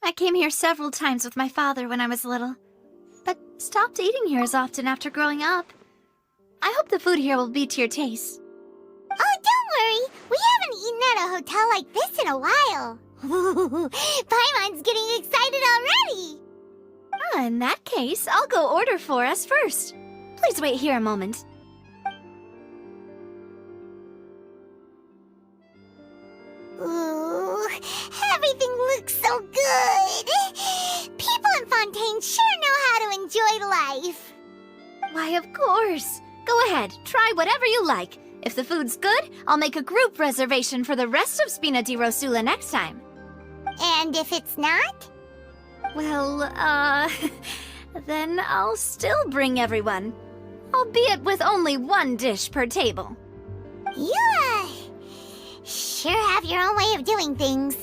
I came here several times with my father when I was little, but stopped eating here as often after growing up. I hope the food here will be to your taste. Oh, don't worry! We haven't eaten at a hotel like this in a while. Paimon's getting excited already! In that case, I'll go order for us first. Please wait here a moment. Ooh, everything looks so good! People in Fontaine sure know how to enjoy life! Why, of course. Go ahead, try whatever you like. If the food's good, I'll make a group reservation for the rest of Spina di Rosula next time. And if it's not? Well, then I'll still bring everyone. Albeit with only one dish per table. You, sure have your own way of doing things.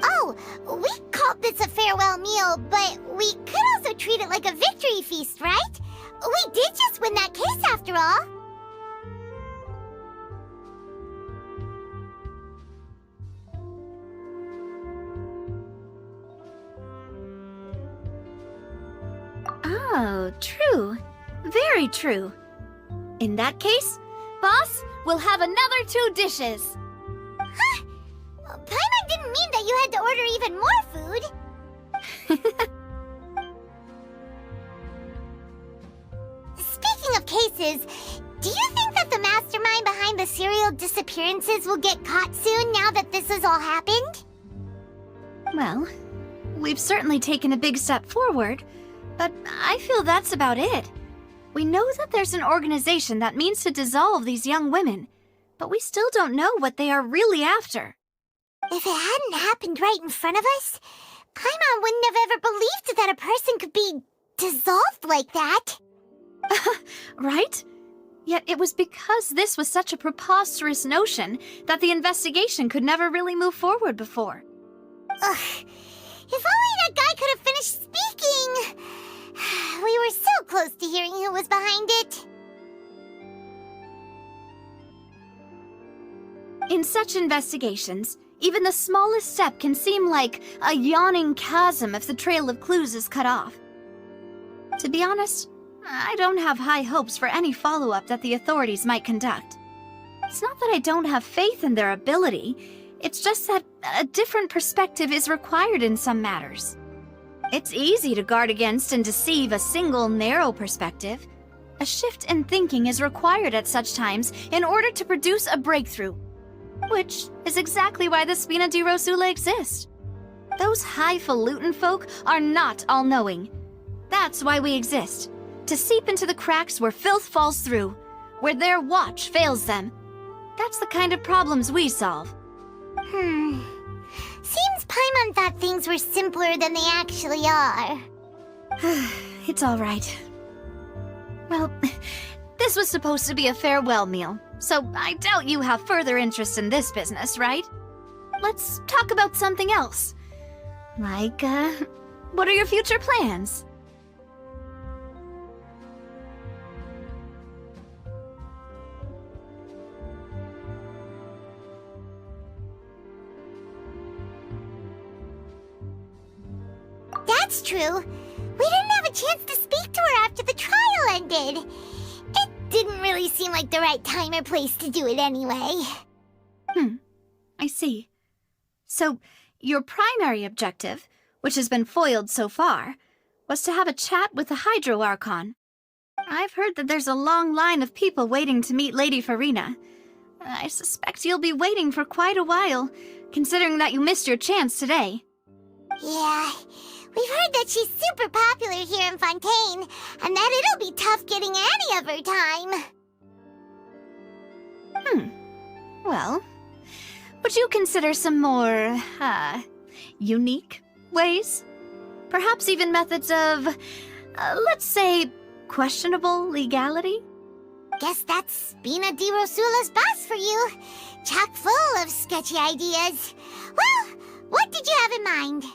Oh, we called this a farewell meal, but we could also treat it like a victory feast, right? We did just win that case after all. Oh, true. Very true. In that case, boss, we'll have another 2 dishes. Huh? Paimon didn't mean that you had to order even more food. Speaking of cases, do you think that the mastermind behind the serial disappearances will get caught soon now that this has all happened? Well, we've certainly taken a big step forward, but I feel that's about it. We know that there's an organization that means to dissolve these young women, but we still don't know what they are really after. If it hadn't happened right in front of us, Paimon wouldn't have ever believed that a person could be dissolved like that. Right? Yet it was because this was such a preposterous notion that the investigation could never really move forward before. Ugh. If only that guy could have finished speaking! We were so close to hearing who was behind it. In such investigations, even the smallest step can seem like a yawning chasm if the trail of clues is cut off. To be honest, I don't have high hopes for any follow-up that the authorities might conduct. It's not that I don't have faith in their ability, it's just that a different perspective is required in some matters. It's easy to guard against and deceive a single narrow perspective. A shift in thinking is required at such times in order to produce a breakthrough. Which is exactly why the Spina di Rosula exist. Those highfalutin folk are not all-knowing. That's why we exist. To seep into the cracks where filth falls through, where their watch fails them. That's the kind of problems we solve. Seems Paimon thought things were simpler than they actually are. It's all right. Well, this was supposed to be a farewell meal, so I doubt you have further interest in this business, right? Let's talk about something else. Like, what are your future plans? That's true. We didn't have a chance to speak to her after the trial ended. It didn't really seem like the right time or place to do it anyway. I see. So, your primary objective, which has been foiled so far, was to have a chat with the Hydro Archon. I've heard that there's a long line of people waiting to meet Lady Farina. I suspect you'll be waiting for quite a while, considering that you missed your chance today. Yeah, we've heard that she's super popular here in Fontaine, and that it'll be tough getting any of her time. Well, would you consider some more, unique ways? Perhaps even methods of, let's say, questionable legality? Guess that's Spina di Rosula's boss for you. Chock full of sketchy ideas. Well, what did you have in mind?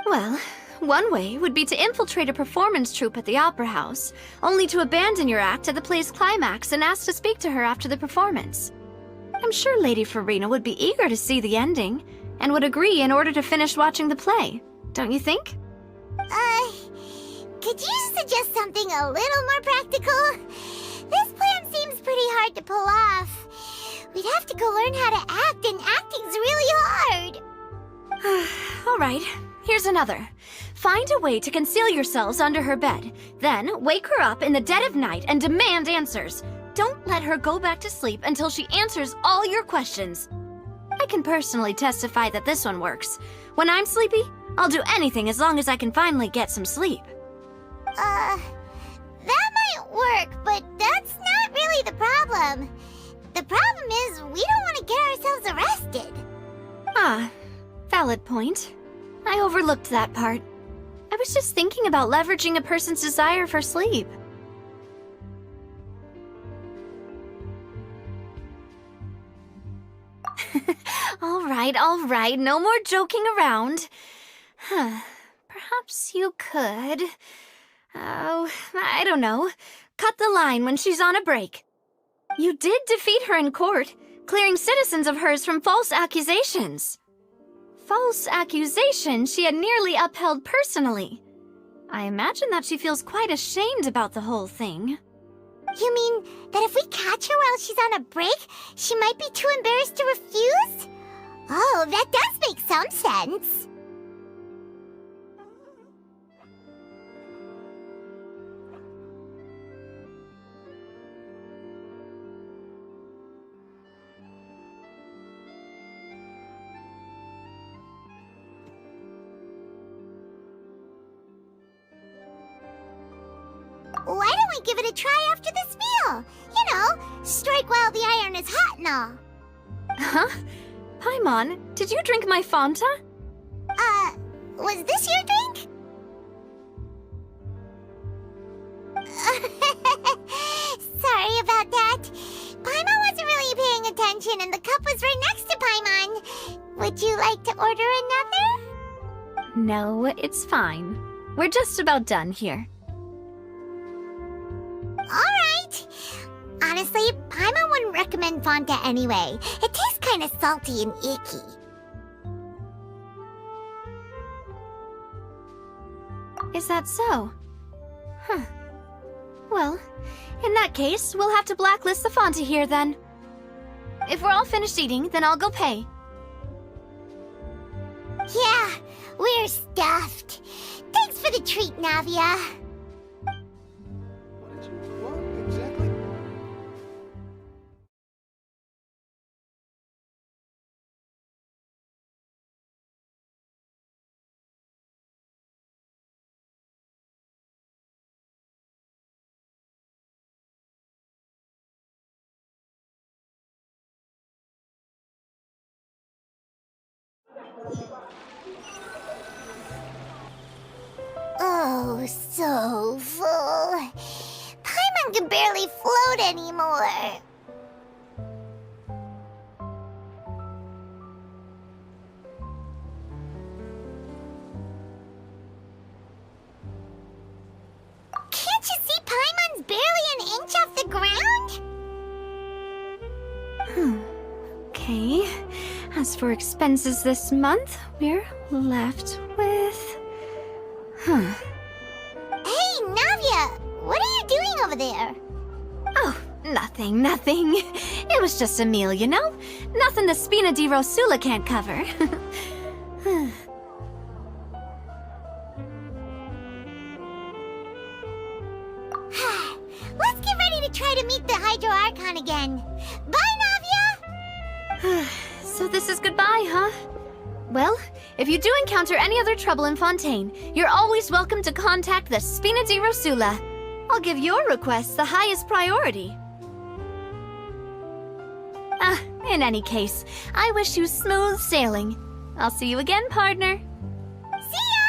Well, one way would be to infiltrate a performance troupe at the Opera House, only to abandon your act at the play's climax and ask to speak to her after the performance. I'm sure Lady Farina would be eager to see the ending, and would agree in order to finish watching the play, don't you think? Could you suggest something a little more practical? This plan seems pretty hard to pull off. We'd have to go learn how to act, and acting's really hard. All right, here's another. Find a way to conceal yourselves under her bed. Then wake her up in the dead of night and demand answers. Don't let her go back to sleep until she answers all your questions. I can personally testify that this one works. When I'm sleepy, I'll do anything as long as I can finally get some sleep. That might work, but that's not really the problem. The problem is we don't want to get ourselves arrested. Ah, valid point. I overlooked that part. I was just thinking about leveraging a person's desire for sleep. All right, no more joking around. Perhaps you could... Oh, I don't know. Cut the line when she's on a break. You did defeat her in court, clearing citizens of hers from false accusations. False accusations she had nearly upheld personally. I imagine that she feels quite ashamed about the whole thing. You mean that if we catch her while she's on a break, she might be too embarrassed to refuse? Oh, that does make some sense. Why don't we give it a try after this meal? You know, strike while the iron is hot and all. Huh? Paimon, did you drink my Fanta? Was this your drink? Sorry about that. Paimon wasn't really paying attention and the cup was right next to Paimon. Would you like to order another? No, it's fine. We're just about done here. Alright. Honestly, Paimon wouldn't recommend Fanta anyway. It tastes kind of salty and icky. Is that so? Huh. Well, in that case, we'll have to blacklist the Fanta here then. If we're all finished eating, then I'll go pay. Yeah, we're stuffed. Thanks for the treat, Navia. What exactly? Oh, so full. Paimon can barely float anymore. Can't you see Paimon's barely an inch off the ground? Okay. As for expenses this month, we're left with... Hey, Navia! What are you doing over there? Oh, nothing. It was just a meal, you know? Nothing the Spina di Rosula can't cover. Let's get ready to try to meet the Hydro Archon again. Bye, Navia! So this is goodbye, huh? Well, if you do encounter any other trouble in Fontaine, you're always welcome to contact the Spina di Rosula. I'll give your requests the highest priority. In any case, I wish you smooth sailing. I'll see you again, partner. See ya!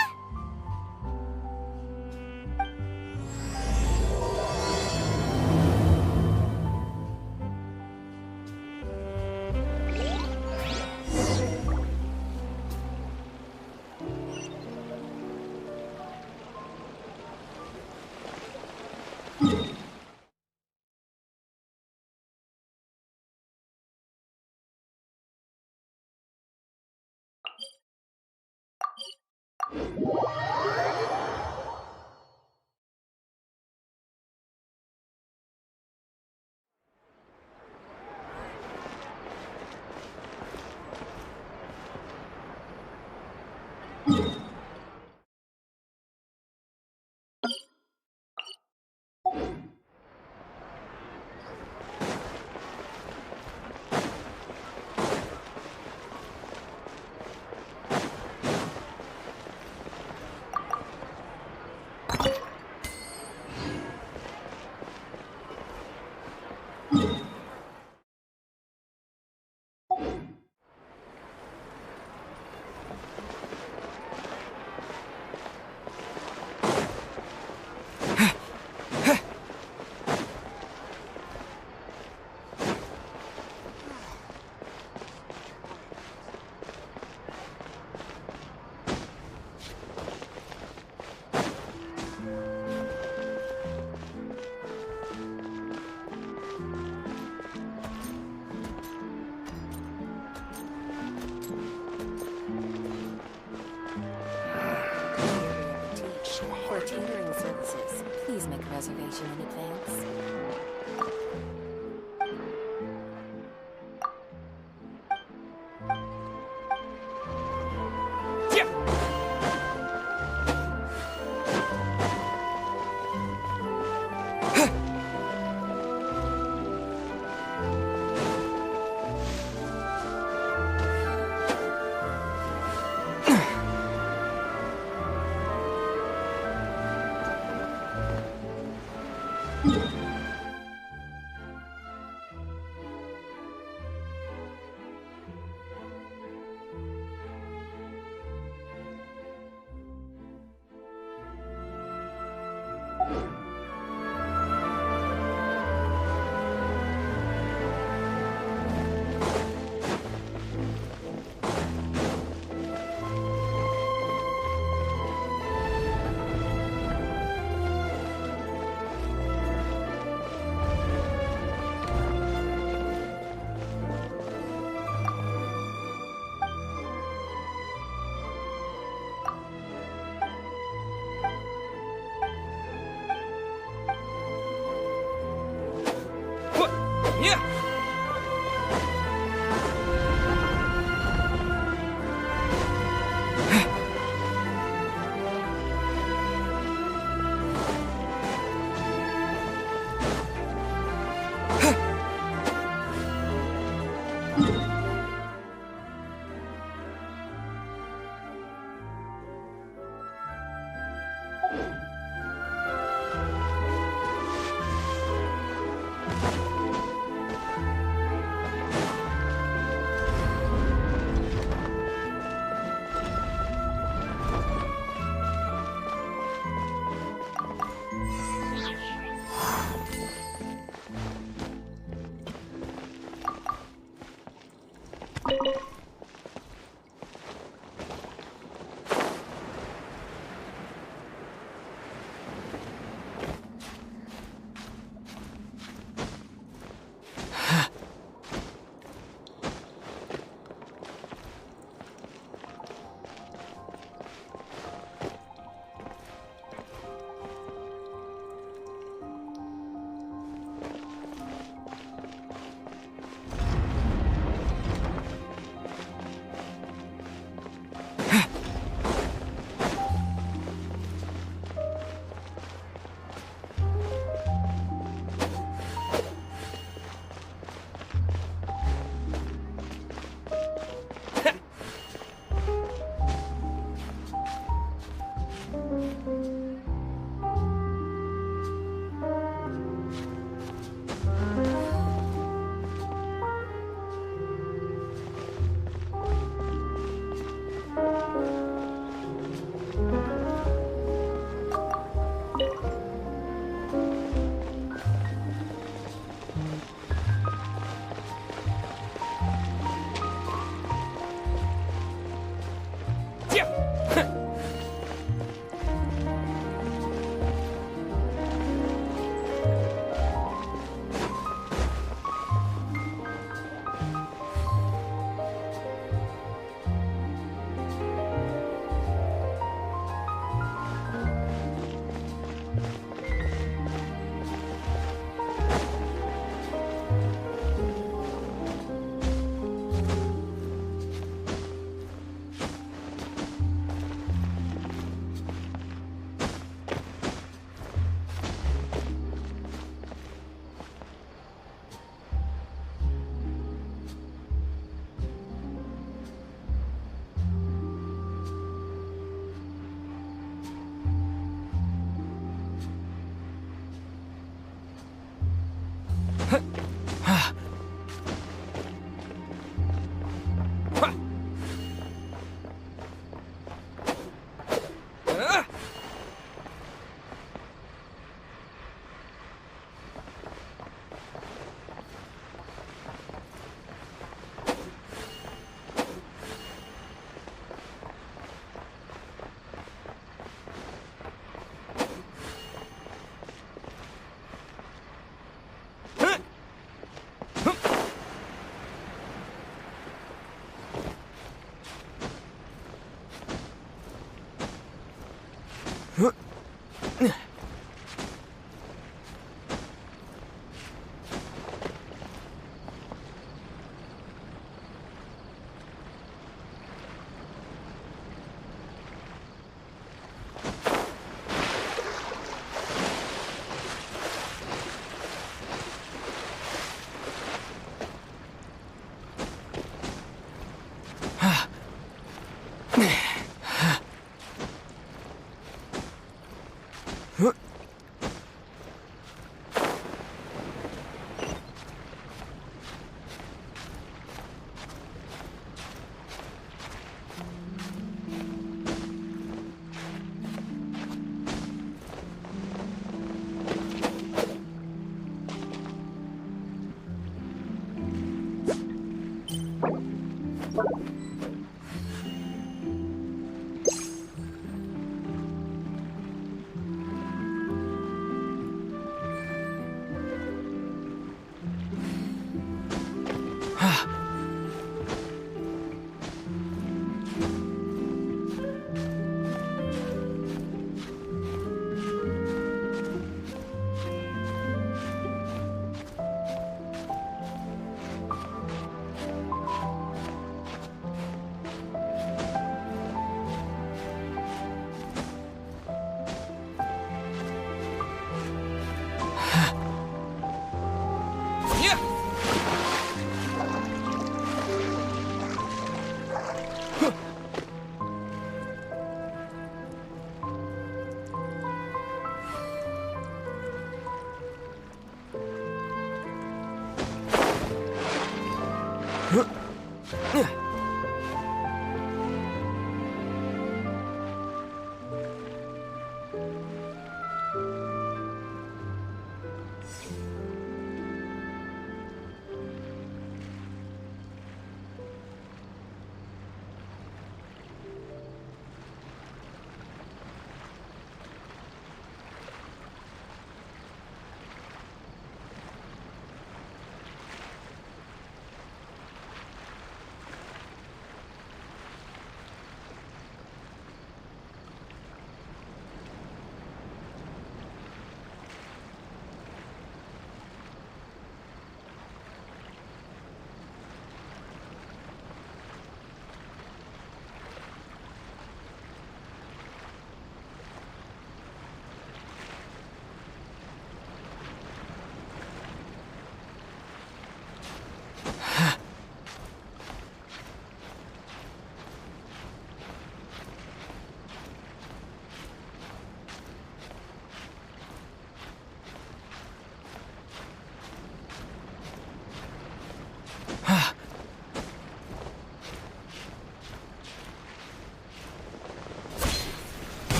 For catering services, please make a reservation in advance.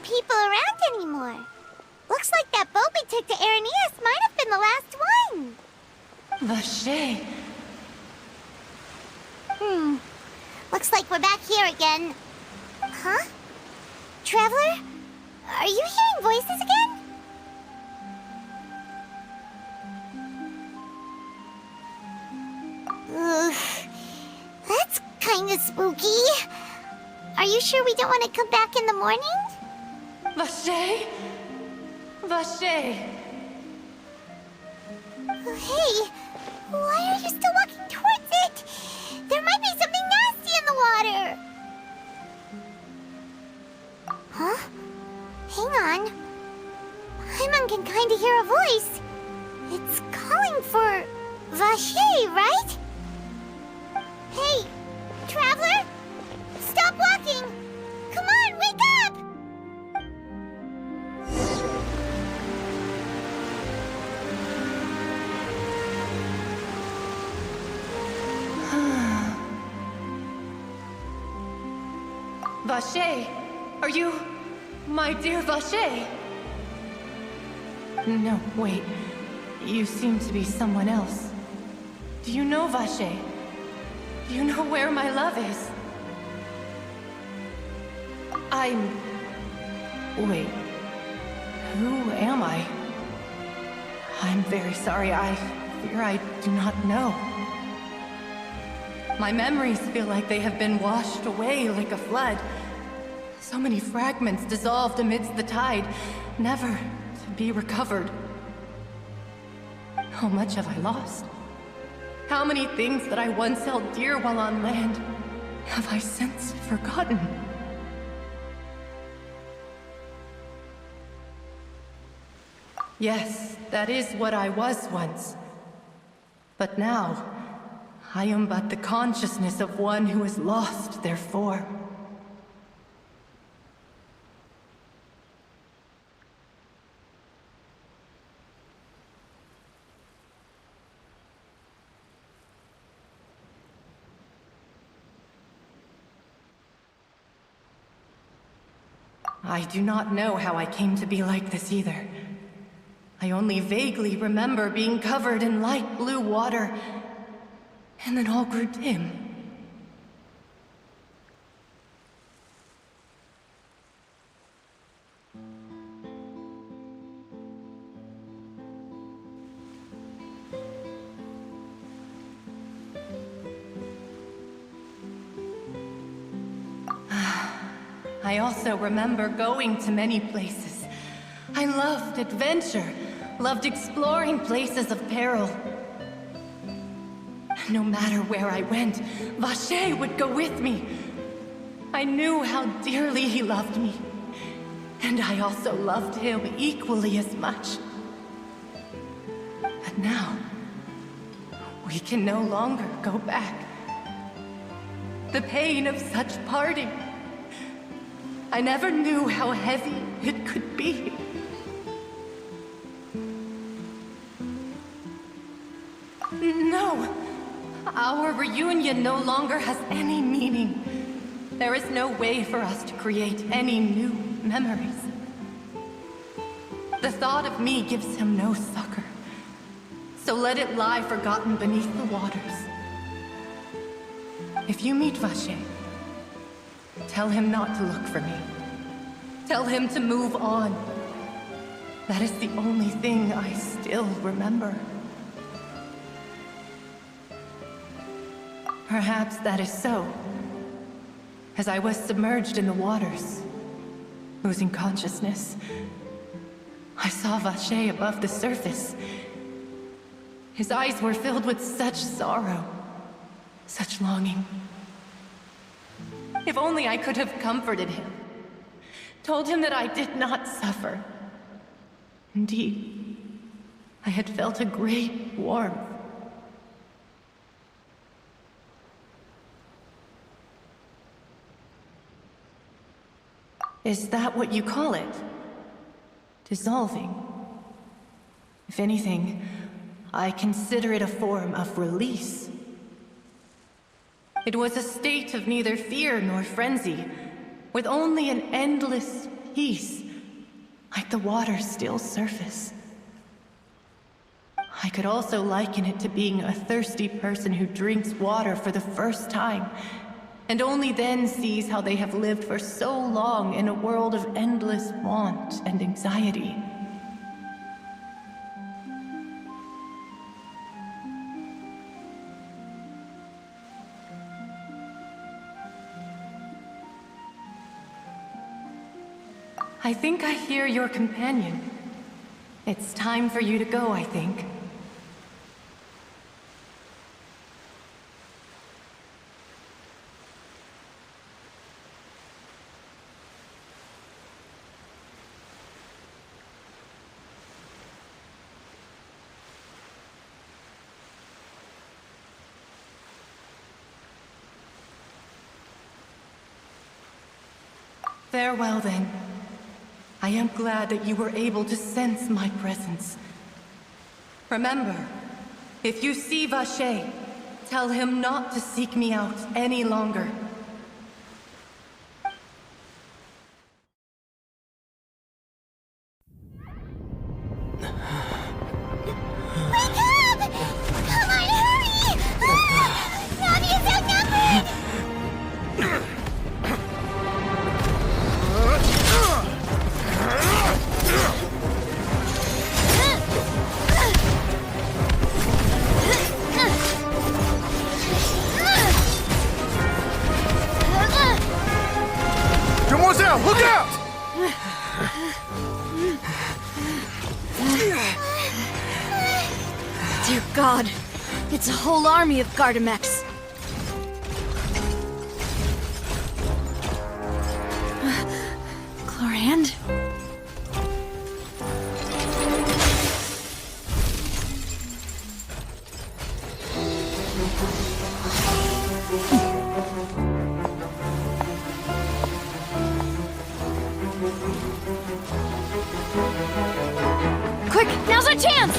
People around anymore. Looks like that boat we took to Araneas might have been the last one. Vache. Looks like we're back here again. Huh? Traveler? Are you hearing voices again? Ugh. That's kinda spooky. Are you sure we don't want to come back in the morning? Vache? Vache. Hey, why are you still walking towards it? There might be something nasty in the water. Huh? Hang on. Paimon can kinda hear a voice. It's calling for Vache, right? Hey, Traveler? Stop walking! Come on, wake up! Vache, are you my dear Vache? No, wait. You seem to be someone else. Do you know Vache? Do you know where my love is? Wait. Who am I? I'm very sorry. I fear I do not know. My memories feel like they have been washed away like a flood. So many fragments dissolved amidst the tide, never to be recovered. How much have I lost? How many things that I once held dear while on land have I since forgotten? Yes, that is what I was once. But now, I am but the consciousness of one who has lost their form. I do not know how I came to be like this either. I only vaguely remember being covered in light blue water, and then all grew dim. I also remember going to many places. I loved adventure, loved exploring places of peril. No matter where I went, Vacher would go with me. I knew how dearly he loved me, and I also loved him equally as much. But now, we can no longer go back. The pain of such parting, I never knew how heavy it could be. No, our reunion no longer has any meaning. There is no way for us to create any new memories. The thought of me gives him no succor, so let it lie forgotten beneath the waters. If you meet Vacher, tell him not to look for me. Tell him to move on. That is the only thing I still remember. Perhaps that is so. As I was submerged in the waters, losing consciousness, I saw Vacher above the surface. His eyes were filled with such sorrow, such longing. If only I could have comforted him, told him that I did not suffer. Indeed, I had felt a great warmth. Is that what you call it? Dissolving? If anything, I consider it a form of release. It was a state of neither fear nor frenzy, with only an endless peace, like the water's still surface. I could also liken it to being a thirsty person who drinks water for the first time, and only then sees how they have lived for so long in a world of endless want and anxiety. I think I hear your companion. It's time for you to go, I think. Farewell, then. I am glad that you were able to sense my presence. Remember, if you see Vacher, tell him not to seek me out any longer. Wake up! Come on, hurry! Nami is outnumbered! Look out! Dear God, it's a whole army of Gardamex. Chlorand? Quick, now's our chance!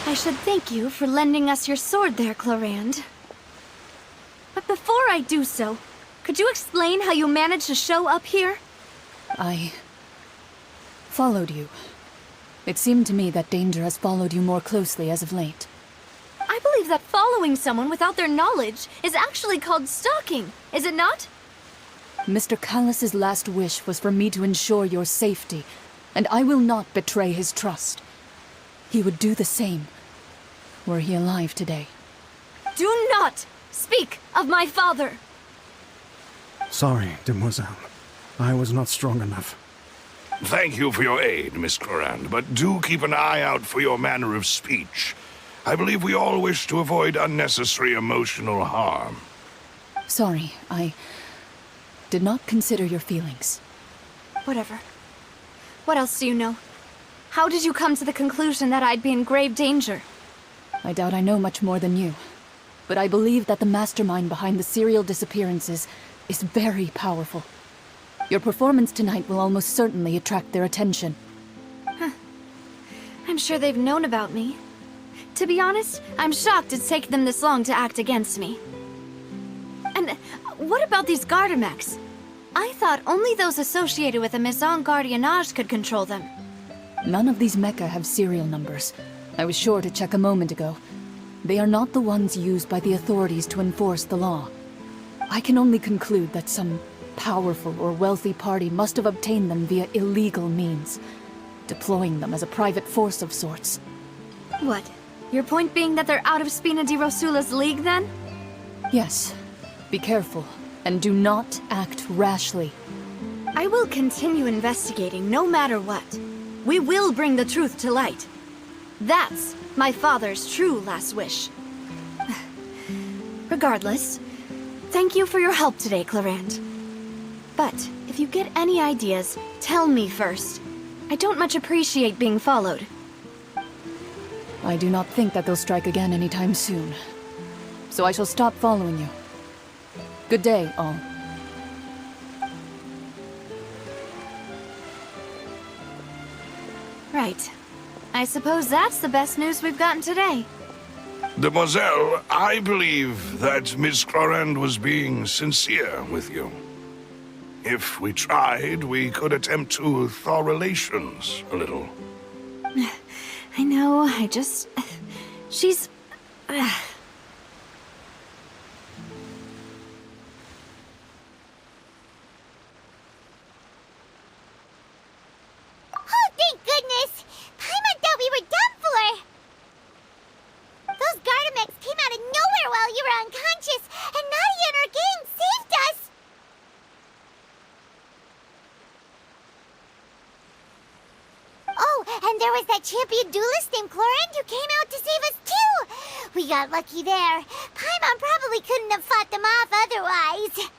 I should thank you for lending us your sword there, Clorand. But before I do so, could you explain how you managed to show up here? I followed you. It seemed to me that danger has followed you more closely as of late. I believe that following someone without their knowledge is actually called stalking, is it not? Mr. Callus's last wish was for me to ensure your safety, and I will not betray his trust. He would do the same, were he alive today. Do not speak of my father! Sorry, demoiselle. I was not strong enough. Thank you for your aid, Miss Clorand, but do keep an eye out for your manner of speech. I believe we all wish to avoid unnecessary emotional harm. Sorry, I did not consider your feelings. Whatever. What else do you know? How did you come to the conclusion that I'd be in grave danger? I doubt I know much more than you, but I believe that the mastermind behind the serial disappearances is very powerful. Your performance tonight will almost certainly attract their attention. I'm sure they've known about me. To be honest, I'm shocked it's taken them this long to act against me. And what about these Gardamex? I thought only those associated with the Maison Gardiennage could control them. None of these mecha have serial numbers. I was sure to check a moment ago. They are not the ones used by the authorities to enforce the law. I can only conclude that some powerful or wealthy party must have obtained them via illegal means, deploying them as a private force of sorts. What? Your point being that they're out of Spina di Rosula's league, then? Yes. Be careful, and do not act rashly. I will continue investigating no matter what. We will bring the truth to light. That's my father's true last wish. Regardless, thank you for your help today, Clorand. But if you get any ideas, tell me first. I don't much appreciate being followed. I do not think that they'll strike again anytime soon. So I shall stop following you. Good day, all. Right. I suppose that's the best news we've gotten today. Demoiselle, I believe that Miss Clorand was being sincere with you. If we tried, we could attempt to thaw relations a little. I know, she's... Oh, thank goodness! Paimon thought we were done for! Those Gardamex came out of nowhere while you were unconscious, and Nadia and her gang saved us! Oh, and there was that champion duelist named Clorand who came out to save us too! We got lucky there. Paimon probably couldn't have fought them off otherwise.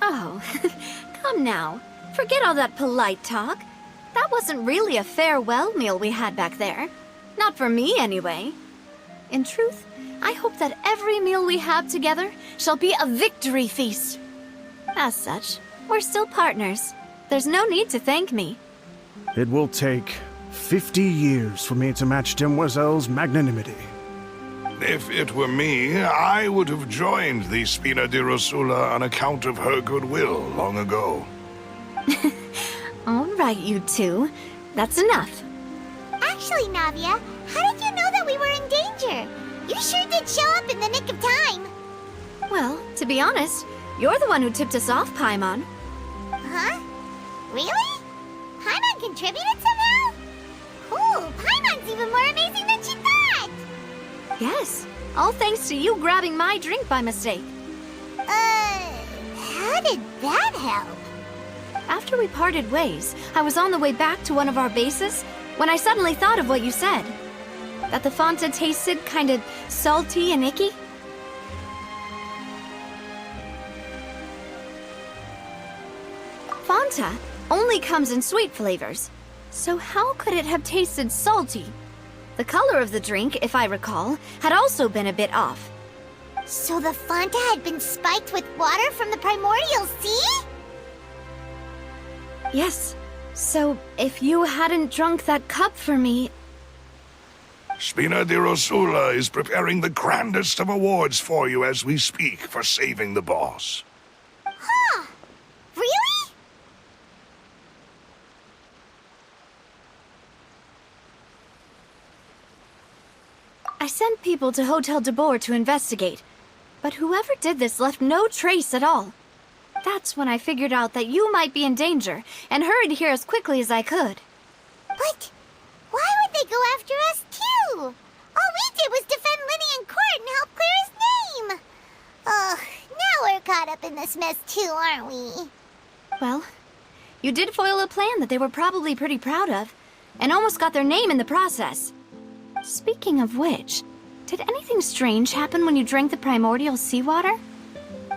Oh, come now. Forget all that polite talk. That wasn't really a farewell meal we had back there. Not for me, anyway. In truth, I hope that every meal we have together shall be a victory feast. As such, we're still partners. There's no need to thank me. It will take 50 years for me to match Demoiselle's magnanimity. If it were me, I would have joined the Spina di Rosula on account of her goodwill long ago. All right, you two. That's enough. Actually, Navia, how did you know that we were in danger? You sure did show up in the nick of time. Well, to be honest, you're the one who tipped us off, Paimon. Huh? Really? Paimon contributed somehow? Cool, Paimon's even more amazing than she thought! Yes, all thanks to you grabbing my drink by mistake. How did that help? After we parted ways, I was on the way back to one of our bases when I suddenly thought of what you said. That the Fanta tasted kind of salty and icky. Fanta only comes in sweet flavors, so how could it have tasted salty? The color of the drink, if I recall, had also been a bit off. So the Fanta had been spiked with water from the primordial sea? Yes, so if you hadn't drunk that cup for me... Spina di Rosula is preparing the grandest of awards for you as we speak for saving the boss. Huh? Really? I sent people to Hotel de Boer to investigate, but whoever did this left no trace at all. That's when I figured out that you might be in danger and hurried here as quickly as I could. But why would they go after us too? All we did was defend Linny in court and help clear his name. Ugh, now we're caught up in this mess too, aren't we? Well, you did foil a plan that they were probably pretty proud of, and almost got their name in the process. Speaking of which, did anything strange happen when you drank the primordial seawater?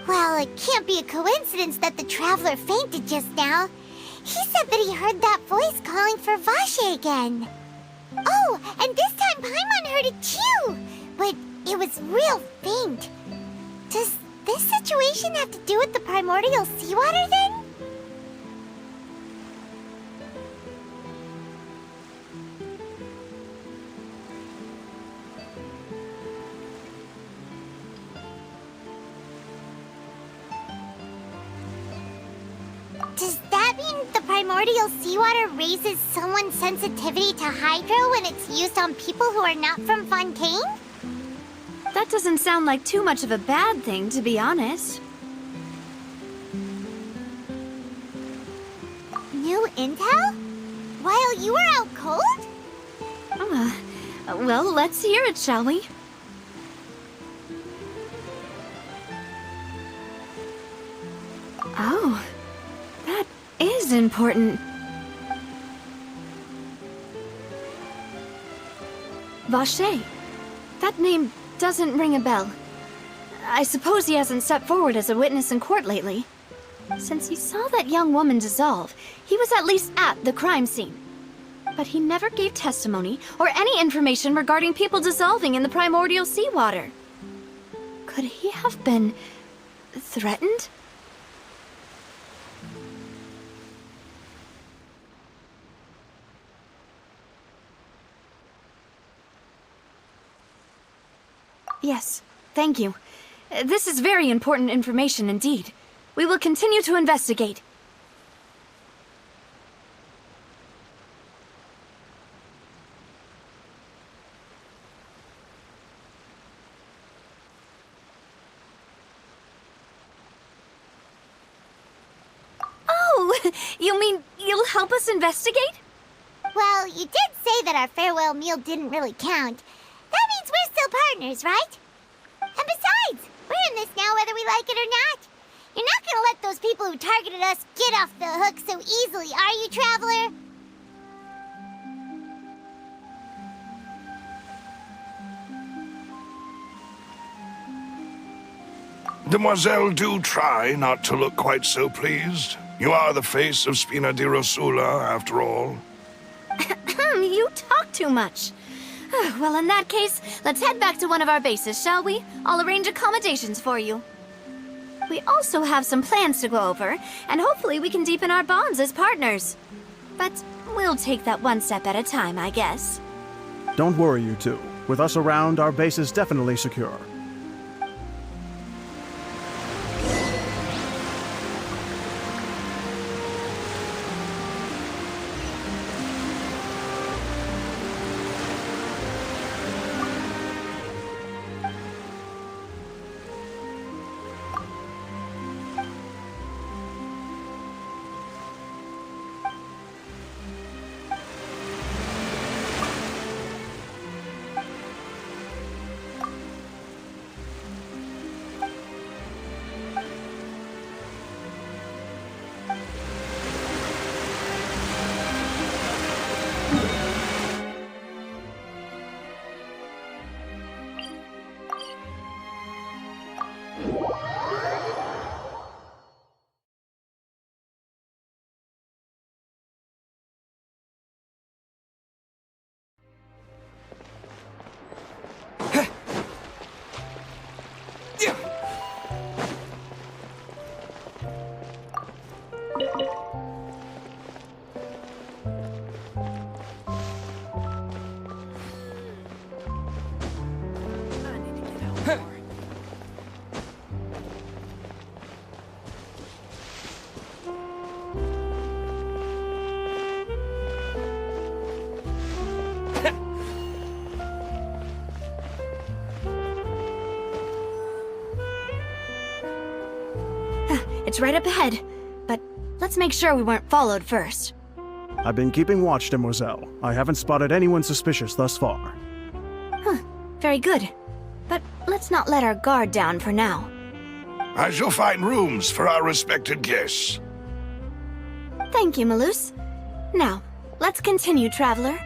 Well, it can't be a coincidence that the traveler fainted just now. He said that he heard that voice calling for Vache again. Oh, and this time Paimon heard it too, but it was real faint. Does this situation have to do with the primordial seawater then? Does that mean the primordial seawater raises someone's sensitivity to hydro when it's used on people who are not from Fontaine? That doesn't sound like too much of a bad thing, to be honest. New intel? While you were out cold? Well, let's hear it, shall we? Oh, that is important. Vache. That name doesn't ring a bell. I suppose he hasn't stepped forward as a witness in court lately. Since he saw that young woman dissolve, he was at least at the crime scene. But he never gave testimony or any information regarding people dissolving in the primordial seawater. Could he have been threatened? Yes, thank you. This is very important information indeed. We will continue to investigate. Oh, you mean you'll help us investigate? Well, you did say that our farewell meal didn't really count. That means we're still partners, right? And besides, we're in this now whether we like it or not. You're not gonna let those people who targeted us get off the hook so easily, are you, Traveler? Demoiselle, do try not to look quite so pleased. You are the face of Spina di Rosula, after all. You talk too much. Well, in that case, let's head back to one of our bases, shall we? I'll arrange accommodations for you. We also have some plans to go over, and hopefully we can deepen our bonds as partners. But we'll take that one step at a time, I guess. Don't worry, you two. With us around, our base is definitely secure. It's right up ahead, but let's make sure we weren't followed first. I've been keeping watch, Demoiselle. I haven't spotted anyone suspicious thus far. Very good. But let's not let our guard down for now. I shall find rooms for our respected guests. Thank you, Malus. Now, let's continue, traveler.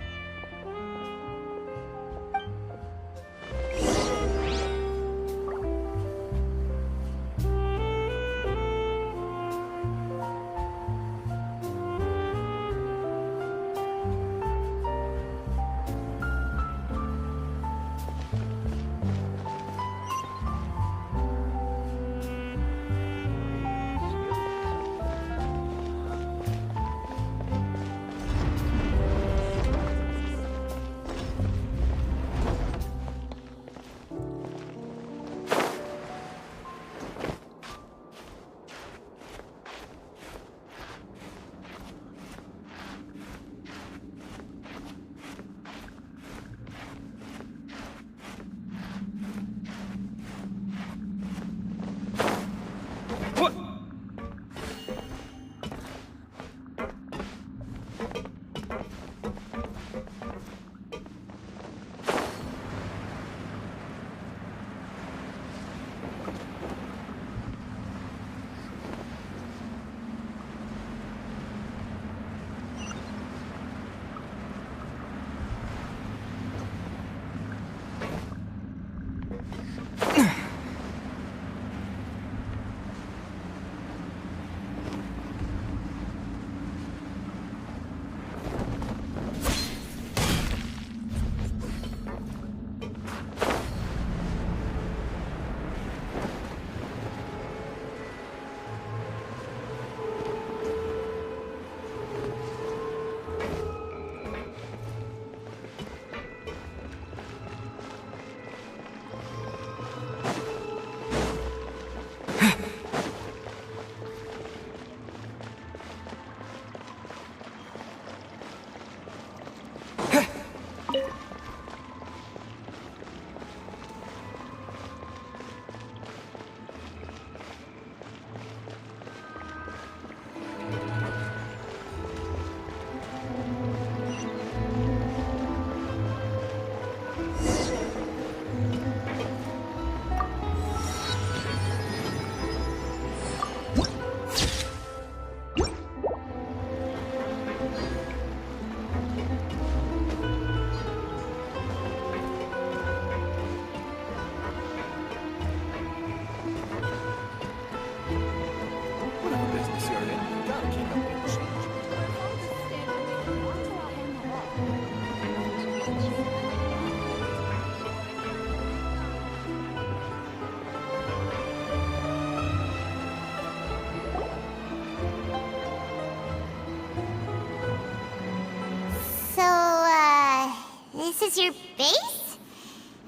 This is your base?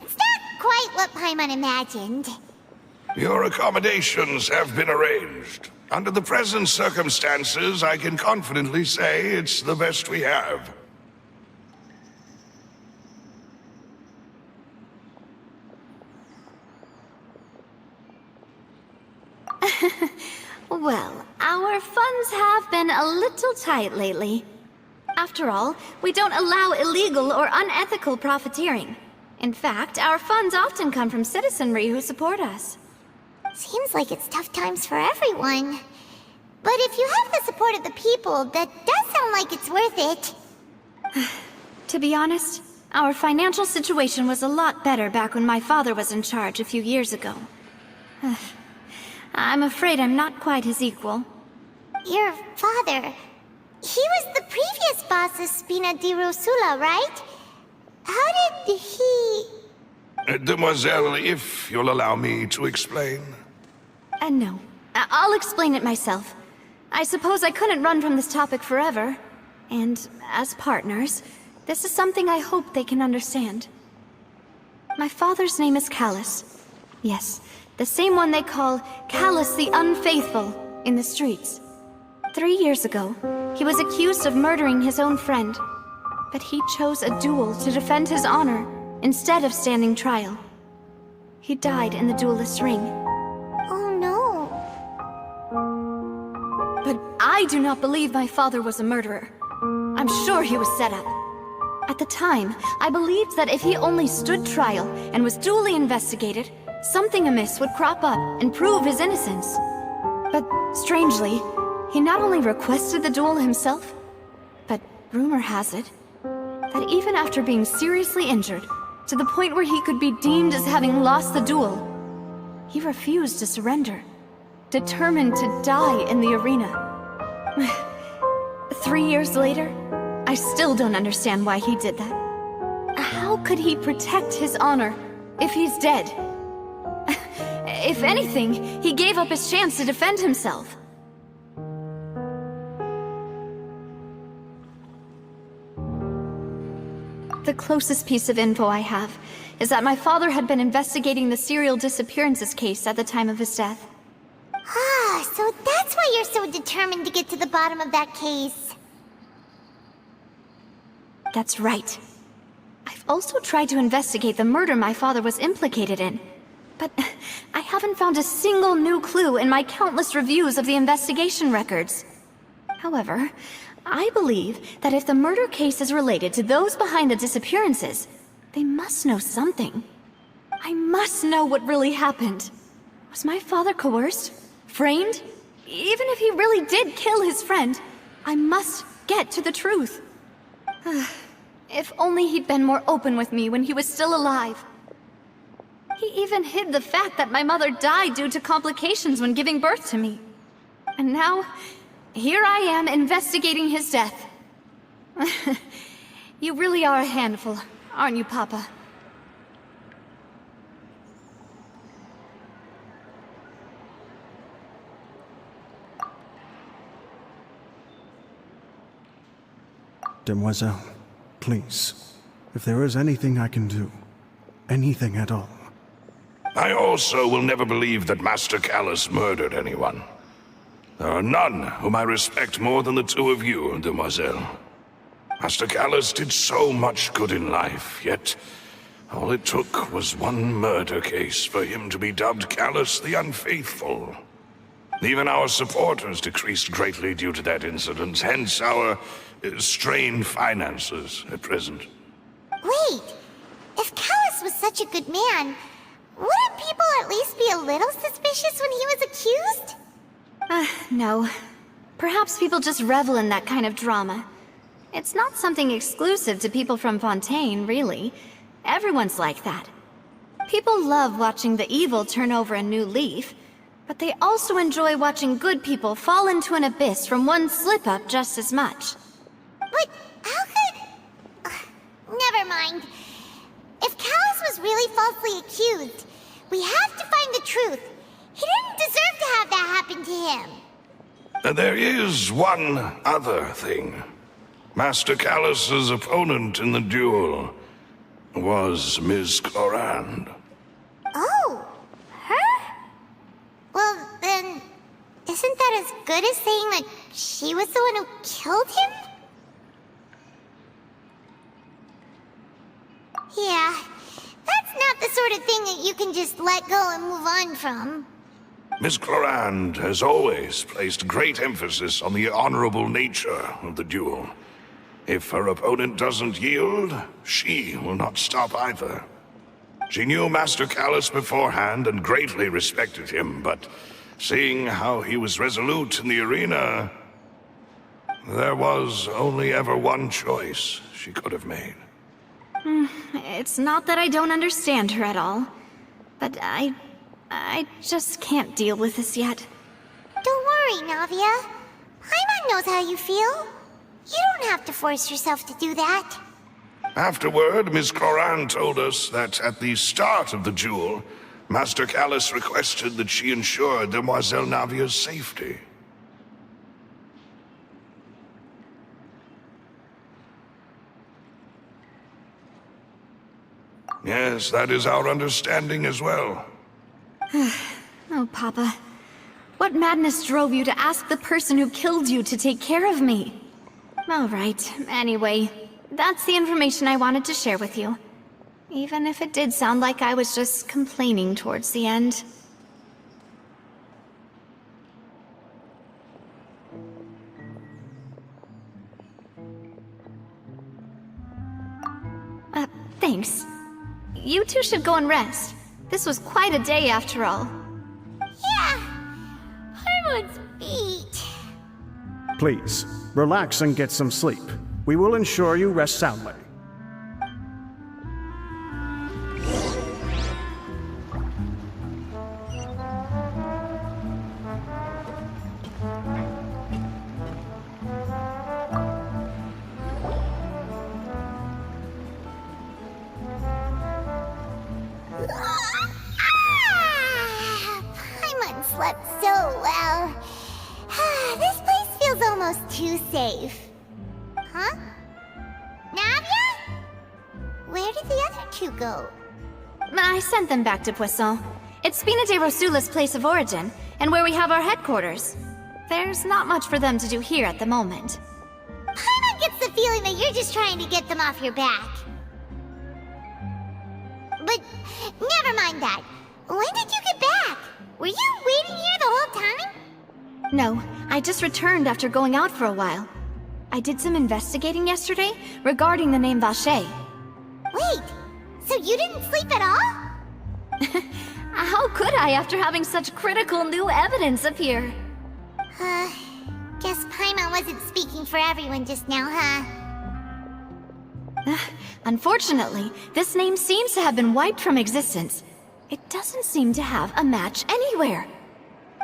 It's not quite what Paimon imagined. Your accommodations have been arranged. Under the present circumstances, I can confidently say it's the best we have. Well, our funds have been a little tight lately. After all, we don't allow illegal or unethical profiteering. In fact, our funds often come from citizenry who support us. Seems like it's tough times for everyone. But if you have the support of the people, that does sound like it's worth it. To be honest, our financial situation was a lot better back when my father was in charge a few years ago. I'm afraid I'm not quite his equal. Your father... He was the previous boss of Spina di Rosula, right? How did he... Demoiselle, if you'll allow me to explain. No. I'll explain it myself. I suppose I couldn't run from this topic forever. And as partners, this is something I hope they can understand. My father's name is Callus. Yes, the same one they call Callus the Unfaithful in the streets. 3 years ago, he was accused of murdering his own friend. But he chose a duel to defend his honor instead of standing trial. He died in the duelist's ring. Oh no. But I do not believe my father was a murderer. I'm sure he was set up. At the time, I believed that if he only stood trial and was duly investigated, something amiss would crop up and prove his innocence. But strangely, he not only requested the duel himself, but rumor has it that even after being seriously injured, to the point where he could be deemed as having lost the duel, he refused to surrender, determined to die in the arena. 3 years later, I still don't understand why he did that. How could he protect his honor if he's dead? If anything, he gave up his chance to defend himself. The closest piece of info I have is that my father had been investigating the serial disappearances case at the time of his death. Ah, so that's why you're so determined to get to the bottom of that case. That's right. I've also tried to investigate the murder my father was implicated in, but I haven't found a single new clue in my countless reviews of the investigation records. However, I believe that if the murder case is related to those behind the disappearances, they must know something. I must know what really happened. Was my father coerced? Framed? Even if he really did kill his friend, I must get to the truth. If only he'd been more open with me when he was still alive. He even hid the fact that my mother died due to complications when giving birth to me. And now, here I am investigating his death. You really are a handful, aren't you, Papa? Demoiselle, please, if there is anything I can do, anything at all. I also will never believe that Master Callus murdered anyone. There are none whom I respect more than the two of you, Demoiselle. Master Callus did so much good in life, yet all it took was one murder case for him to be dubbed Callus the Unfaithful. Even our supporters decreased greatly due to that incident, hence our strained finances at present. Wait, if Callus was such a good man, wouldn't people at least be a little suspicious when he was accused? No. Perhaps people just revel in that kind of drama. It's not something exclusive to people from Fontaine, really. Everyone's like that. People love watching the evil turn over a new leaf, but they also enjoy watching good people fall into an abyss from one slip-up just as much. But how could... never mind. If Callus was really falsely accused, we have to find the truth. He didn't deserve to have that happen to him. There is one other thing. Master Callus's opponent in the duel. was Ms. Clorand. Oh, her? Well, then, isn't that as good as saying that she was the one who killed him? Yeah, that's not the sort of thing that you can just let go and move on from. Ms. Clorand has always placed great emphasis on the honorable nature of the duel. If her opponent doesn't yield, she will not stop either. She knew Master Callus beforehand and greatly respected him, but seeing how he was resolute in the arena, there was only ever one choice she could have made. It's not that I don't understand her at all, but I just can't deal with this yet. Don't worry, Navia. Paimon knows how you feel. You don't have to force yourself to do that. Afterward, Ms. Clorand told us that at the start of the duel, Master Callus requested that she ensure Demoiselle Navia's safety. Yes, that is our understanding as well. Oh, Papa. What madness drove you to ask the person who killed you to take care of me? All right, anyway, that's the information I wanted to share with you. Even if it did sound like I was just complaining towards the end. Thanks. You two should go and rest. This was quite a day after all. Yeah, Harmon's beat. Please, relax and get some sleep. We will ensure you rest soundly. Paimon slept so well. This place feels almost too safe. Huh? Navia? Where did the other two go? I sent them back to Poisson. It's Spina de Rosula's place of origin, and where we have our headquarters. There's not much for them to do here at the moment. Paimon gets the feeling that you're just trying to get them off your back. But never mind that. When did you get back? Were you waiting here the whole time? No, I just returned after going out for a while. I did some investigating yesterday regarding the name Vache. Wait, so you didn't sleep at all? How could I after having such critical new evidence appear? Guess Paimon wasn't speaking for everyone just now, huh? Unfortunately, this name seems to have been wiped from existence. It doesn't seem to have a match anywhere.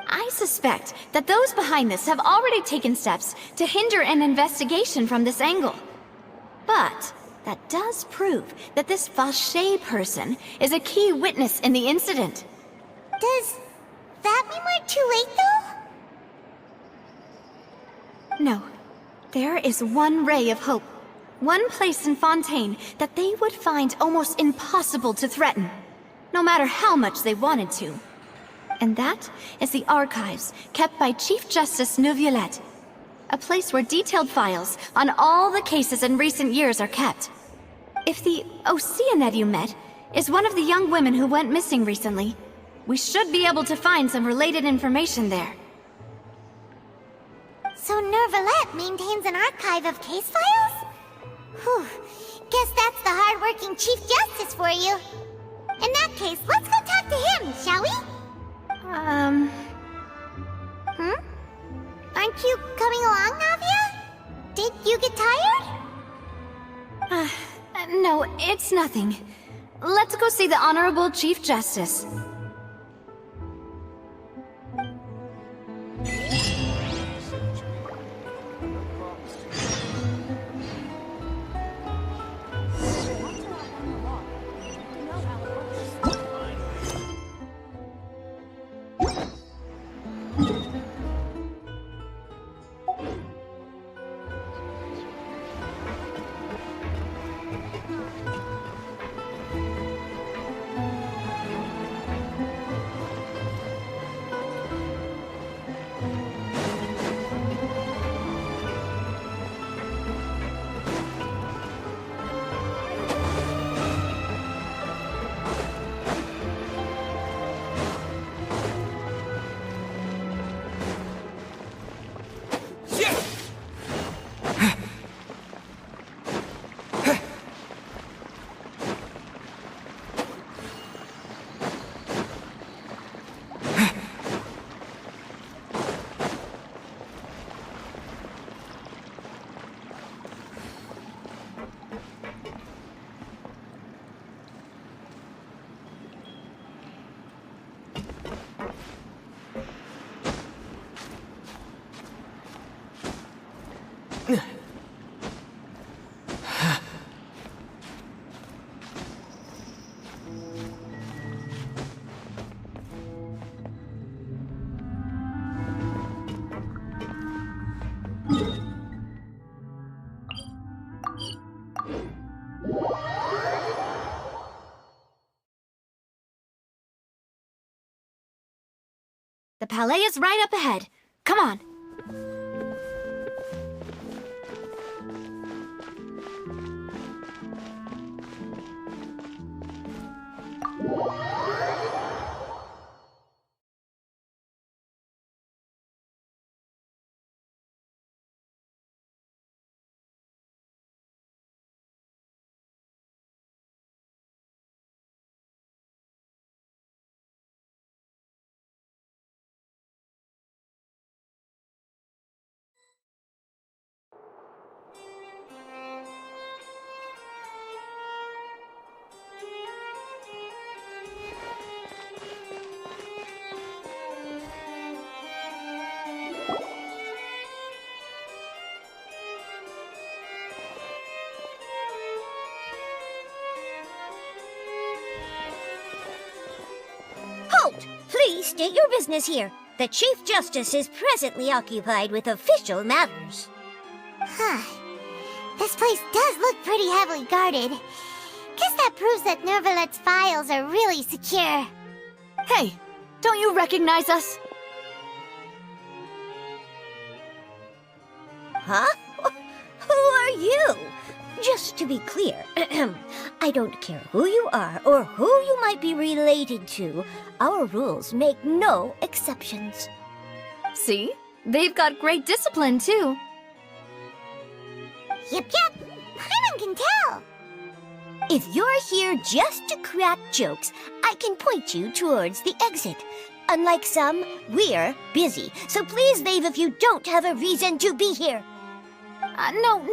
I suspect that those behind this have already taken steps to hinder an investigation from this angle. But that does prove that this Vache person is a key witness in the incident. Does that mean we're too late, though? No. There is one ray of hope. One place in Fontaine that they would find almost impossible to threaten, no matter how much they wanted to. And that is the archives kept by Chief Justice Neuvillette. A place where detailed files on all the cases in recent years are kept. If the Oceanette you met is one of the young women who went missing recently, we should be able to find some related information there. So Neuvillette maintains an archive of case files? Whew. Guess that's the hard-working Chief Justice for you. In that case, let's go talk to him, shall we? Aren't you coming along, Navia? Did you get tired? No, it's nothing. Let's go see the Honorable Chief Justice. The palais is right up ahead. Come on. Halt! Please state your business here. The Chief Justice is presently occupied with official matters. This place does look pretty heavily guarded. Guess that proves that Nervalet's files are really secure. Hey, don't you recognize us? Huh? Who are you? Just to be clear, I don't care who you are or who you might be related to. Our rules make no exceptions. See? They've got great discipline, too. Yep. Paimon can tell. If you're here just to crack jokes, I can point you towards the exit. Unlike some, we're busy, so please leave if you don't have a reason to be here.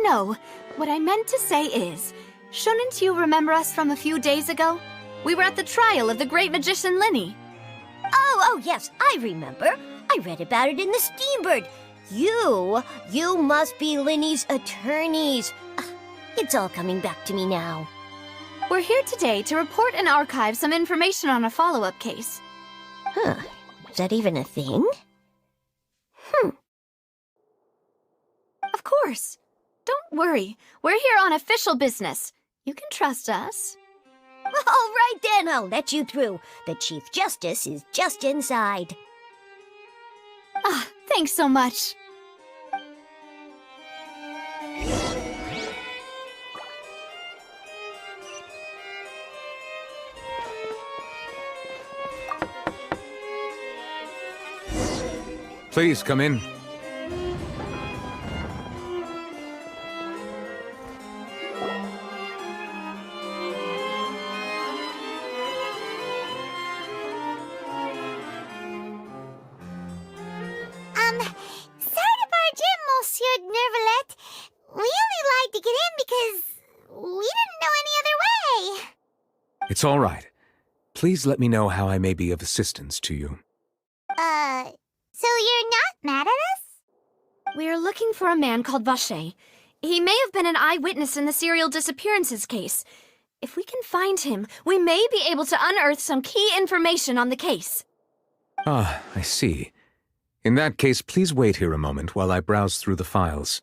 No. What I meant to say is, shouldn't you remember us from a few days ago? We were at the trial of the great magician Linny. Oh, yes, I remember. I read about it in the Steambird. You must be Linny's attorneys. It's all coming back to me now. We're here today to report and archive some information on a follow-up case. Huh. Is that even a thing? Of course. Don't worry. We're here on official business. You can trust us. All right then, I'll let you through. The Chief Justice is just inside. Thanks so much. Please come in. Sorry to barge in, Monsieur Nervalet. We only lied to get in because we didn't know any other way. It's all right. Please let me know how I may be of assistance to you. So you're not mad at us? We're looking for a man called Vache. He may have been an eyewitness in the serial disappearances case. If we can find him, we may be able to unearth some key information on the case. Ah, I see. In that case, please wait here a moment while I browse through the files.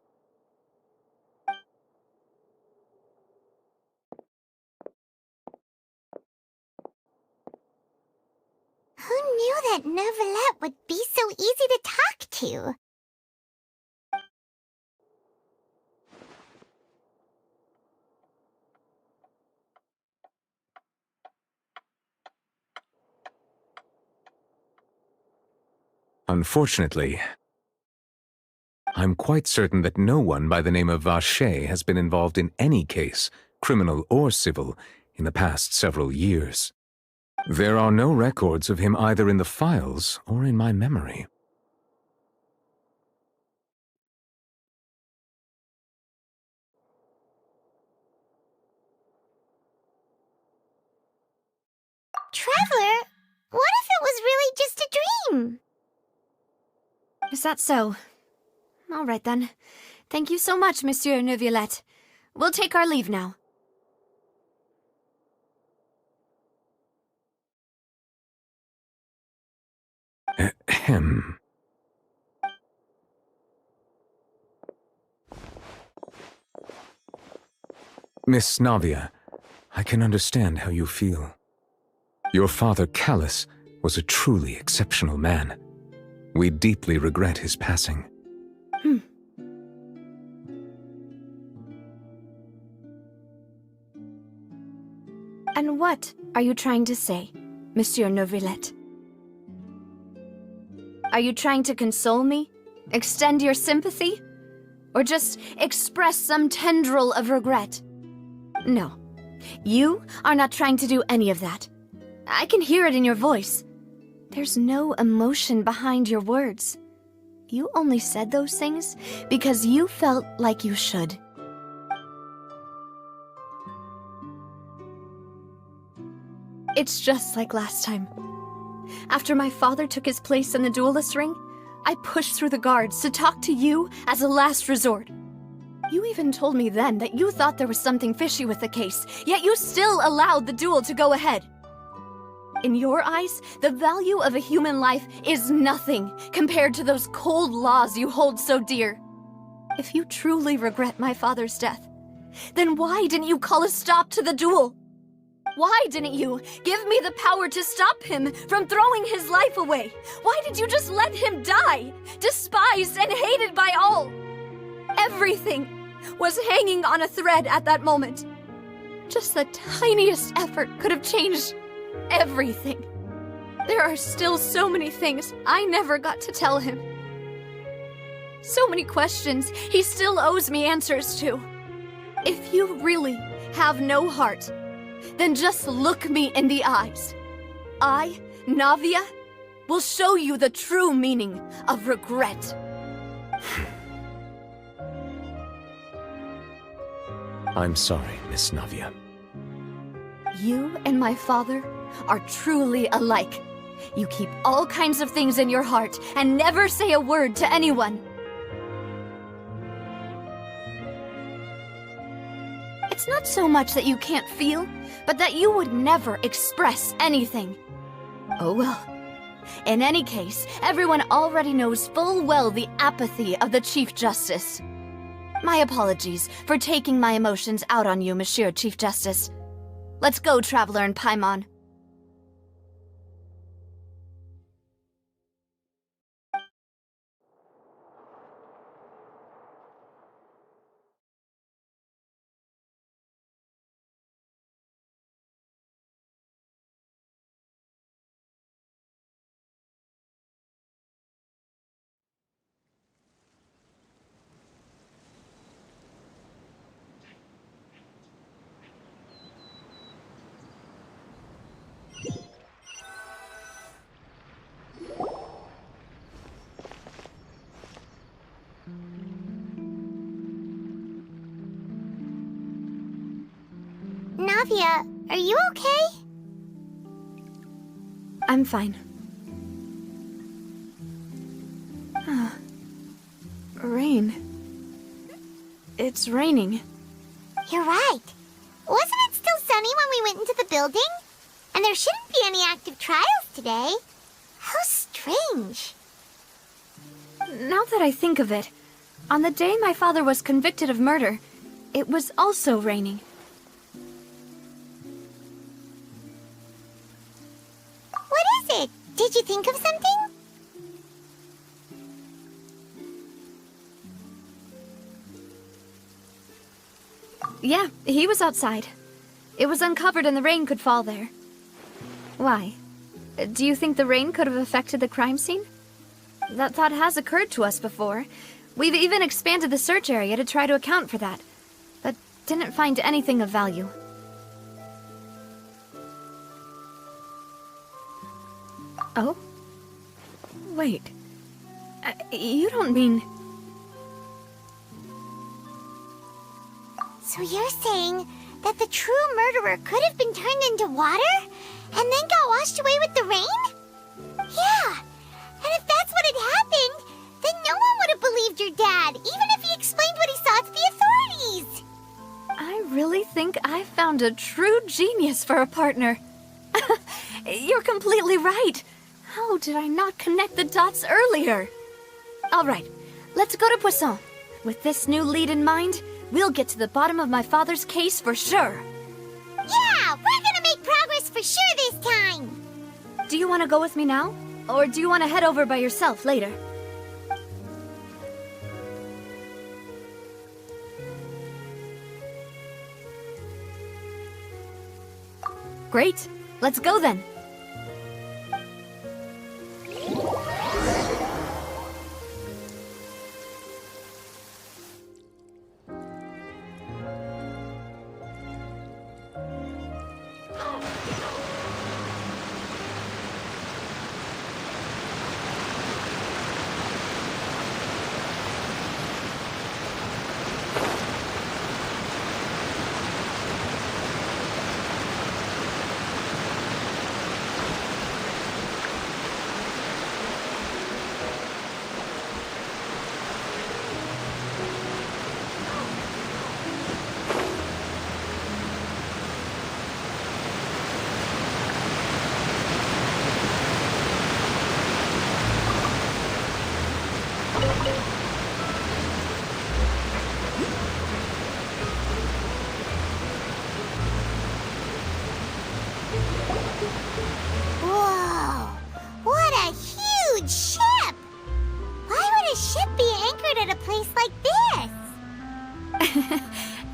Who knew that Nervalet would be so easy to talk to? Unfortunately, I'm quite certain that no one by the name of Vache has been involved in any case, criminal or civil, in the past several years. There are no records of him either in the files or in my memory. Traveler, what if it was really time. Is that so? All right then. Thank you so much, Monsieur Neuvillette. We'll take our leave now. Ahem. Miss Navia, I can understand how you feel. Your father, Callus, was a truly exceptional man. We deeply regret his passing. And what are you trying to say, Monsieur Neuvillette? Are you trying to console me? Extend your sympathy? Or just express some tendril of regret? No. You are not trying to do any of that. I can hear it in your voice. There's no emotion behind your words. You only said those things because you felt like you should. It's just like last time. After my father took his place in the duelist ring, I pushed through the guards to talk to you as a last resort. You even told me then that you thought there was something fishy with the case, yet you still allowed the duel to go ahead. In your eyes, the value of a human life is nothing compared to those cold laws you hold so dear. If you truly regret my father's death, then why didn't you call a stop to the duel? Why didn't you give me the power to stop him from throwing his life away? Why did you just let him die, despised and hated by all? Everything was hanging on a thread at that moment. Just the tiniest effort could have changed everything. There are still so many things I never got to tell him. So many questions he still owes me answers to. If you really have no heart, then just look me in the eyes. I, Navia, will show you the true meaning of regret. I'm sorry, Miss Navia. You and my father are truly alike. You keep all kinds of things in your heart and never say a word to anyone. It's not so much that you can't feel, but that you would never express anything. Oh well. In any case, everyone already knows full well the apathy of the Chief Justice. My apologies for taking my emotions out on you, Monsieur Chief Justice. Let's go, Traveler and Paimon. Navia, are you okay? I'm fine. Rain. It's raining. You're right. Wasn't it still sunny when we went into the building? And there shouldn't be any active trials today. How strange. Now that I think of it, on the day my father was convicted of murder, it was also raining. What is it? Did you think of something? Yeah, he was outside. It was uncovered and the rain could fall there. Why? Do you think the rain could have affected the crime scene? That thought has occurred to us before. We've even expanded the search area to try to account for that, but didn't find anything of value. Oh? Wait. You don't mean... So you're saying that the true murderer could have been turned into water and then got washed away with the rain? Yeah, believed your dad, even if he explained what he saw to the authorities. I really think I found a true genius for a partner. You're completely right. How did I not connect the dots earlier? All right, let's go to Poisson. With this new lead in mind, we'll get to the bottom of my father's case for sure. Yeah, we're gonna make progress for sure this time. Do you want to go with me now? Or do you want to head over by yourself later? Great. Let's go then. Whoa, what a huge ship! Why would a ship be anchored at a place like this?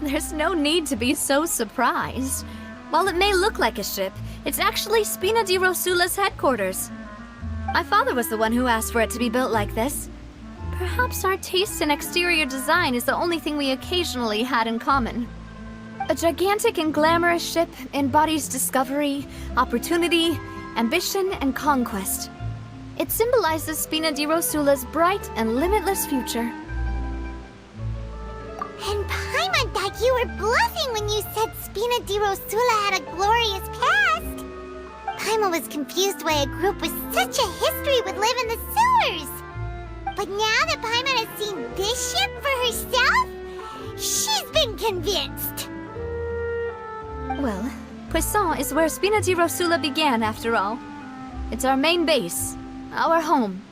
There's no need to be so surprised. While it may look like a ship, it's actually Spina di Rosula's headquarters. My father was the one who asked for it to be built like this. Perhaps our taste in exterior design is the only thing we occasionally had in common. A gigantic and glamorous ship embodies discovery, opportunity, ambition, and conquest. It symbolizes Spina di Rosula's bright and limitless future. And Paimon thought you were bluffing when you said Spina di Rosula had a glorious past. Paimon was confused why a group with such a history would live in the sewers. But now that Paimon has seen this ship for herself, she's been convinced. Well, Poisson is where Spina di Rosula began, after all. It's our main base, our home.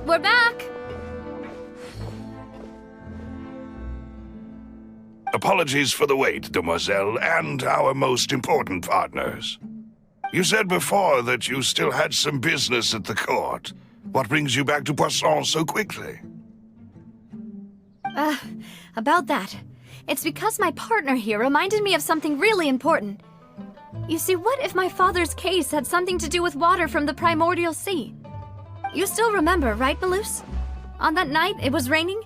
We're back! Apologies for the wait, demoiselle, and our most important partners. You said before that you still had some business at the court. What brings you back to Poisson so quickly? About that. It's because my partner here reminded me of something really important. You see, what if my father's case had something to do with water from the primordial sea? You still remember, right, Balus? On that night, it was raining?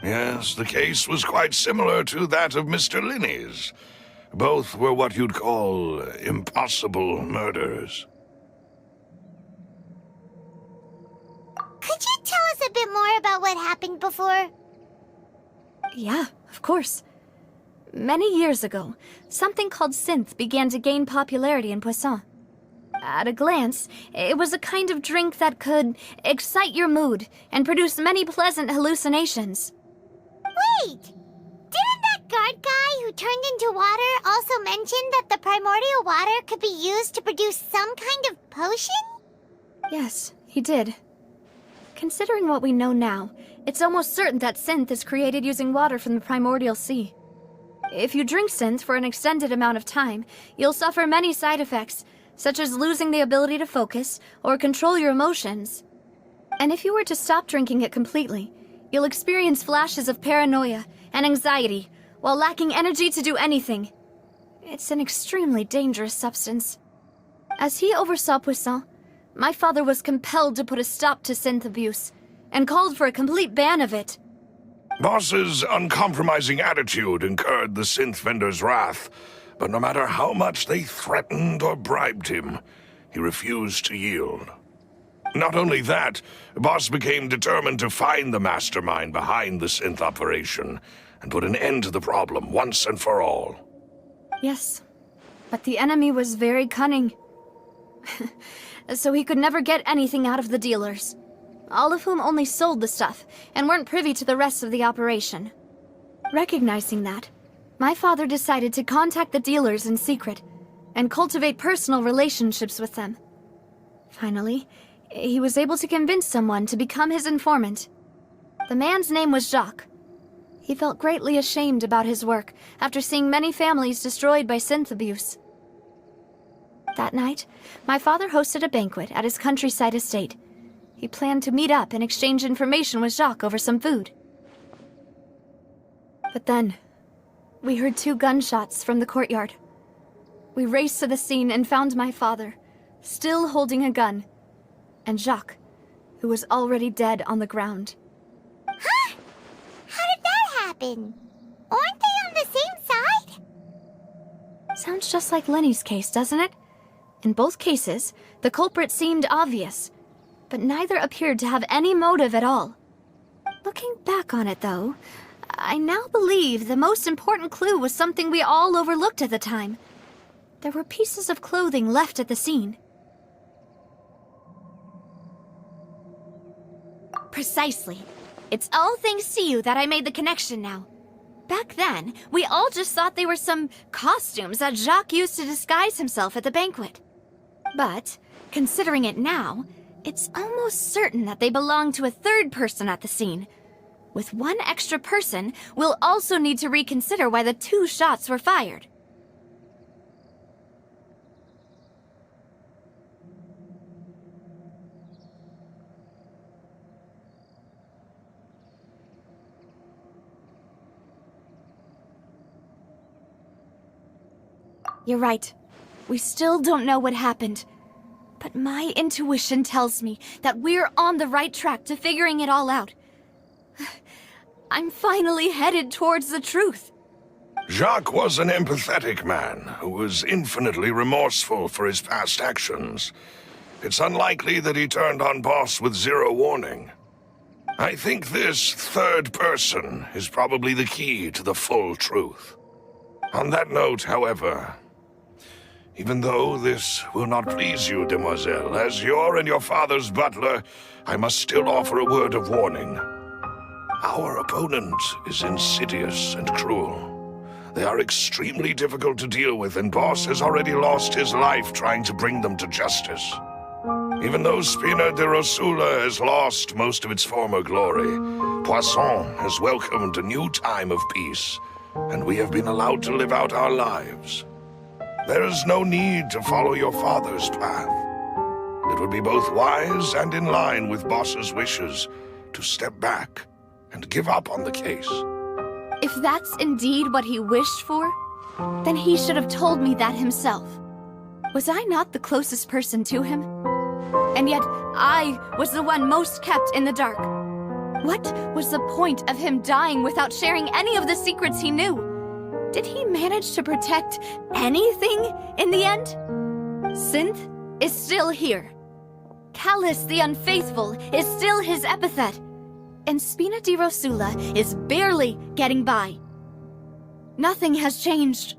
Yes, the case was quite similar to that of Mr. Linney's. Both were what you'd call impossible murders. Could you tell us a bit more about what happened before? Yeah, of course. Many years ago, something called synth began to gain popularity in Poisson. At a glance, it was a kind of drink that could excite your mood and produce many pleasant hallucinations. Wait! Didn't that guard guy who turned into water also mention that the primordial water could be used to produce some kind of potion? Yes, he did. Considering what we know now, it's almost certain that synth is created using water from the primordial sea. If you drink synth for an extended amount of time, you'll suffer many side effects, such as losing the ability to focus or control your emotions. And if you were to stop drinking it completely, you'll experience flashes of paranoia and anxiety while lacking energy to do anything. It's an extremely dangerous substance. As he oversaw Poisson, my father was compelled to put a stop to synth abuse and called for a complete ban of it. Boss's uncompromising attitude incurred the synth vendor's wrath, but no matter how much they threatened or bribed him, he refused to yield. Not only that, Boss became determined to find the mastermind behind the synth operation and put an end to the problem once and for all. Yes, but the enemy was very cunning. So he could never get anything out of the dealers, all of whom only sold the stuff and weren't privy to the rest of the operation. Recognizing that, my father decided to contact the dealers in secret and cultivate personal relationships with them. Finally, he was able to convince someone to become his informant. The man's name was Jacques. He felt greatly ashamed about his work after seeing many families destroyed by synth abuse. That night, my father hosted a banquet at his countryside estate. He planned to meet up and exchange information with Jacques over some food. But then, we heard 2 gunshots from the courtyard. We raced to the scene and found my father, still holding a gun, and Jacques, who was already dead on the ground. Huh? How did that happen? Aren't they on the same side? Sounds just like Lenny's case, doesn't it? In both cases, the culprit seemed obvious, but neither appeared to have any motive at all. Looking back on it, though, I now believe the most important clue was something we all overlooked at the time. There were pieces of clothing left at the scene. Precisely. It's all thanks to you that I made the connection now. Back then, we all just thought they were some costumes that Jacques used to disguise himself at the banquet. But, considering it now, it's almost certain that they belong to a third person at the scene. With one extra person, we'll also need to reconsider why the 2 shots were fired. You're right. We still don't know what happened. But my intuition tells me that we're on the right track to figuring it all out. I'm finally headed towards the truth. Jacques was an empathetic man who was infinitely remorseful for his past actions. It's unlikely that he turned on Boss with 0 warning. I think this third person is probably the key to the full truth. On that note, however, even though this will not please you, demoiselle, as your and your father's butler, I must still offer a word of warning. Our opponent is insidious and cruel. They are extremely difficult to deal with, and Boss has already lost his life trying to bring them to justice. Even though Spina de Rosula has lost most of its former glory, Poisson has welcomed a new time of peace, and we have been allowed to live out our lives. There is no need to follow your father's path. It would be both wise and in line with Boss's wishes to step back and give up on the case. If that's indeed what he wished for, then he should have told me that himself. Was I not the closest person to him? And yet, I was the one most kept in the dark. What was the point of him dying without sharing any of the secrets he knew? Did he manage to protect anything in the end? Synth is still here. Callus the Unfaithful is still his epithet. And Spina di Rosula is barely getting by. Nothing has changed.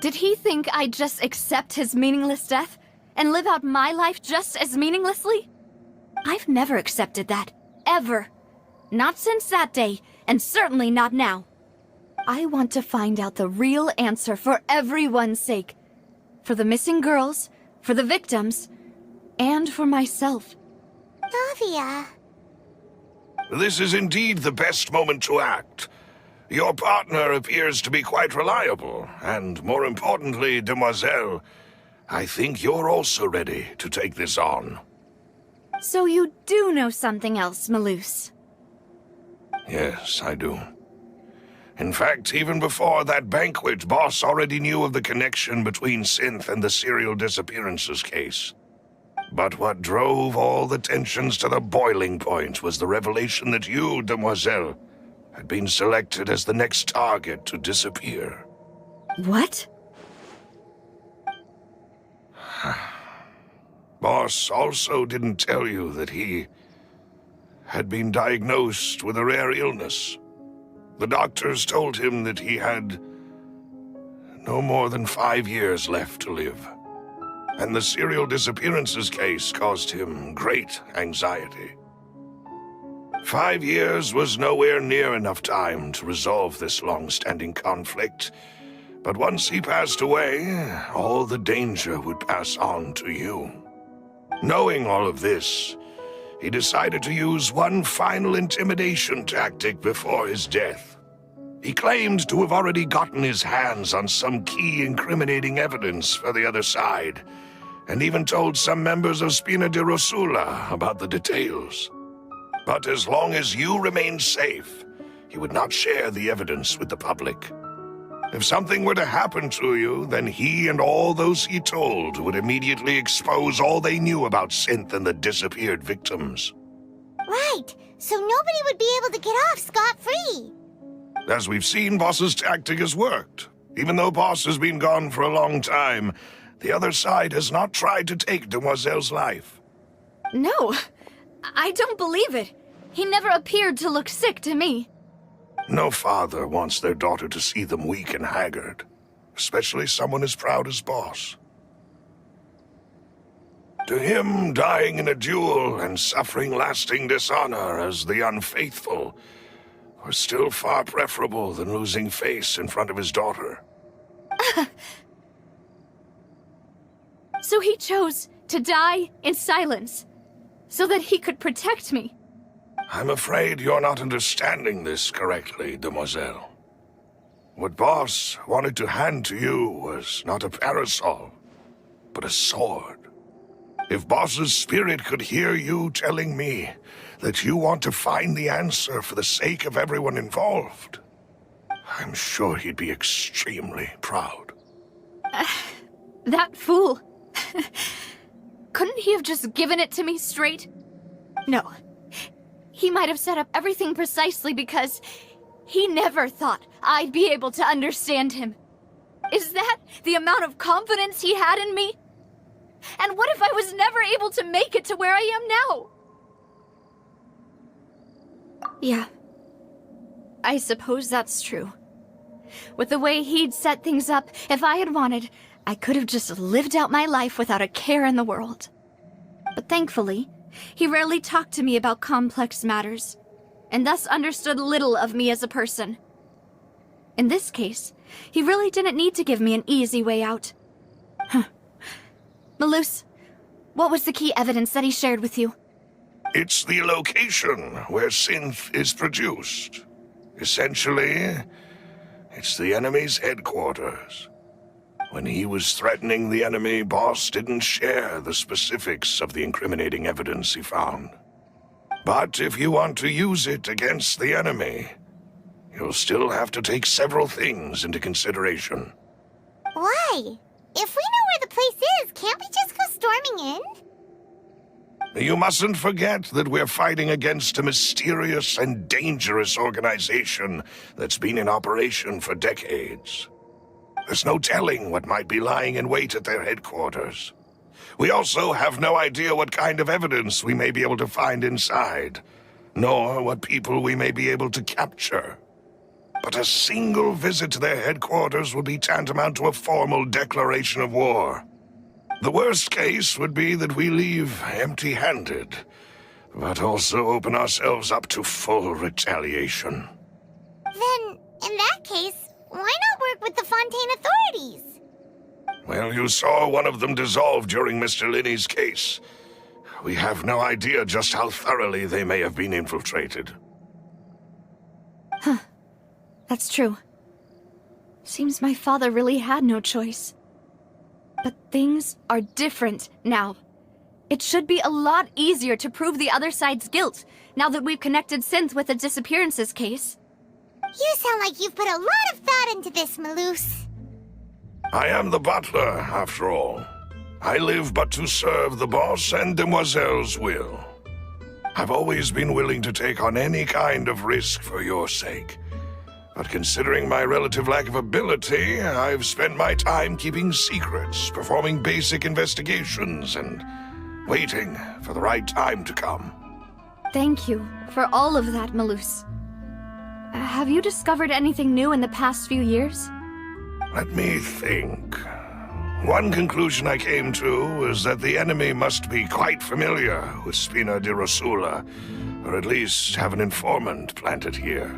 Did he think I'd just accept his meaningless death and live out my life just as meaninglessly? I've never accepted that. Ever. Not since that day, and certainly not now. I want to find out the real answer for everyone's sake. For the missing girls, for the victims, and for myself. Navia. This is indeed the best moment to act. Your partner appears to be quite reliable, and more importantly, Demoiselle, I think you're also ready to take this on. So you do know something else, Malus? Yes, I do. In fact, even before that banquet, Boss already knew of the connection between Synth and the serial disappearances case. But what drove all the tensions to the boiling point was the revelation that you, Demoiselle, had been selected as the next target to disappear. What? Boss also didn't tell you that he had been diagnosed with a rare illness. The doctors told him that he had no more than 5 years left to live. And the serial disappearances case caused him great anxiety. 5 years was nowhere near enough time to resolve this long-standing conflict. But once he passed away, all the danger would pass on to you. Knowing all of this, he decided to use one final intimidation tactic before his death. He claimed to have already gotten his hands on some key incriminating evidence for the other side, and even told some members of Spina di Rosula about the details. But as long as you remained safe, he would not share the evidence with the public. If something were to happen to you, then he and all those he told would immediately expose all they knew about Synth and the disappeared victims. Right, so nobody would be able to get off scot-free. As we've seen, Boss's tactic has worked. Even though Boss has been gone for a long time, the other side has not tried to take Demoiselle's life. No, I don't believe it. He never appeared to look sick to me. No father wants their daughter to see them weak and haggard, especially someone as proud as Boss. To him, dying in a duel and suffering lasting dishonor as the Unfaithful were still far preferable than losing face in front of his daughter. So he chose to die in silence, so that he could protect me. I'm afraid you're not understanding this correctly, Demoiselle. What Boss wanted to hand to you was not a parasol, but a sword. If Boss's spirit could hear you telling me that you want to find the answer for the sake of everyone involved, I'm sure he'd be extremely proud. That fool. Couldn't he have just given it to me straight? No. He might have set up everything precisely because he never thought I'd be able to understand him. Is that the amount of confidence he had in me? And what if I was never able to make it to where I am now? Yeah. I suppose that's true. With the way he'd set things up, if I had wanted, I could have just lived out my life without a care in the world. But thankfully, he rarely talked to me about complex matters, and thus understood little of me as a person. In this case, he really didn't need to give me an easy way out. Malus, what was the key evidence that he shared with you? It's the location where Synth is produced. Essentially, it's the enemy's headquarters. When he was threatening the enemy, Boss didn't share the specifics of the incriminating evidence he found. But if you want to use it against the enemy, you'll still have to take several things into consideration. Why? If we know where the place is, can't we just go storming in? You mustn't forget that we're fighting against a mysterious and dangerous organization that's been in operation for decades. There's no telling what might be lying in wait at their headquarters. We also have no idea what kind of evidence we may be able to find inside, nor what people we may be able to capture. But a single visit to their headquarters would be tantamount to a formal declaration of war. The worst case would be that we leave empty-handed, but also open ourselves up to full retaliation. Then, in that case, why not work with the Fontaine authorities? Well, you saw one of them dissolve during Mr. Linney's case. We have no idea just how thoroughly they may have been infiltrated. Huh. That's true. Seems my father really had no choice. But things are different now. It should be a lot easier to prove the other side's guilt, now that we've connected Synth with the disappearances case. You sound like you've put a lot of thought into this, Maloose. I am the butler, after all. I live but to serve the boss and Demoiselle's will. I've always been willing to take on any kind of risk for your sake. But considering my relative lack of ability, I've spent my time keeping secrets, performing basic investigations, and waiting for the right time to come. Thank you for all of that, Maloose. Have you discovered anything new in the past few years? Let me think. One conclusion I came to is that the enemy must be quite familiar with Spina di Rosula, or at least have an informant planted here.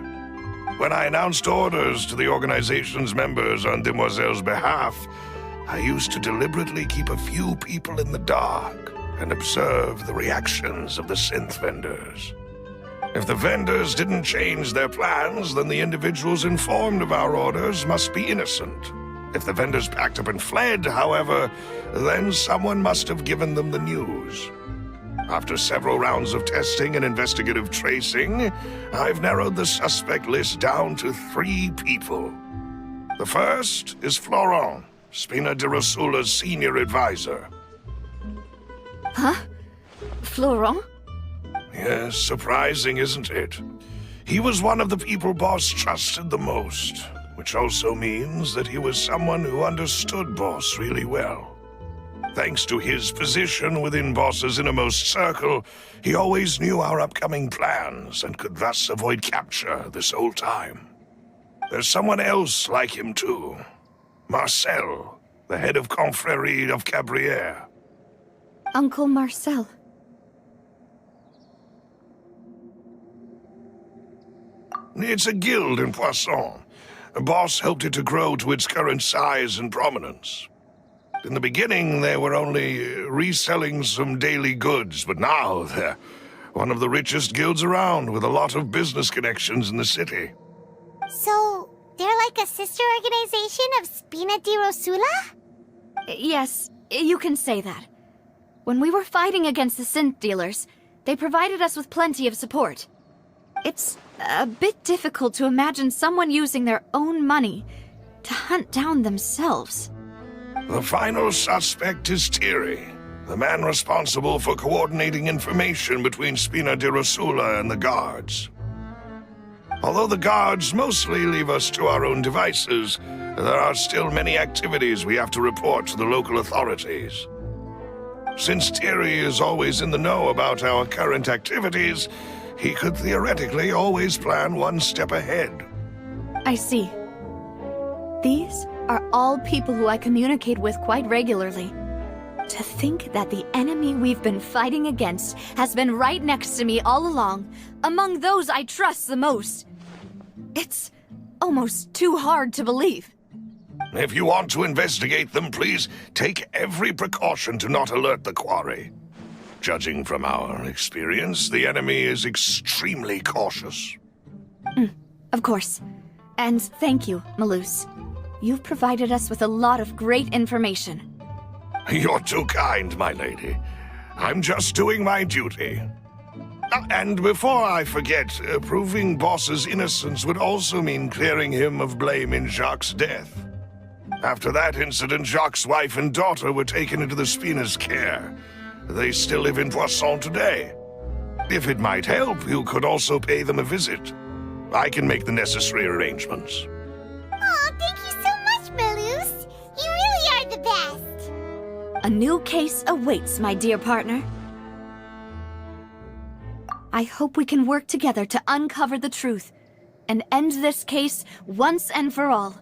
When I announced orders to the organization's members on Demoiselle's behalf, I used to deliberately keep a few people in the dark and observe the reactions of the synth vendors. If the vendors didn't change their plans, then the individuals informed of our orders must be innocent. If the vendors packed up and fled, however, then someone must have given them the news. After several rounds of testing and investigative tracing, I've narrowed the suspect list down to 3 people. The first is Florent, Spina di Rosula's senior advisor. Huh? Florent? Yes, surprising, isn't it? He was one of the people Boss trusted the most, which also means that he was someone who understood Boss really well. Thanks to his position within Boss's innermost circle, he always knew our upcoming plans and could thus avoid capture this whole time. There's someone else like him too. Marcel, the head of Confrérie of Cabrières. Uncle Marcel. It's a guild in Poisson. Boss helped it to grow to its current size and prominence. In the beginning, they were only reselling some daily goods, but now they're one of the richest guilds around, with a lot of business connections in the city. So, they're like a sister organization of Spina di Rosula? Yes, you can say that. When we were fighting against the synth dealers, they provided us with plenty of support. It's a bit difficult to imagine someone using their own money to hunt down themselves. The final suspect is Thierry, the man responsible for coordinating information between Spina di Rosula and the guards. Although the guards mostly leave us to our own devices, there are still many activities we have to report to the local authorities. Since Thierry is always in the know about our current activities, he could theoretically always plan one step ahead. I see. These are all people who I communicate with quite regularly. To think that the enemy we've been fighting against has been right next to me all along, among those I trust the most. It's almost too hard to believe. If you want to investigate them, please take every precaution to not alert the quarry. Judging from our experience, the enemy is extremely cautious. Of course. And thank you, Maloose. You've provided us with a lot of great information. You're too kind, my lady. I'm just doing my duty. And before I forget, proving Boss's innocence would also mean clearing him of blame in Jacques' death. After that incident, Jacques' wife and daughter were taken into the Spina's care. They still live in Warzone today. If it might help, you could also pay them a visit. I can make the necessary arrangements. Oh, thank you so much, Malus. You really are the best. A new case awaits, my dear partner. I hope we can work together to uncover the truth and end this case once and for all.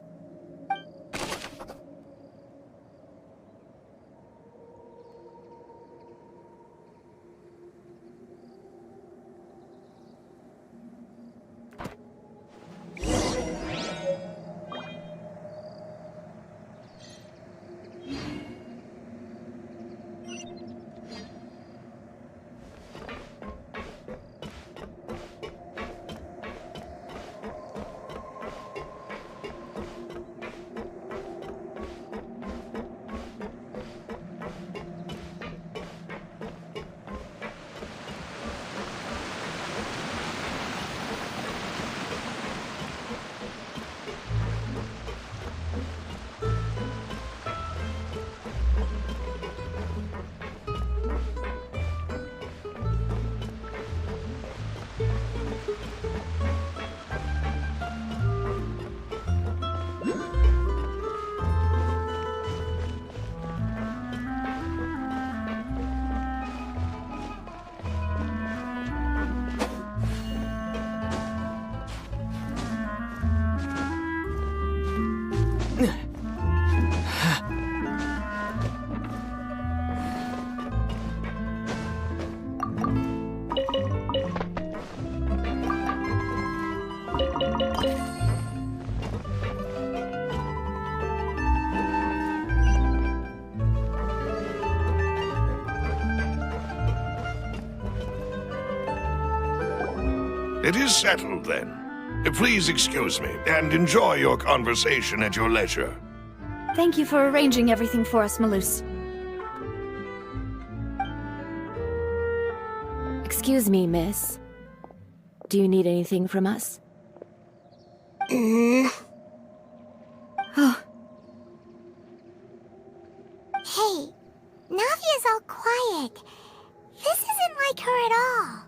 It is settled, then. Please excuse me, and enjoy your conversation at your leisure. Thank you for arranging everything for us, Malus. Excuse me, miss. Do you need anything from us? Oh, Hey, Navia's all quiet. This isn't like her at all.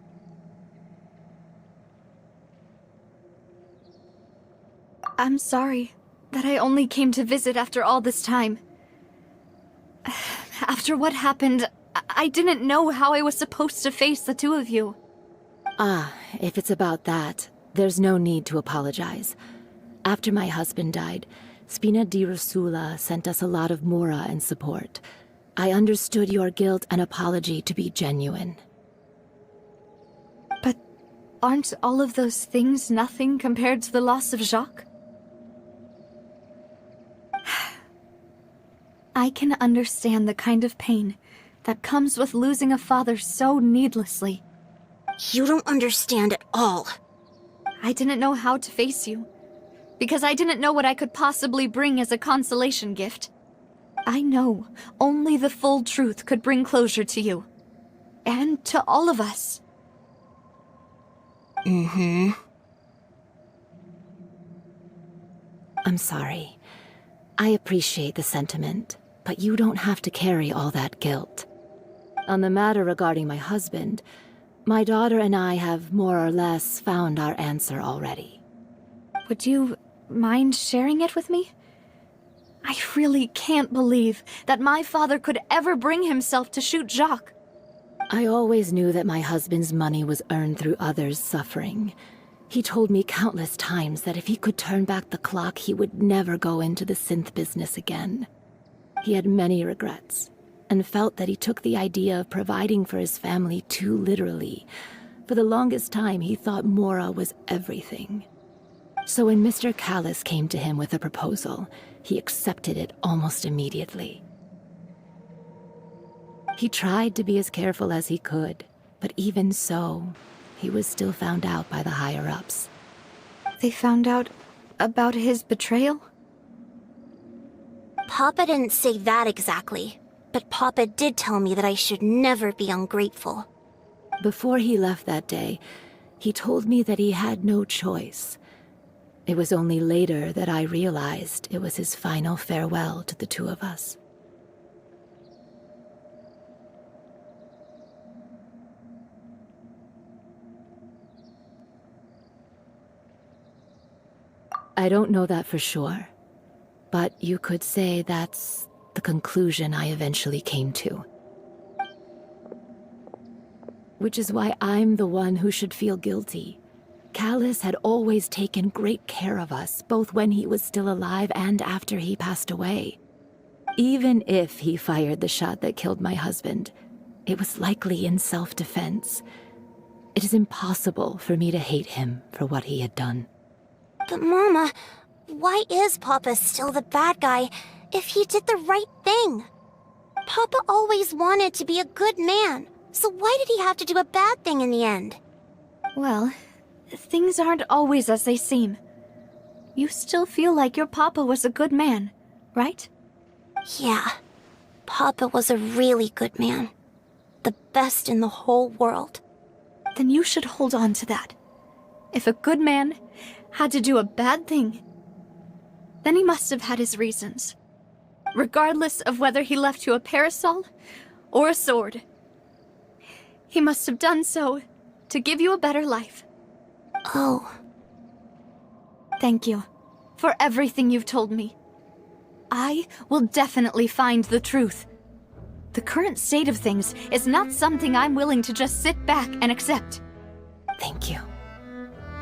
I'm sorry that I only came to visit after all this time. After what happened, I didn't know how I was supposed to face the two of you. Ah, if it's about that, there's no need to apologize. After my husband died, Spina di Rosula sent us a lot of mora and support. I understood your guilt and apology to be genuine. But aren't all of those things nothing compared to the loss of Jacques? I can understand the kind of pain that comes with losing a father so needlessly. You don't understand at all. I didn't know how to face you, because I didn't know what I could possibly bring as a consolation gift. I know only the full truth could bring closure to you, and to all of us. I'm sorry. I appreciate the sentiment, but you don't have to carry all that guilt. On the matter regarding my husband, my daughter and I have more or less found our answer already. Would you mind sharing it with me? I really can't believe that my father could ever bring himself to shoot Jacques. I always knew that my husband's money was earned through others' suffering. He told me countless times that if he could turn back the clock, he would never go into the synth business again. He had many regrets, and felt that he took the idea of providing for his family too literally. For the longest time, he thought Mora was everything. So when Mr. Callis came to him with a proposal, he accepted it almost immediately. He tried to be as careful as he could, but even so, he was still found out by the higher-ups. They found out about his betrayal? Papa didn't say that exactly, but Papa did tell me that I should never be ungrateful. Before he left that day, he told me that he had no choice. It was only later that I realized it was his final farewell to the two of us. I don't know that for sure. But you could say that's the conclusion I eventually came to. Which is why I'm the one who should feel guilty. Callus had always taken great care of us, both when he was still alive and after he passed away. Even if he fired the shot that killed my husband, it was likely in self-defense. It is impossible for me to hate him for what he had done. But Mama, why is Papa still the bad guy if he did the right thing? Papa always wanted to be a good man, so why did he have to do a bad thing in the end? Well, things aren't always as they seem. You still feel like your papa was a good man, right? Yeah, Papa was a really good man. The best in the whole world. Then you should hold on to that. If a good man had to do a bad thing, then he must have had his reasons. Regardless of whether he left you a parasol or a sword. He must have done so to give you a better life. Oh. Thank you for everything you've told me. I will definitely find the truth. The current state of things is not something I'm willing to just sit back and accept. Thank you.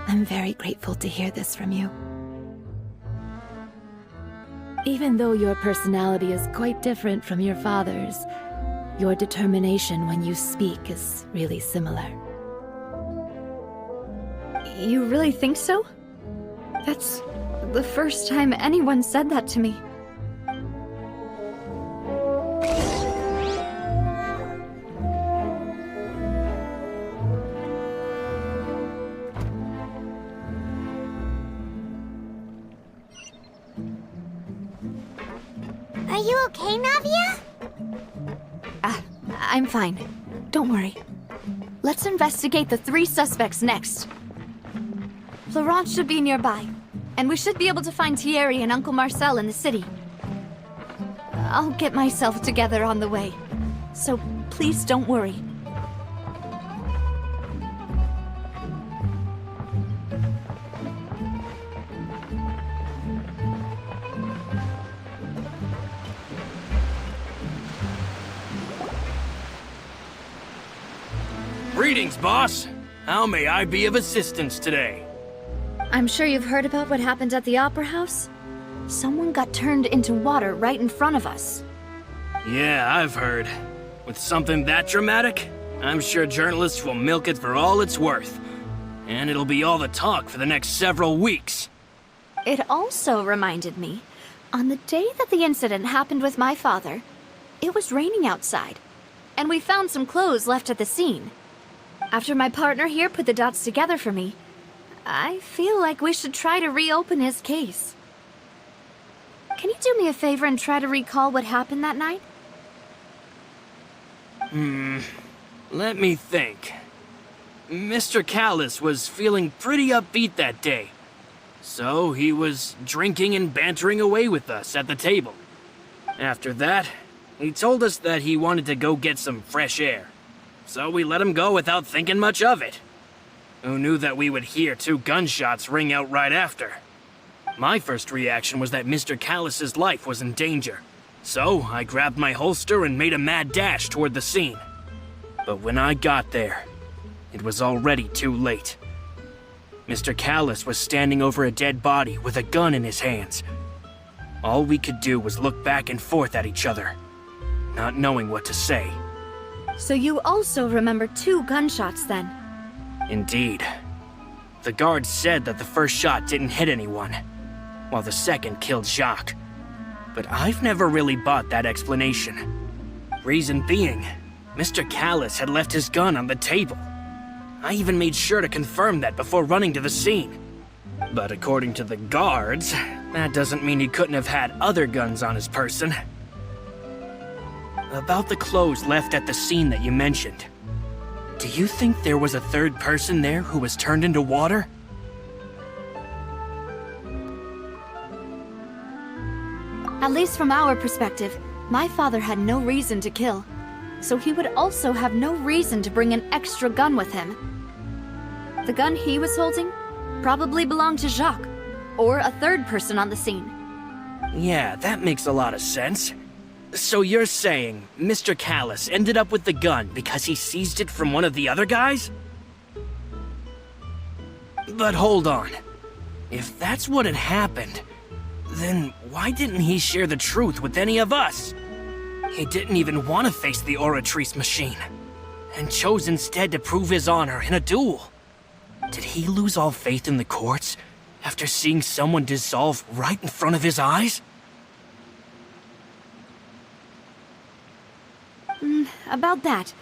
I'm very grateful to hear this from you. Even though your personality is quite different from your father's, your determination when you speak is really similar. You really think so? That's the first time anyone said that to me. Are you okay, Navia? I'm fine. Don't worry. Let's investigate the 3 suspects next. Florence should be nearby, and we should be able to find Thierry and Uncle Marcel in the city. I'll get myself together on the way, so please don't worry. Greetings, boss. How may I be of assistance today? I'm sure you've heard about what happened at the Opera House. Someone got turned into water right in front of us. Yeah, I've heard. With something that dramatic, I'm sure journalists will milk it for all it's worth. And it'll be all the talk for the next several weeks. It also reminded me, on the day that the incident happened with my father, it was raining outside, and we found some clothes left at the scene. After my partner here put the dots together for me, I feel like we should try to reopen his case. Can you do me a favor and try to recall what happened that night? Let me think. Mr. Callus was feeling pretty upbeat that day. So he was drinking and bantering away with us at the table. After that, he told us that he wanted to go get some fresh air. So we let him go without thinking much of it. Who knew that we would hear 2 gunshots ring out right after? My first reaction was that Mr. Callus's life was in danger. So I grabbed my holster and made a mad dash toward the scene. But when I got there, it was already too late. Mr. Callus was standing over a dead body with a gun in his hands. All we could do was look back and forth at each other, not knowing what to say. So you also remember 2 gunshots then? Indeed. The guard said that the first shot didn't hit anyone, while the second killed Jacques. But I've never really bought that explanation. Reason being, Mr. Callus had left his gun on the table. I even made sure to confirm that before running to the scene. But according to the guards, that doesn't mean he couldn't have had other guns on his person. About the clothes left at the scene that you mentioned. Do you think there was a 3rd person there who was turned into water? At least from our perspective, my father had no reason to kill. So he would also have no reason to bring an extra gun with him. The gun he was holding probably belonged to Jacques, or a third person on the scene. Yeah, that makes a lot of sense. So you're saying Mr. Callus ended up with the gun because he seized it from one of the other guys? But hold on. If that's what had happened, then why didn't he share the truth with any of us? He didn't even want to face the Oratrice machine, and chose instead to prove his honor in a duel. Did he lose all faith in the courts after seeing someone dissolve right in front of his eyes? About that,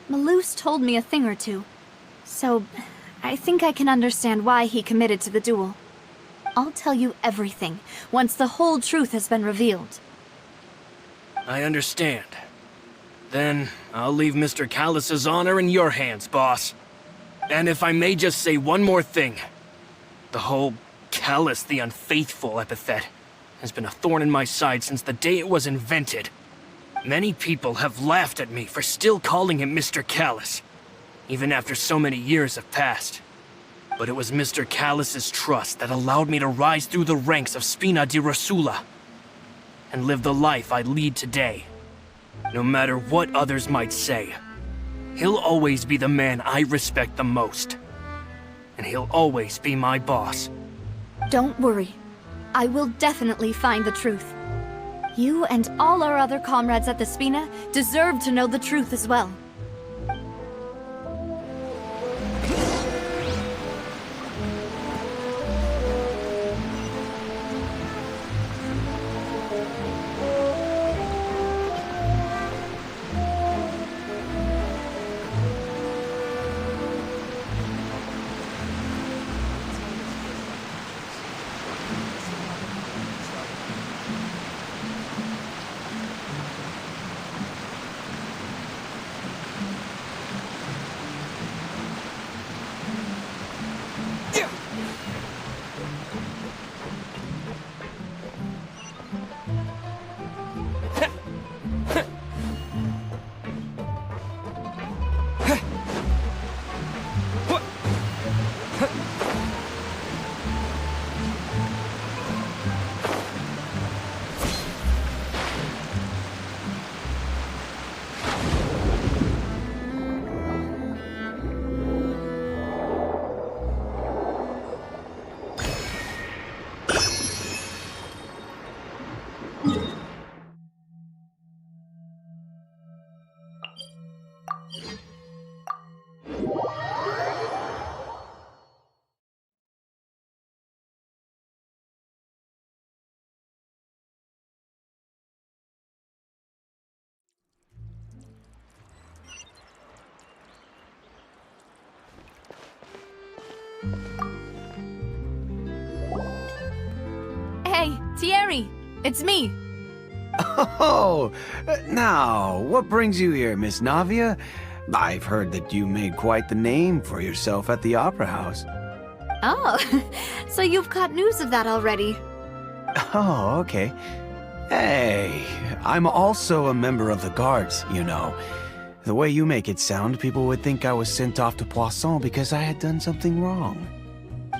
Malus told me a thing or two. So, I think I can understand why he committed to the duel. I'll tell you everything, once the whole truth has been revealed. I understand. Then, I'll leave Mr. Callus's honor in your hands, boss. And if I may just say one more thing. The whole Callus the Unfaithful epithet has been a thorn in my side since the day it was invented. Many people have laughed at me for still calling him Mr. Callus, even after so many years have passed. But it was Mr. Callus's trust that allowed me to rise through the ranks of Spina di Rosula and live the life I lead today. No matter what others might say, he'll always be the man I respect the most. And he'll always be my boss. Don't worry. I will definitely find the truth. You and all our other comrades at the Spina deserve to know the truth as well. Hey, Thierry! It's me! Oh, now, what brings you here, Miss Navia? I've heard that you made quite the name for yourself at the Opera House. Oh, so you've caught news of that already. Oh, okay. Hey, I'm also a member of the Guards, you know. The way you make it sound, people would think I was sent off to Poisson because I had done something wrong.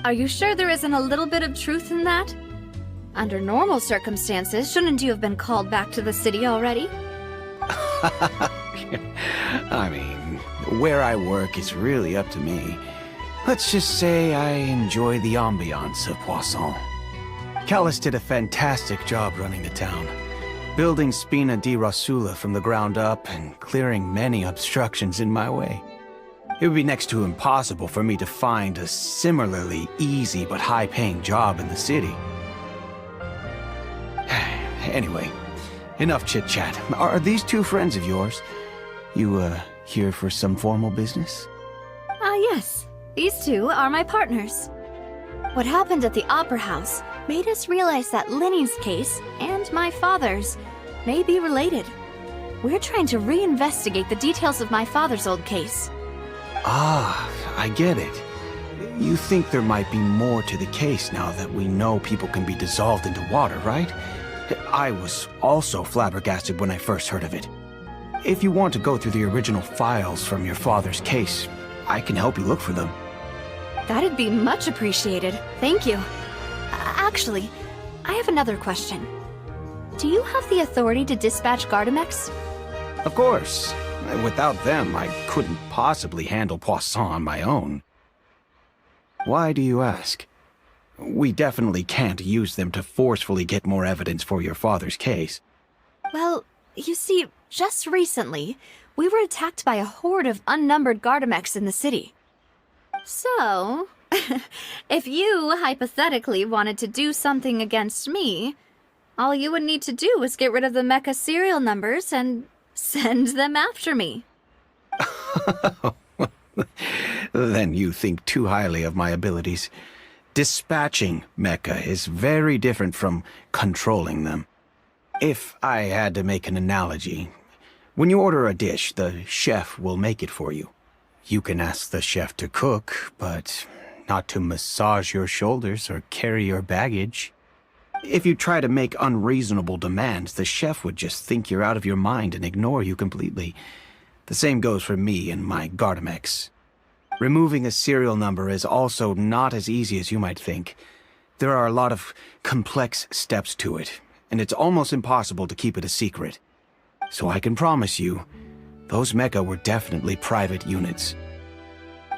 Are you sure there isn't a little bit of truth in that? Under normal circumstances, shouldn't you have been called back to the city already? I mean, where I work is really up to me. Let's just say I enjoy the ambiance of Poisson. Callus did a fantastic job running the town, building Spina di Rosula from the ground up and clearing many obstructions in my way. It would be next to impossible for me to find a similarly easy but high-paying job in the city. Anyway, enough chit-chat. Are these two friends of yours? You, here for some formal business? Yes. These two are my partners. What happened at the Opera House made us realize that Linny's case and my father's may be related. We're trying to reinvestigate the details of my father's old case. Ah, I get it. You think there might be more to the case now that we know people can be dissolved into water, right? I was also flabbergasted when I first heard of it. If you want to go through the original files from your father's case, I can help you look for them. That'd be much appreciated. Thank you. Actually, I have another question. Do you have the authority to dispatch Gardamex? Of course. Without them, I couldn't possibly handle Poisson on my own. Why do you ask? We definitely can't use them to forcefully get more evidence for your father's case. Well, you see, just recently, we were attacked by a horde of unnumbered Gardamex in the city. So, if you hypothetically wanted to do something against me, all you would need to do is get rid of the mecha serial numbers and send them after me. Then you think too highly of my abilities. Dispatching mecha is very different from controlling them. If I had to make an analogy, when you order a dish, the chef will make it for you. You can ask the chef to cook, but not to massage your shoulders or carry your baggage. If you try to make unreasonable demands, the chef would just think you're out of your mind and ignore you completely. The same goes for me and my Gardamex. Removing a serial number is also not as easy as you might think. There are a lot of complex steps to it, and it's almost impossible to keep it a secret. So I can promise you, those mecha were definitely private units.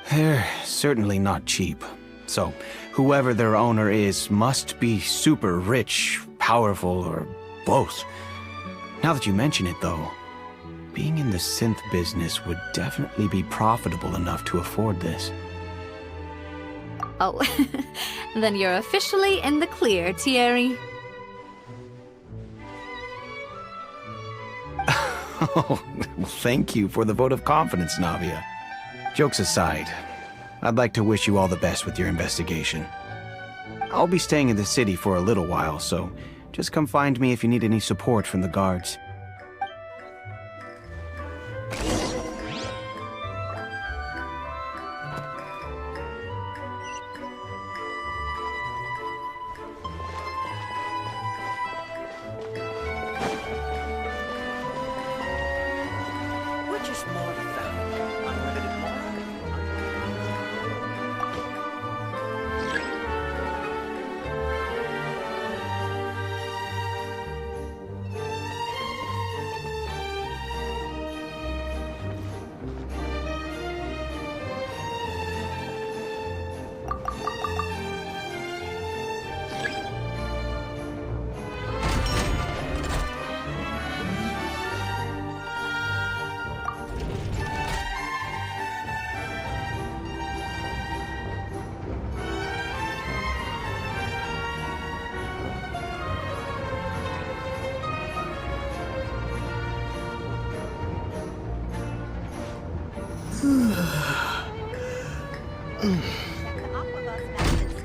They're certainly not cheap, so whoever their owner is must be super rich, powerful, or both. Now that you mention it, though, being in the synth business would definitely be profitable enough to afford this. Oh, then you're officially in the clear, Thierry. Oh, well, thank you for the vote of confidence, Navia. Jokes aside, I'd like to wish you all the best with your investigation. I'll be staying in the city for a little while, so just come find me if you need any support from the guards.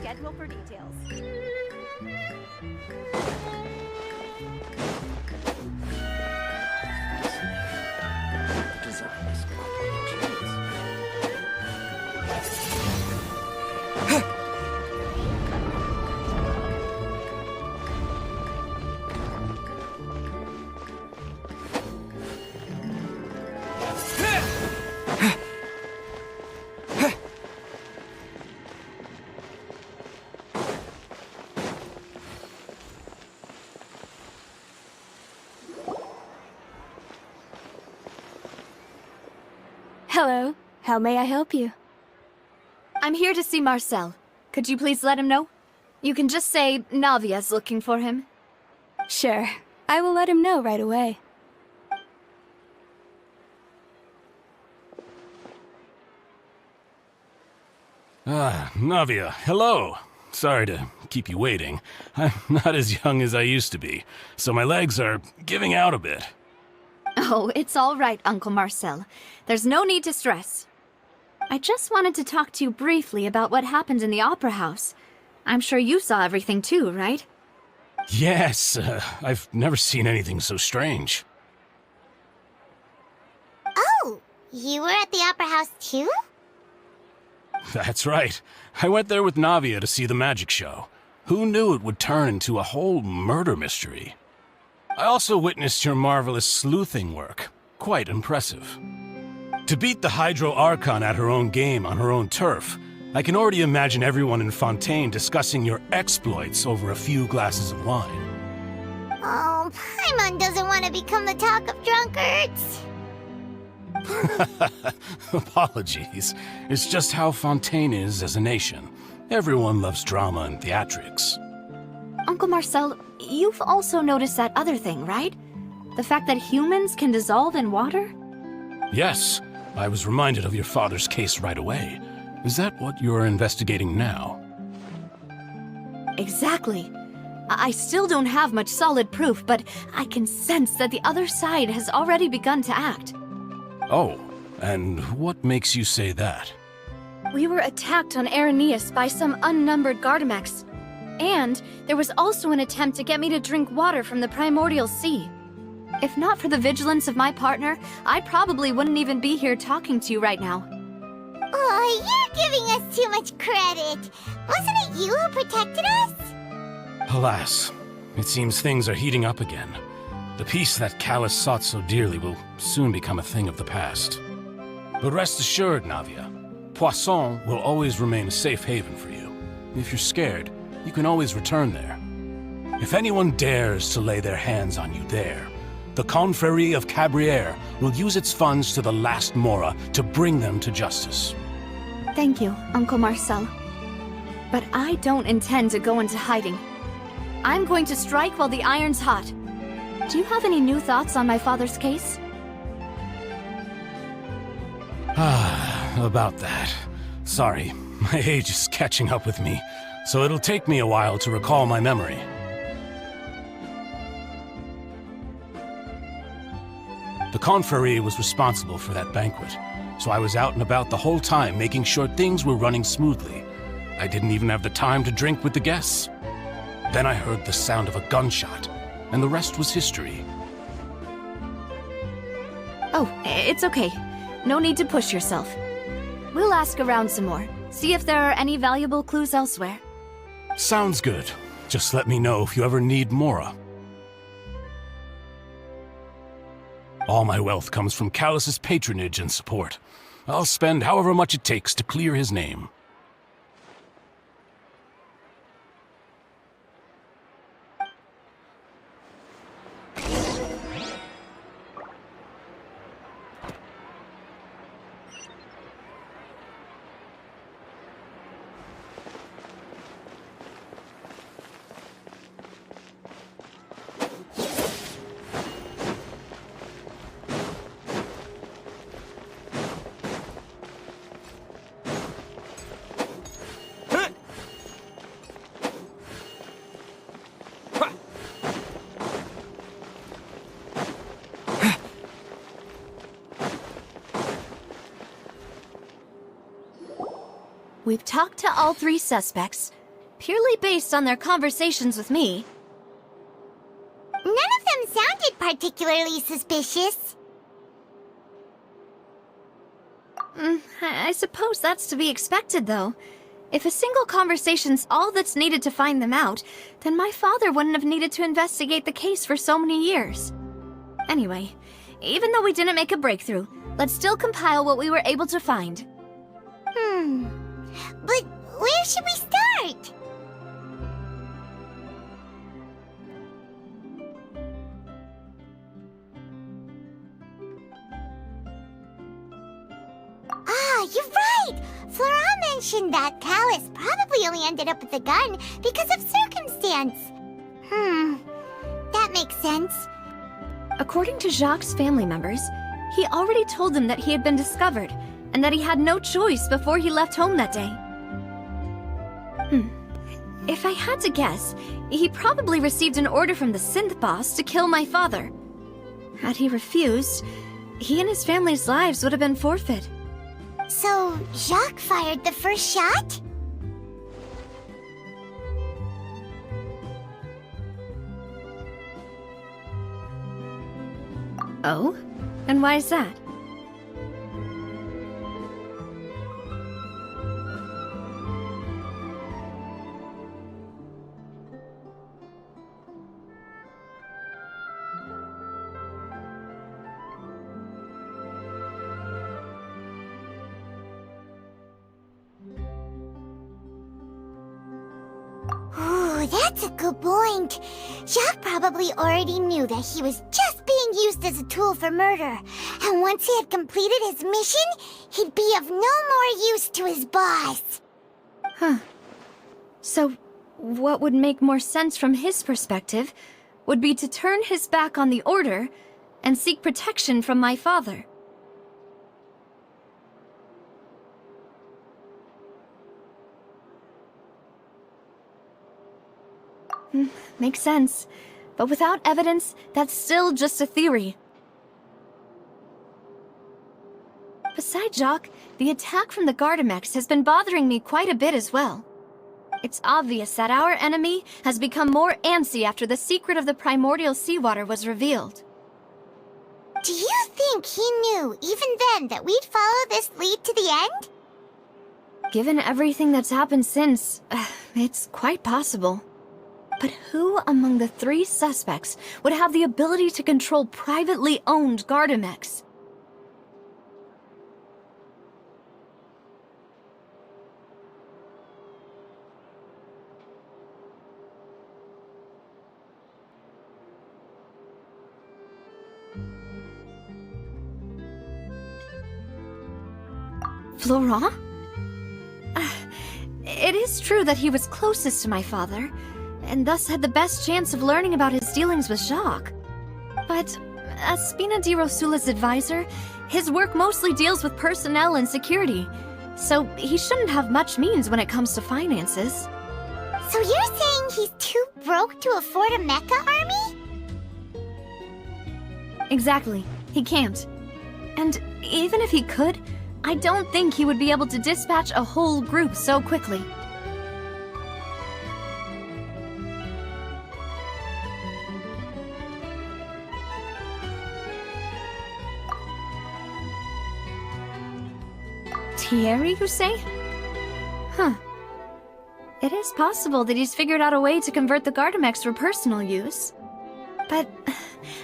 Schedule for details. Hello. How may I help you? I'm here to see Marcel. Could you please let him know? You can just say Navia's looking for him. Sure. I will let him know right away. Navia, hello. Sorry to keep you waiting. I'm not as young as I used to be, so my legs are giving out a bit. Oh, it's all right, Uncle Marcel. There's no need to stress. I just wanted to talk to you briefly about what happened in the Opera House. I'm sure you saw everything too, right? Yes, I've never seen anything so strange. Oh, you were at the Opera House too? That's right. I went there with Navia to see the magic show. Who knew it would turn into a whole murder mystery? I also witnessed your marvelous sleuthing work. Quite impressive. To beat the Hydro Archon at her own game on her own turf, I can already imagine everyone in Fontaine discussing your exploits over a few glasses of wine. Oh, Paimon doesn't want to become the talk of drunkards. Apologies. It's just how Fontaine is as a nation. Everyone loves drama and theatrics. Uncle Marcel, you've also noticed that other thing, right? The fact that humans can dissolve in water? Yes, I was reminded of your father's case right away. Is that what you're investigating now? Exactly. I still don't have much solid proof, but I can sense that the other side has already begun to act. Oh, and what makes you say that? We were attacked on Araneus by some unnumbered Gardamex. And there was also an attempt to get me to drink water from the primordial sea. If not for the vigilance of my partner, I probably wouldn't even be here talking to you right now. Oh, you're giving us too much credit. Wasn't it you who protected us? Alas, it seems things are heating up again. The peace that Callus sought so dearly will soon become a thing of the past. But rest assured, Navia, Poisson will always remain a safe haven for you. If you're scared, you can always return there. If anyone dares to lay their hands on you there, the Confrérie of Cabrières will use its funds to the last Mora to bring them to justice. Thank you, Uncle Marcel. But I don't intend to go into hiding. I'm going to strike while the iron's hot. Do you have any new thoughts on my father's case? About that. Sorry, my age is catching up with me, so it'll take me a while to recall my memory. The Confrérie was responsible for that banquet, so I was out and about the whole time making sure things were running smoothly. I didn't even have the time to drink with the guests. Then I heard the sound of a gunshot, and the rest was history. Oh, it's okay. No need to push yourself. We'll ask around some more, see if there are any valuable clues elsewhere. Sounds good. Just let me know if you ever need Mora. All my wealth comes from Callus's patronage and support. I'll spend however much it takes to clear his name. We've talked to all three suspects, purely based on their conversations with me. None of them sounded particularly suspicious. I suppose that's to be expected, though. If a single conversation's all that's needed to find them out, then my father wouldn't have needed to investigate the case for so many years. Anyway, even though we didn't make a breakthrough, let's still compile what we were able to find. But where should we start? You're right! Flora mentioned that Callus probably only ended up with the gun because of circumstance. That makes sense. According to Jacques' family members, he already told them that he had been discovered, and that he had no choice before he left home that day. If I had to guess, he probably received an order from the synth boss to kill my father. Had he refused, he and his family's lives would have been forfeit. So, Jacques fired the first shot? Oh? And why is that? That's a good point. Jacques probably already knew that he was just being used as a tool for murder. And once he had completed his mission, he'd be of no more use to his boss. Huh. So, what would make more sense from his perspective would be to turn his back on the Order and seek protection from my father. Makes sense. But without evidence, that's still just a theory. Besides Jacques, the attack from the Gardamex has been bothering me quite a bit as well. It's obvious that our enemy has become more antsy after the secret of the primordial seawater was revealed. Do you think he knew, even then, that we'd follow this lead to the end? Given everything that's happened since, it's quite possible. But who among the 3 suspects would have the ability to control privately owned Gardamex? Florent? It is true that he was closest to my father, and thus had the best chance of learning about his dealings with Jacques. But as Spina di Rosula's advisor, his work mostly deals with personnel and security, so he shouldn't have much means when it comes to finances. So you're saying he's too broke to afford a mecha army? Exactly. He can't. And even if he could, I don't think he would be able to dispatch a whole group so quickly. Thierry, you say? Huh. It is possible that he's figured out a way to convert the Gardamex for personal use. But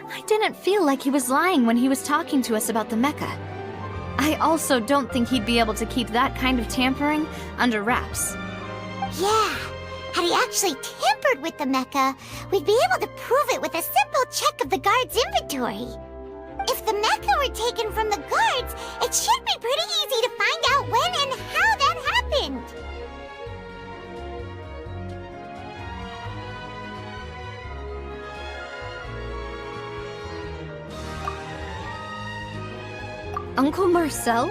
I didn't feel like he was lying when he was talking to us about the mecha. I also don't think he'd be able to keep that kind of tampering under wraps. Yeah, had he actually tampered with the mecha, we'd be able to prove it with a simple check of the guard's inventory. If the mecha were taken from the guards, it should be pretty easy to find out when and how that happened. Uncle Marcel?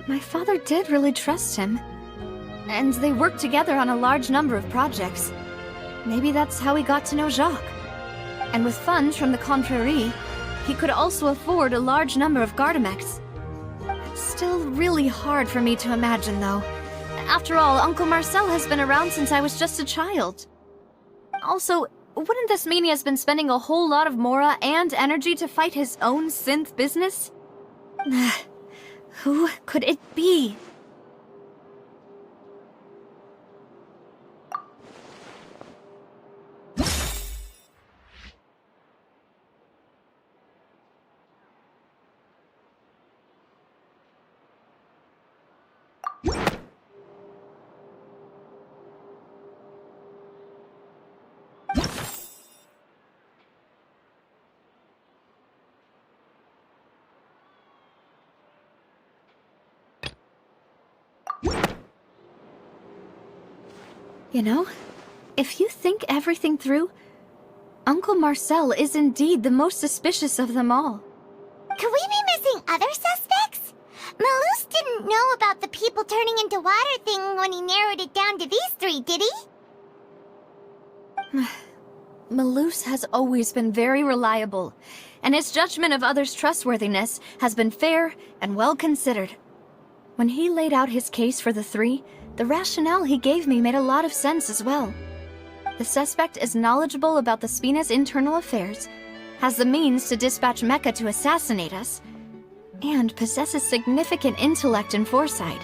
My father did really trust him. And they worked together on a large number of projects. Maybe that's how he got to know Jacques. And with funds from the Confrérie, he could also afford a large number of Gardamex. It's still really hard for me to imagine, though. After all, Uncle Marcel has been around since I was just a child. Also, wouldn't this mean he has been spending a whole lot of mora and energy to fight his own synth business? Who could it be? You know, if you think everything through, Uncle Marcel is indeed the most suspicious of them all. Could we be missing other suspects? Malus didn't know about the people turning into water thing when he narrowed it down to these 3, did he? Malus has always been very reliable, and his judgment of others' trustworthiness has been fair and well considered. When he laid out his case for the 3, the rationale he gave me made a lot of sense as well. The suspect is knowledgeable about the Spina's internal affairs, has the means to dispatch Mecha to assassinate us, and possesses significant intellect and foresight.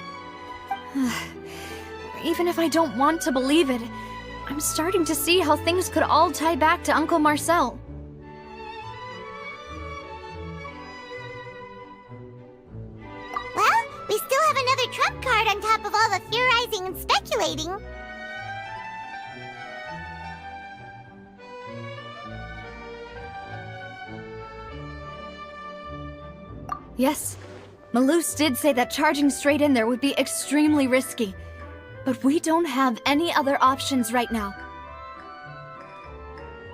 Even if I don't want to believe it, I'm starting to see how things could all tie back to Uncle Marcel. Well, we still have another trump card on top of all the theorizing and speculating. Yes, Malus did say that charging straight in there would be extremely risky. But we don't have any other options right now.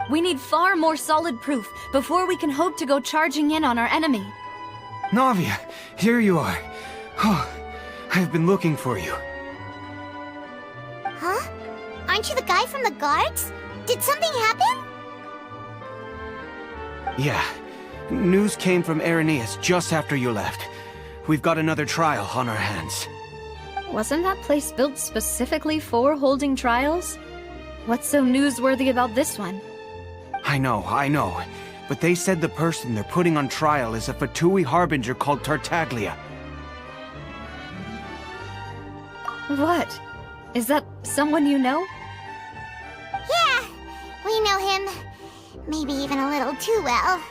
We need far more solid proof before we can hope to go charging in on our enemy. Navia, here you are. Oh, I've been looking for you. Huh? Aren't you the guy from the guards? Did something happen? Yeah. News came from Irenaeus just after you left. We've got another trial on our hands. Wasn't that place built specifically for holding trials? What's so newsworthy about this one? I know. But they said the person they're putting on trial is a Fatui harbinger called Tartaglia. What? Is that someone you know? Yeah, we know him. Maybe even a little too well.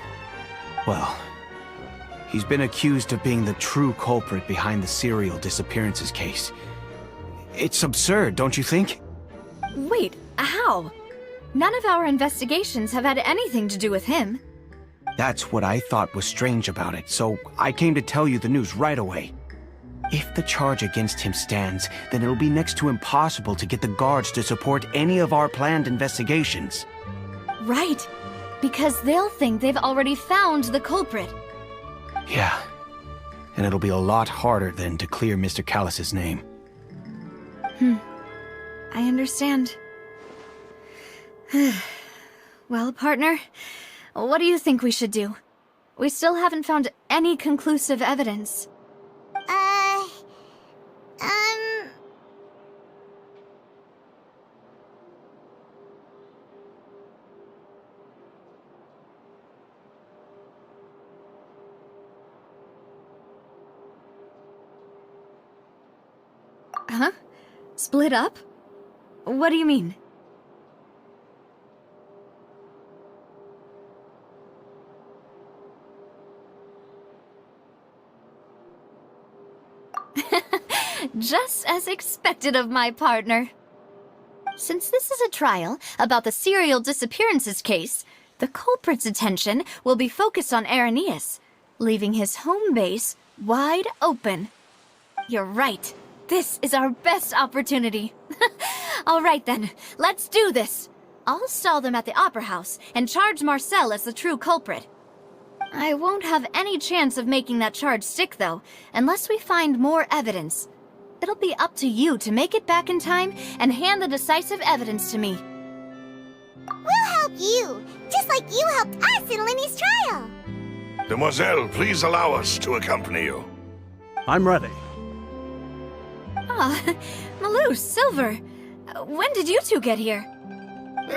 Well, he's been accused of being the true culprit behind the serial disappearances case. It's absurd, don't you think? Wait, how? None of our investigations have had anything to do with him. That's what I thought was strange about it, so I came to tell you the news right away. If the charge against him stands, then it'll be next to impossible to get the guards to support any of our planned investigations. Right, because they'll think they've already found the culprit. Yeah, and it'll be a lot harder then to clear Mr. Callus's name. I understand. Well, partner, what do you think we should do? We still haven't found any conclusive evidence. Huh? Split up? What do you mean? Just as expected of my partner. Since this is a trial about the serial disappearances case, the culprit's attention will be focused on Irenaeus, leaving his home base wide open. You're right. This is our best opportunity. All right then, let's do this. I'll stall them at the Opera House and charge Marcel as the true culprit. I won't have any chance of making that charge stick, though, unless we find more evidence. It'll be up to you to make it back in time and hand the decisive evidence to me. We'll help you, just like you helped us in Linny's trial. Demoiselle, please allow us to accompany you. I'm ready. Ah, Malus, Silver. When did you two get here?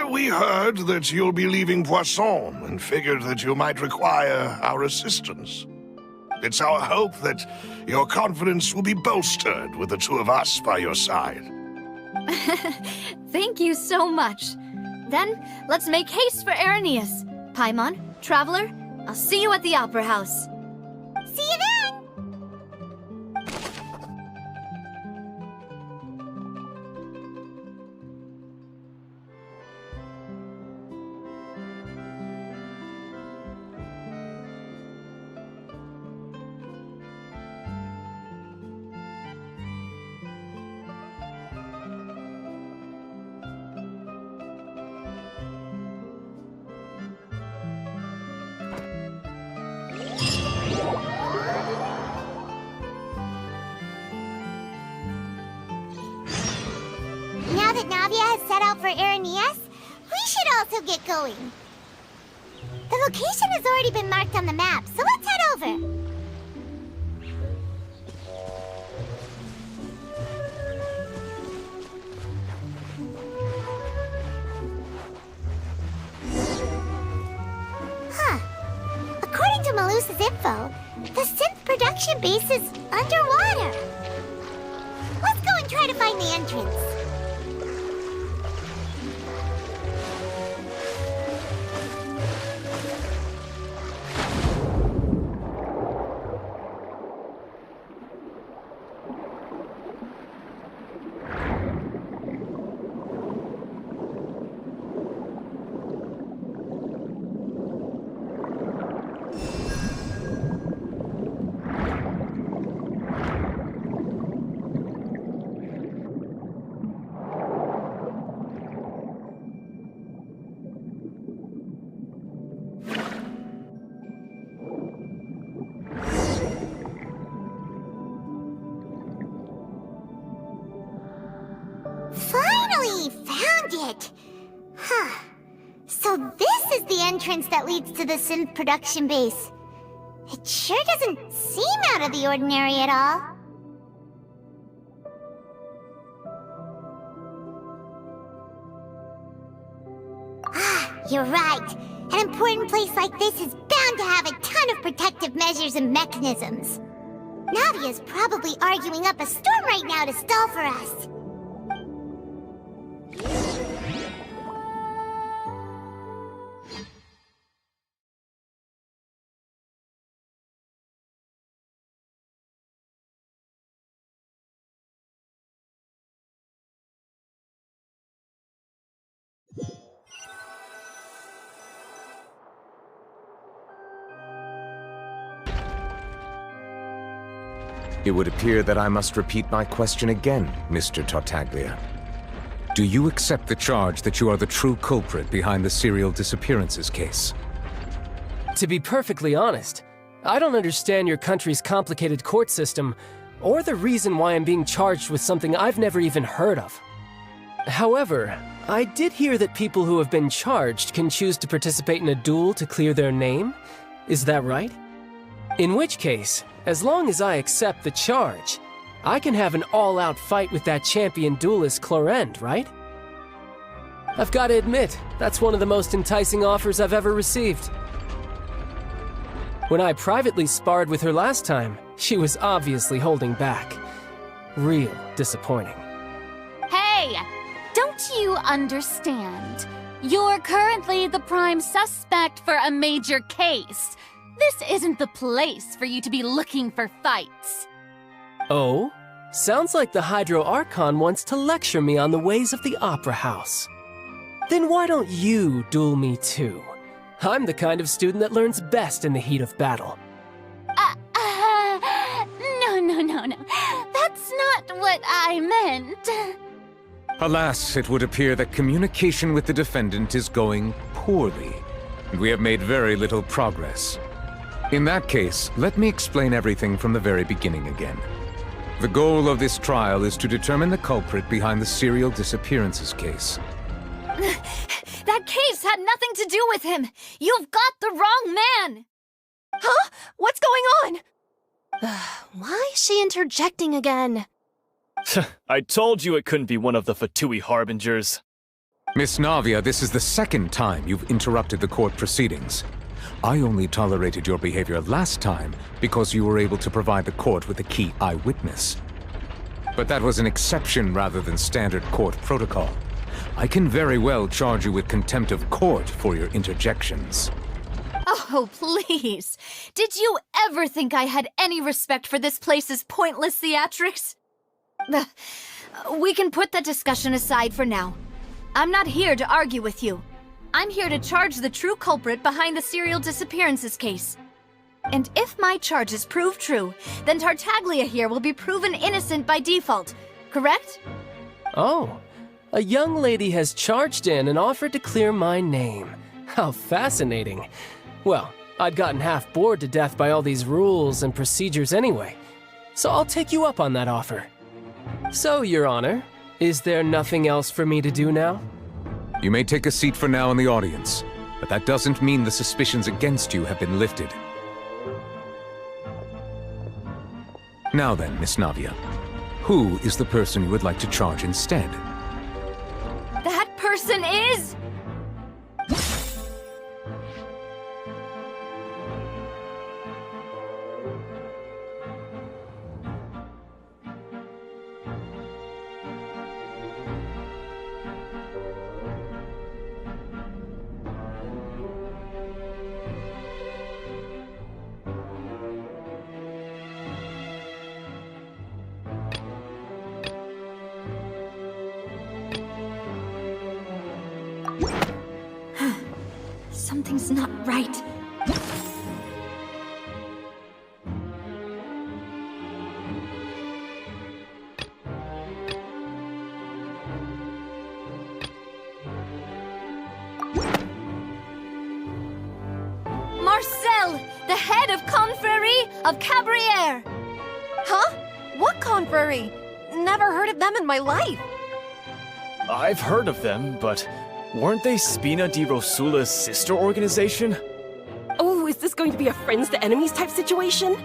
We heard that you'll be leaving Poisson and figured that you might require our assistance. It's our hope that your confidence will be bolstered with the two of us by your side. Thank you so much. Then, let's make haste for Irenaeus. Paimon, Traveler, I'll see you at the Opera House. See you then! Now that Navia has set out for Irenaeus, we should also get going. The location has already been marked on the map, so let's head over. Huh. According to Malus's info, the synth production base is underwater. Let's go and try to find the entrance. So this is the entrance that leads to the synth production base. It sure doesn't seem out of the ordinary at all. Ah, you're right. An important place like this is bound to have a ton of protective measures and mechanisms. Navia's probably arguing up a storm right now to stall for us. It would appear that I must repeat my question again, Mr. Tartaglia. Do you accept the charge that you are the true culprit behind the serial disappearances case? To be perfectly honest, I don't understand your country's complicated court system, or the reason why I'm being charged with something I've never even heard of. However, I did hear that people who have been charged can choose to participate in a duel to clear their name. Is that right? In which case, as long as I accept the charge, I can have an all-out fight with that champion duelist Clorend, right? I've got to admit, that's one of the most enticing offers I've ever received. When I privately sparred with her last time, she was obviously holding back. Real disappointing. Hey! Don't you understand? You're currently the prime suspect for a major case. This isn't the place for you to be looking for fights. Oh? Sounds like the Hydro Archon wants to lecture me on the ways of the Opera House. Then why don't you duel me too? I'm the kind of student that learns best in the heat of battle. No. That's not what I meant. Alas, it would appear that communication with the defendant is going poorly, and we have made very little progress. In that case, let me explain everything from the very beginning again. The goal of this trial is to determine the culprit behind the serial disappearances case. That case had nothing to do with him! You've got the wrong man! Huh? What's going on? Why is she interjecting again? I told you it couldn't be one of the Fatui Harbingers. Miss Navia, this is the second time you've interrupted the court proceedings. I only tolerated your behavior last time because you were able to provide the court with a key eyewitness. But that was an exception rather than standard court protocol. I can very well charge you with contempt of court for your interjections. Oh, please. Did you ever think I had any respect for this place's pointless theatrics? We can put that discussion aside for now. I'm not here to argue with you. I'm here to charge the true culprit behind the serial disappearances case. And if my charges prove true, then Tartaglia here will be proven innocent by default, correct? Oh, a young lady has charged in and offered to clear my name. How fascinating. Well, I'd gotten half bored to death by all these rules and procedures anyway, so I'll take you up on that offer. So, Your Honor, is there nothing else for me to do now? You may take a seat for now in the audience, but that doesn't mean the suspicions against you have been lifted. Now then, Miss Navia, who is the person you would like to charge instead? That person is... Something's not right. Marcel, the head of Confrérie of Cabrières. Huh? What confrérie? Never heard of them in my life. I've heard of them, but Weren't they Spina di Rosula's sister organization? Oh, is this going to be a friends to enemies type situation?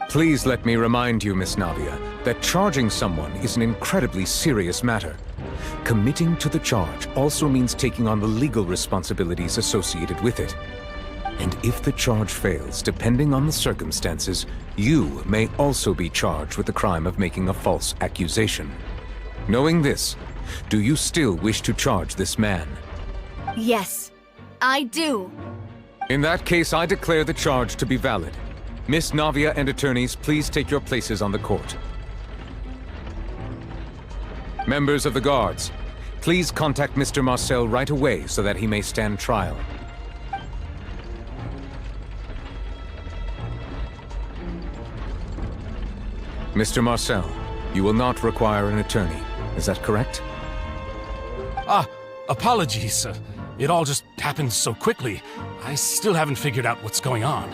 Please let me remind you, Miss Navia, that charging someone is an incredibly serious matter. Committing to the charge also means taking on the legal responsibilities associated with it. And if the charge fails, depending on the circumstances, you may also be charged with the crime of making a false accusation. Knowing this, do you still wish to charge this man? Yes, I do. In that case, I declare the charge to be valid. Miss Navia and attorneys, please take your places on the court. Members of the guards, please contact Mr. Marcel right away so that he may stand trial. Mr. Marcel, you will not require an attorney. Is that correct? Apologies. It all just happened so quickly. I still haven't figured out what's going on.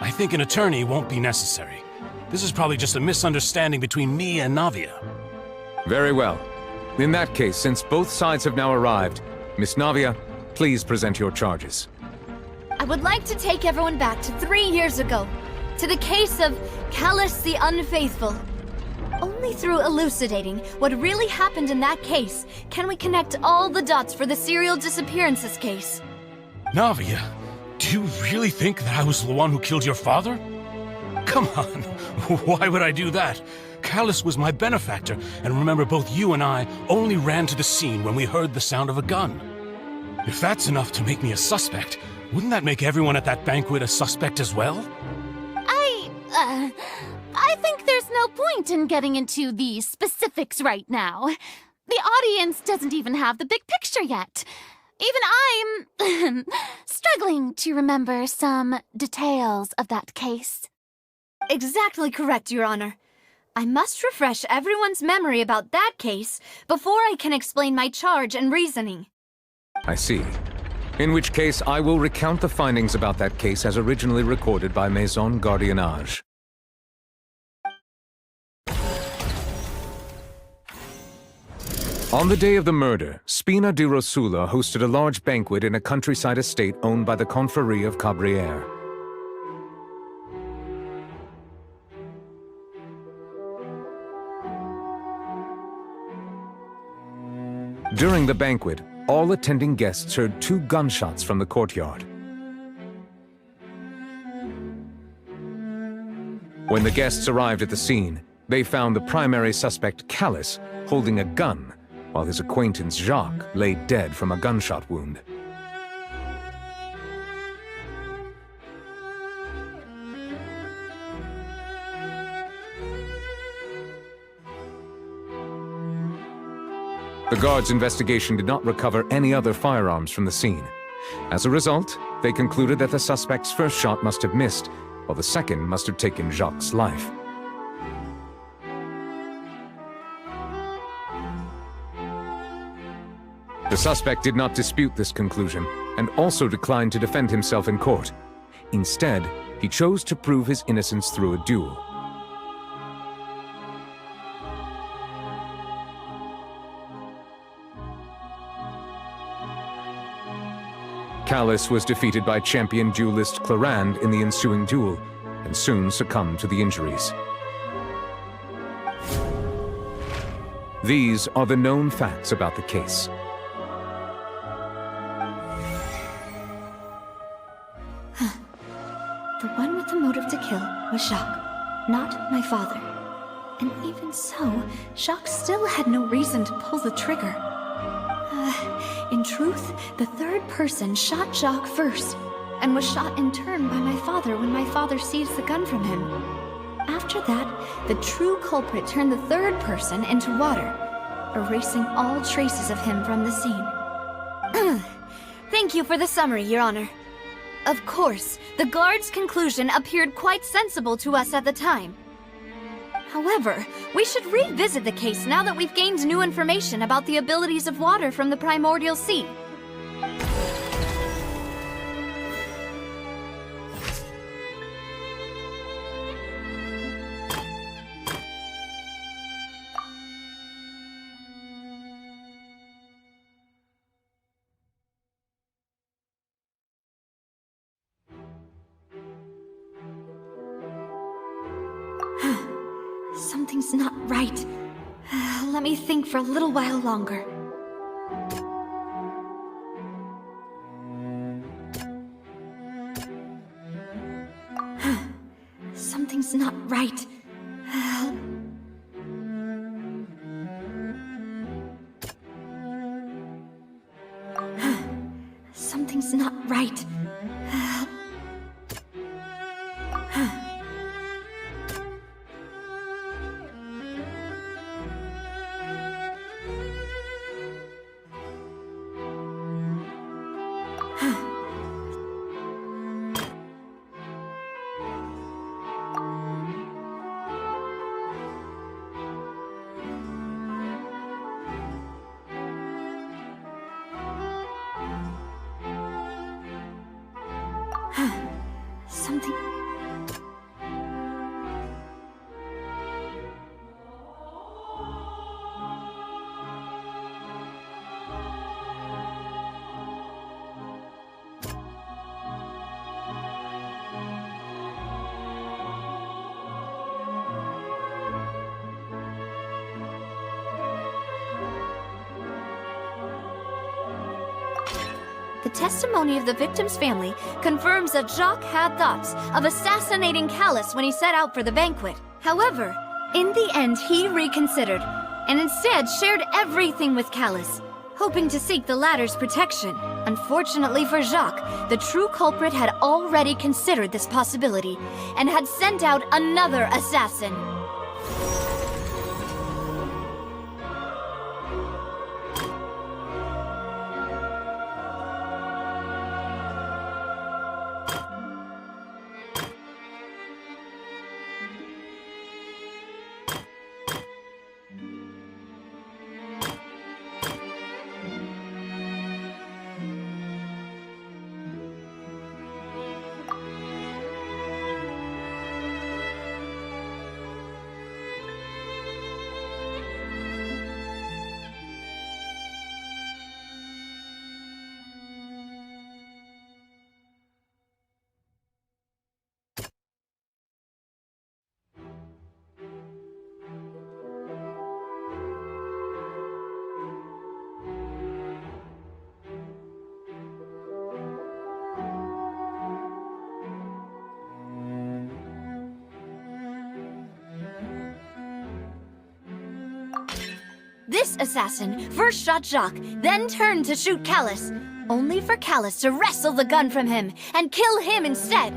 I think an attorney won't be necessary. This is probably just a misunderstanding between me and Navia. Very well. In that case, since both sides have now arrived, Miss Navia, please present your charges. I would like to take everyone back to 3 years ago, to the case of Callus the Unfaithful. Only through elucidating what really happened in that case can we connect all the dots for the serial disappearances case. Navia, do you really think that I was the one who killed your father? Come on, why would I do that? Callus was my benefactor, and remember both you and I only ran to the scene when we heard the sound of a gun. If that's enough to make me a suspect, wouldn't that make everyone at that banquet a suspect as well? I think there's no point in getting into the specifics right now. The audience doesn't even have the big picture yet. Even I'm struggling to remember some details of that case. Exactly correct, Your Honor. I must refresh everyone's memory about that case before I can explain my charge and reasoning. I see. In which case, I will recount the findings about that case as originally recorded by Maison Gardiennage. On the day of the murder, Spina di Rosula hosted a large banquet in a countryside estate owned by the Confrérie of Cabrières. During the banquet, all attending guests heard 2 gunshots from the courtyard. When the guests arrived at the scene, they found the primary suspect, Callus, holding a gun, while his acquaintance Jacques lay dead from a gunshot wound. The guards' investigation did not recover any other firearms from the scene. As a result, they concluded that the suspect's first shot must have missed, while the second must have taken Jacques' life. The suspect did not dispute this conclusion, and also declined to defend himself in court. Instead, he chose to prove his innocence through a duel. Callus was defeated by champion duelist Clarande in the ensuing duel, and soon succumbed to the injuries. These are the known facts about the case. The one with the motive to kill was Jacques, not my father. And even so, Jacques still had no reason to pull the trigger. In truth, the third person shot Jacques first, and was shot in turn by my father when my father seized the gun from him. After that, the true culprit turned the third person into water, erasing all traces of him from the scene. Thank you for the summary, Your Honor. Of course, the guard's conclusion appeared quite sensible to us at the time. However, we should revisit the case now that we've gained new information about the abilities of water from the primordial sea. Something's not right. Let me think for a little while longer. Something's not right. Something's not right. Something... The testimony of the victim's family confirms that Jacques had thoughts of assassinating Callus when he set out for the banquet. However, in the end he reconsidered, and instead shared everything with Callus, hoping to seek the latter's protection. Unfortunately for Jacques, the true culprit had already considered this possibility, and had sent out another assassin. This assassin first shot Jacques, then turned to shoot Callus, only for Callus to wrestle the gun from him and kill him instead.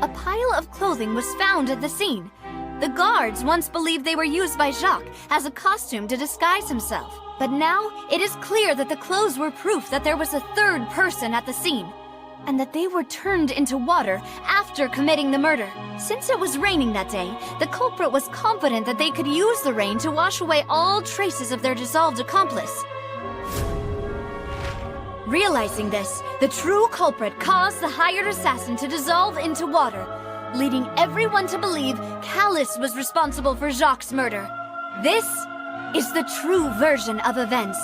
A pile of clothing was found at the scene. The guards once believed they were used by Jacques as a costume to disguise himself. But now it is clear that the clothes were proof that there was a third person at the scene, and that they were turned into water after committing the murder. Since it was raining that day, the culprit was confident that they could use the rain to wash away all traces of their dissolved accomplice. Realizing this, the true culprit caused the hired assassin to dissolve into water, leading everyone to believe Callus was responsible for Jacques' murder. This is the true version of events.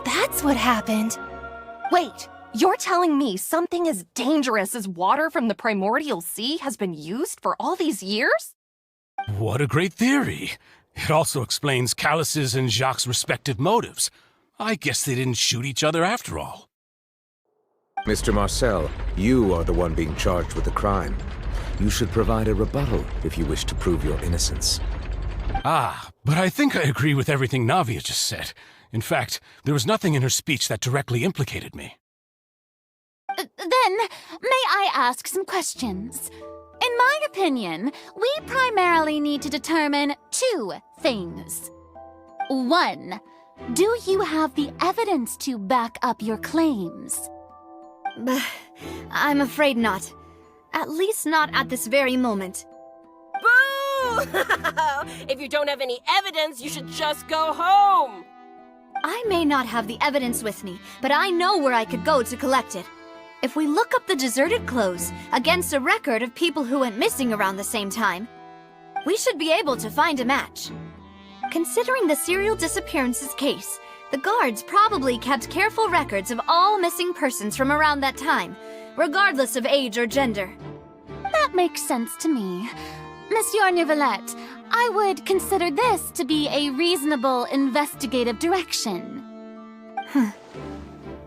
That's what happened. Wait, you're telling me something as dangerous as water from the primordial sea has been used for all these years? What a great theory. It also explains Callus's and Jacques' respective motives. I guess they didn't shoot each other after all. Mr. Marcel, you are the one being charged with the crime. You should provide a rebuttal if you wish to prove your innocence. Ah, but I think I agree with everything Navia just said. In fact, there was nothing in her speech that directly implicated me. Then, may I ask some questions? In my opinion, we primarily need to determine two things. 1. Do you have the evidence to back up your claims? I'm afraid not. At least not at this very moment. Boo! If you don't have any evidence, you should just go home! I may not have the evidence with me, but I know where I could go to collect it. If we look up the deserted clothes against a record of people who went missing around the same time, we should be able to find a match. Considering the serial disappearances case, the guards probably kept careful records of all missing persons from around that time, regardless of age or gender. That makes sense to me. Monsieur Neuvillette, I would consider this to be a reasonable investigative direction.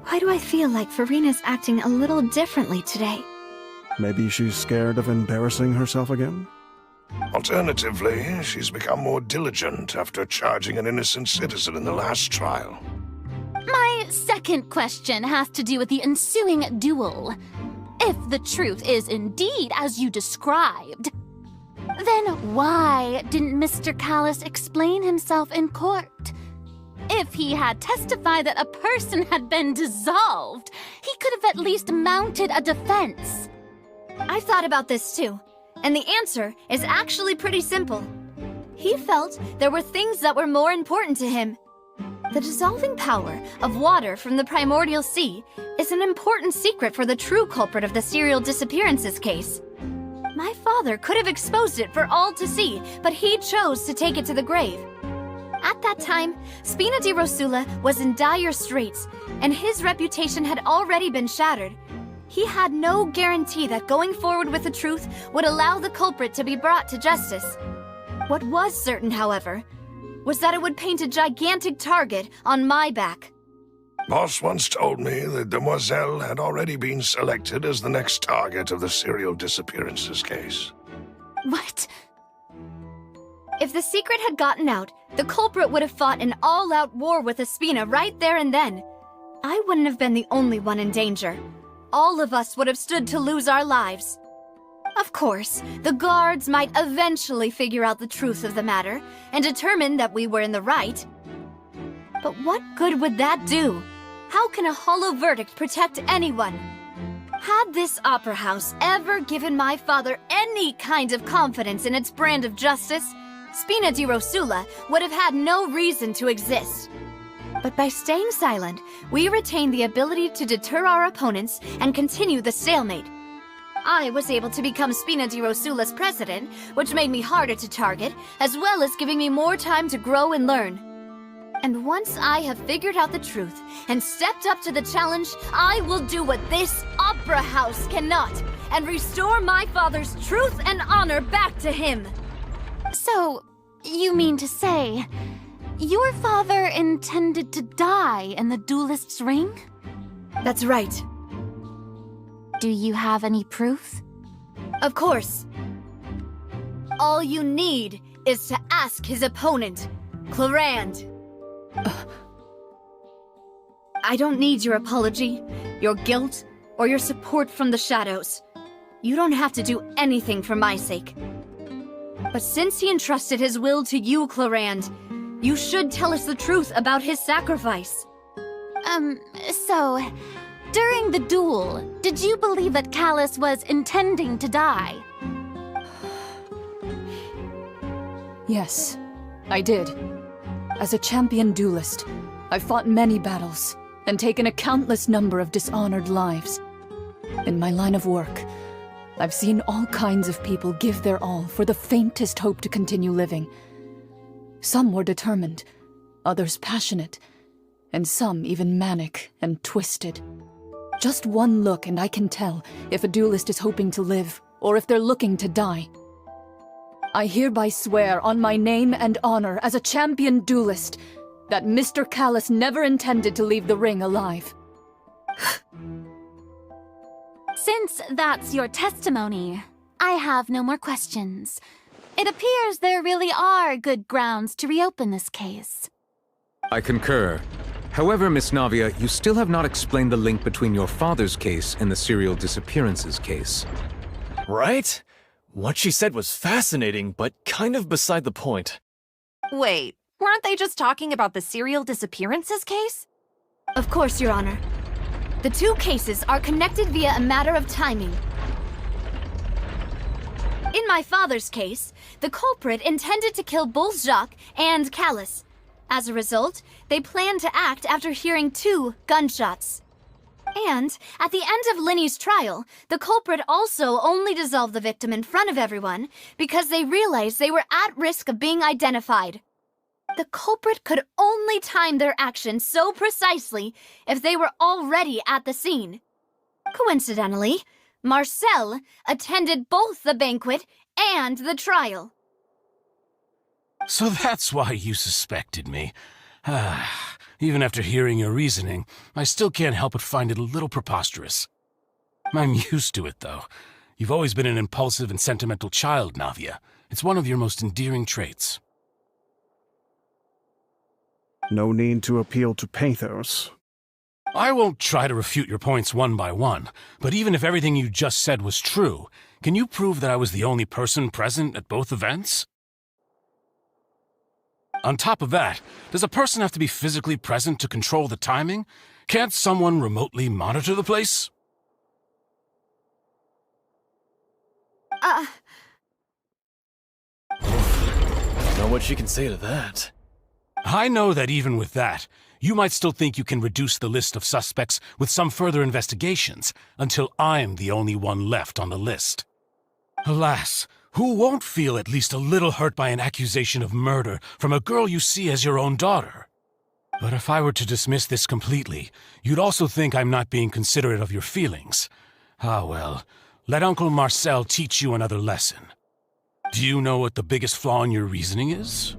Why do I feel like Farina's acting a little differently today? Maybe she's scared of embarrassing herself again? Alternatively, she's become more diligent after charging an innocent citizen in the last trial. My second question has to do with the ensuing duel. If the truth is indeed as you described, then why didn't Mr. Callis explain himself in court? If he had testified that a person had been dissolved, he could have at least mounted a defense. I've thought about this too, and the answer is actually pretty simple. He felt there were things that were more important to him. The dissolving power of water from the primordial sea is an important secret for the true culprit of the serial disappearances case. My father could have exposed it for all to see, but he chose to take it to the grave. At that time, Spina di Rosula was in dire straits, and his reputation had already been shattered. He had no guarantee that going forward with the truth would allow the culprit to be brought to justice. What was certain, however, was that it would paint a gigantic target on my back. Boss once told me that Demoiselle had already been selected as the next target of the serial disappearances case. What? If the secret had gotten out, the culprit would have fought an all-out war with Espina right there and then. I wouldn't have been the only one in danger. All of us would have stood to lose our lives. Of course, the guards might eventually figure out the truth of the matter and determine that we were in the right. But what good would that do? How can a hollow verdict protect anyone? Had this opera house ever given my father any kind of confidence in its brand of justice, Spina di Rosula would have had no reason to exist. But by staying silent, we retained the ability to deter our opponents and continue the stalemate. I was able to become Spina di Rosula's president, which made me harder to target, as well as giving me more time to grow and learn. And once I have figured out the truth and stepped up to the challenge, I will do what this opera house cannot, and restore my father's truth and honor back to him. So, you mean to say, your father intended to die in the duelist's ring? That's right. Do you have any proof? Of course. All you need is to ask his opponent, Clarand. I don't need your apology, your guilt, or your support from the shadows. You don't have to do anything for my sake. But since he entrusted his will to you, Clarand, you should tell us the truth about his sacrifice. So, during the duel, did you believe that Callis was intending to die? Yes, I did. As a champion duelist, I've fought many battles and taken a countless number of dishonored lives. In my line of work, I've seen all kinds of people give their all for the faintest hope to continue living. Some were determined, others passionate, and some even manic and twisted. Just one look and I can tell if a duelist is hoping to live or if they're looking to die. I hereby swear on my name and honor as a champion duelist that Mr. Callis never intended to leave the ring alive. Since that's your testimony, I have no more questions. It appears there really are good grounds to reopen this case. I concur. However, Miss Navia, you still have not explained the link between your father's case and the serial disappearances case. Right? What she said was fascinating, but kind of beside the point. Wait, weren't they just talking about the serial disappearances case? Of course, Your Honor. The two cases are connected via a matter of timing. In my father's case, the culprit intended to kill both Jacques and Callus. As a result, they planned to act after hearing 2 gunshots. And, at the end of Linny's trial, the culprit also only dissolved the victim in front of everyone because they realized they were at risk of being identified. The culprit could only time their actions so precisely if they were already at the scene. Coincidentally, Marcel attended both the banquet and the trial. So that's why you suspected me. Even after hearing your reasoning, I still can't help but find it a little preposterous. I'm used to it, though. You've always been an impulsive and sentimental child, Navia. It's one of your most endearing traits. No need to appeal to pathos. I won't try to refute your points one by one, but even if everything you just said was true, can you prove that I was the only person present at both events? On top of that, does a person have to be physically present to control the timing? Can't someone remotely monitor the place? Don't know what she can say to that. I know that even with that, you might still think you can reduce the list of suspects with some further investigations until I'm the only one left on the list. Alas, who won't feel at least a little hurt by an accusation of murder from a girl you see as your own daughter? But if I were to dismiss this completely, you'd also think I'm not being considerate of your feelings. Ah well, let Uncle Marcel teach you another lesson. Do you know what the biggest flaw in your reasoning is?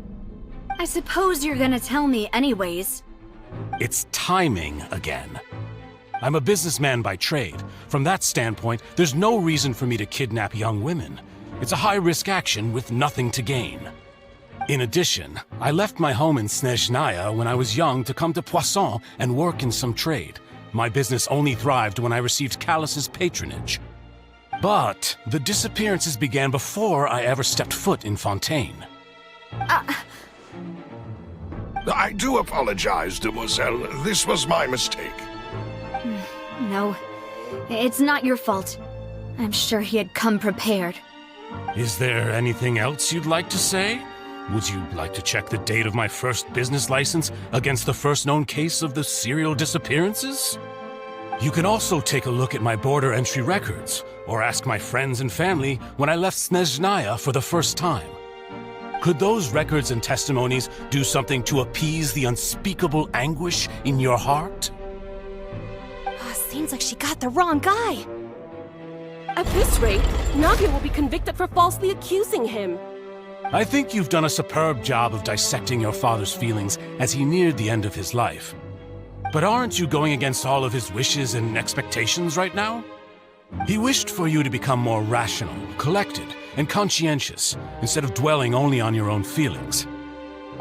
I suppose you're gonna tell me anyways. It's timing again. I'm a businessman by trade. From that standpoint, there's no reason for me to kidnap young women. It's a high-risk action with nothing to gain. In addition, I left my home in Snezhnaya when I was young to come to Poisson and work in some trade. My business only thrived when I received Callus's patronage. But the disappearances began before I ever stepped foot in Fontaine. I do apologize, demoiselle. This was my mistake. No, it's not your fault. I'm sure he had come prepared. Is there anything else you'd like to say? Would you like to check the date of my first business license against the first known case of the serial disappearances? You can also take a look at my border entry records, or ask my friends and family when I left Snezhnaya for the first time. Could those records and testimonies do something to appease the unspeakable anguish in your heart? Seems like she got the wrong guy. At this rate, Navia will be convicted for falsely accusing him. I think you've done a superb job of dissecting your father's feelings as he neared the end of his life. But aren't you going against all of his wishes and expectations right now? He wished for you to become more rational, collected, and conscientious, instead of dwelling only on your own feelings.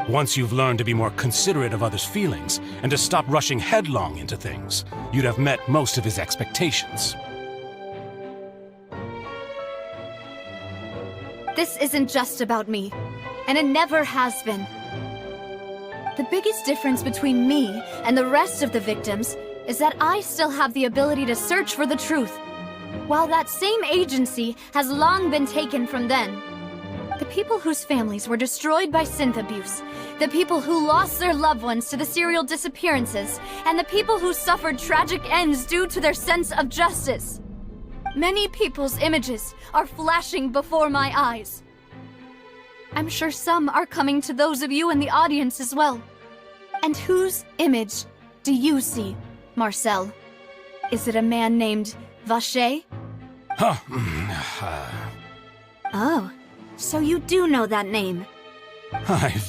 Once you've learned to be more considerate of others' feelings, and to stop rushing headlong into things, you'd have met most of his expectations. This isn't just about me, and it never has been. The biggest difference between me and the rest of the victims is that I still have the ability to search for the truth, while that same agency has long been taken from them. The people whose families were destroyed by synth abuse, the people who lost their loved ones to the serial disappearances, and the people who suffered tragic ends due to their sense of justice. Many people's images are flashing before my eyes. I'm sure some are coming to those of you in the audience as well. And whose image do you see, Marcel? Is it a man named Vacher? Oh, so you do know that name. I'm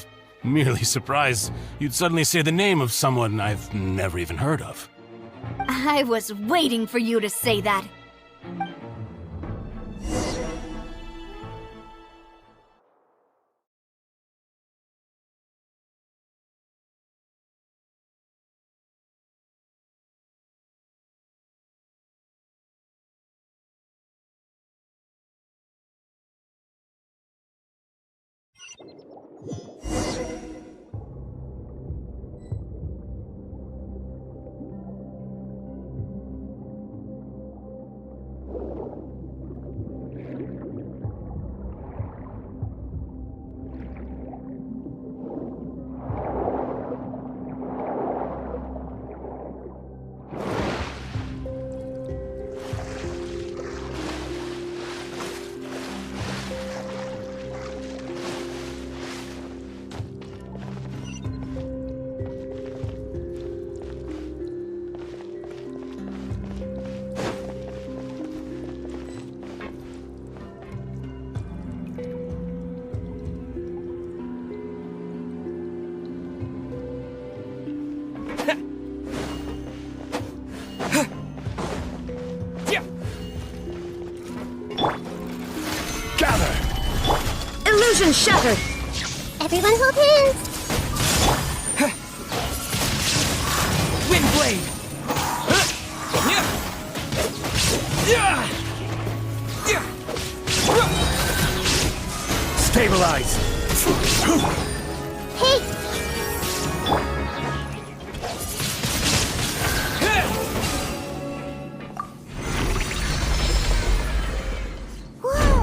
merely surprised you'd suddenly say the name of someone I've never even heard of. I was waiting for you to say that. Illusion shattered! Everyone hold hands! Windblade! Stabilize! Hey! Whoa!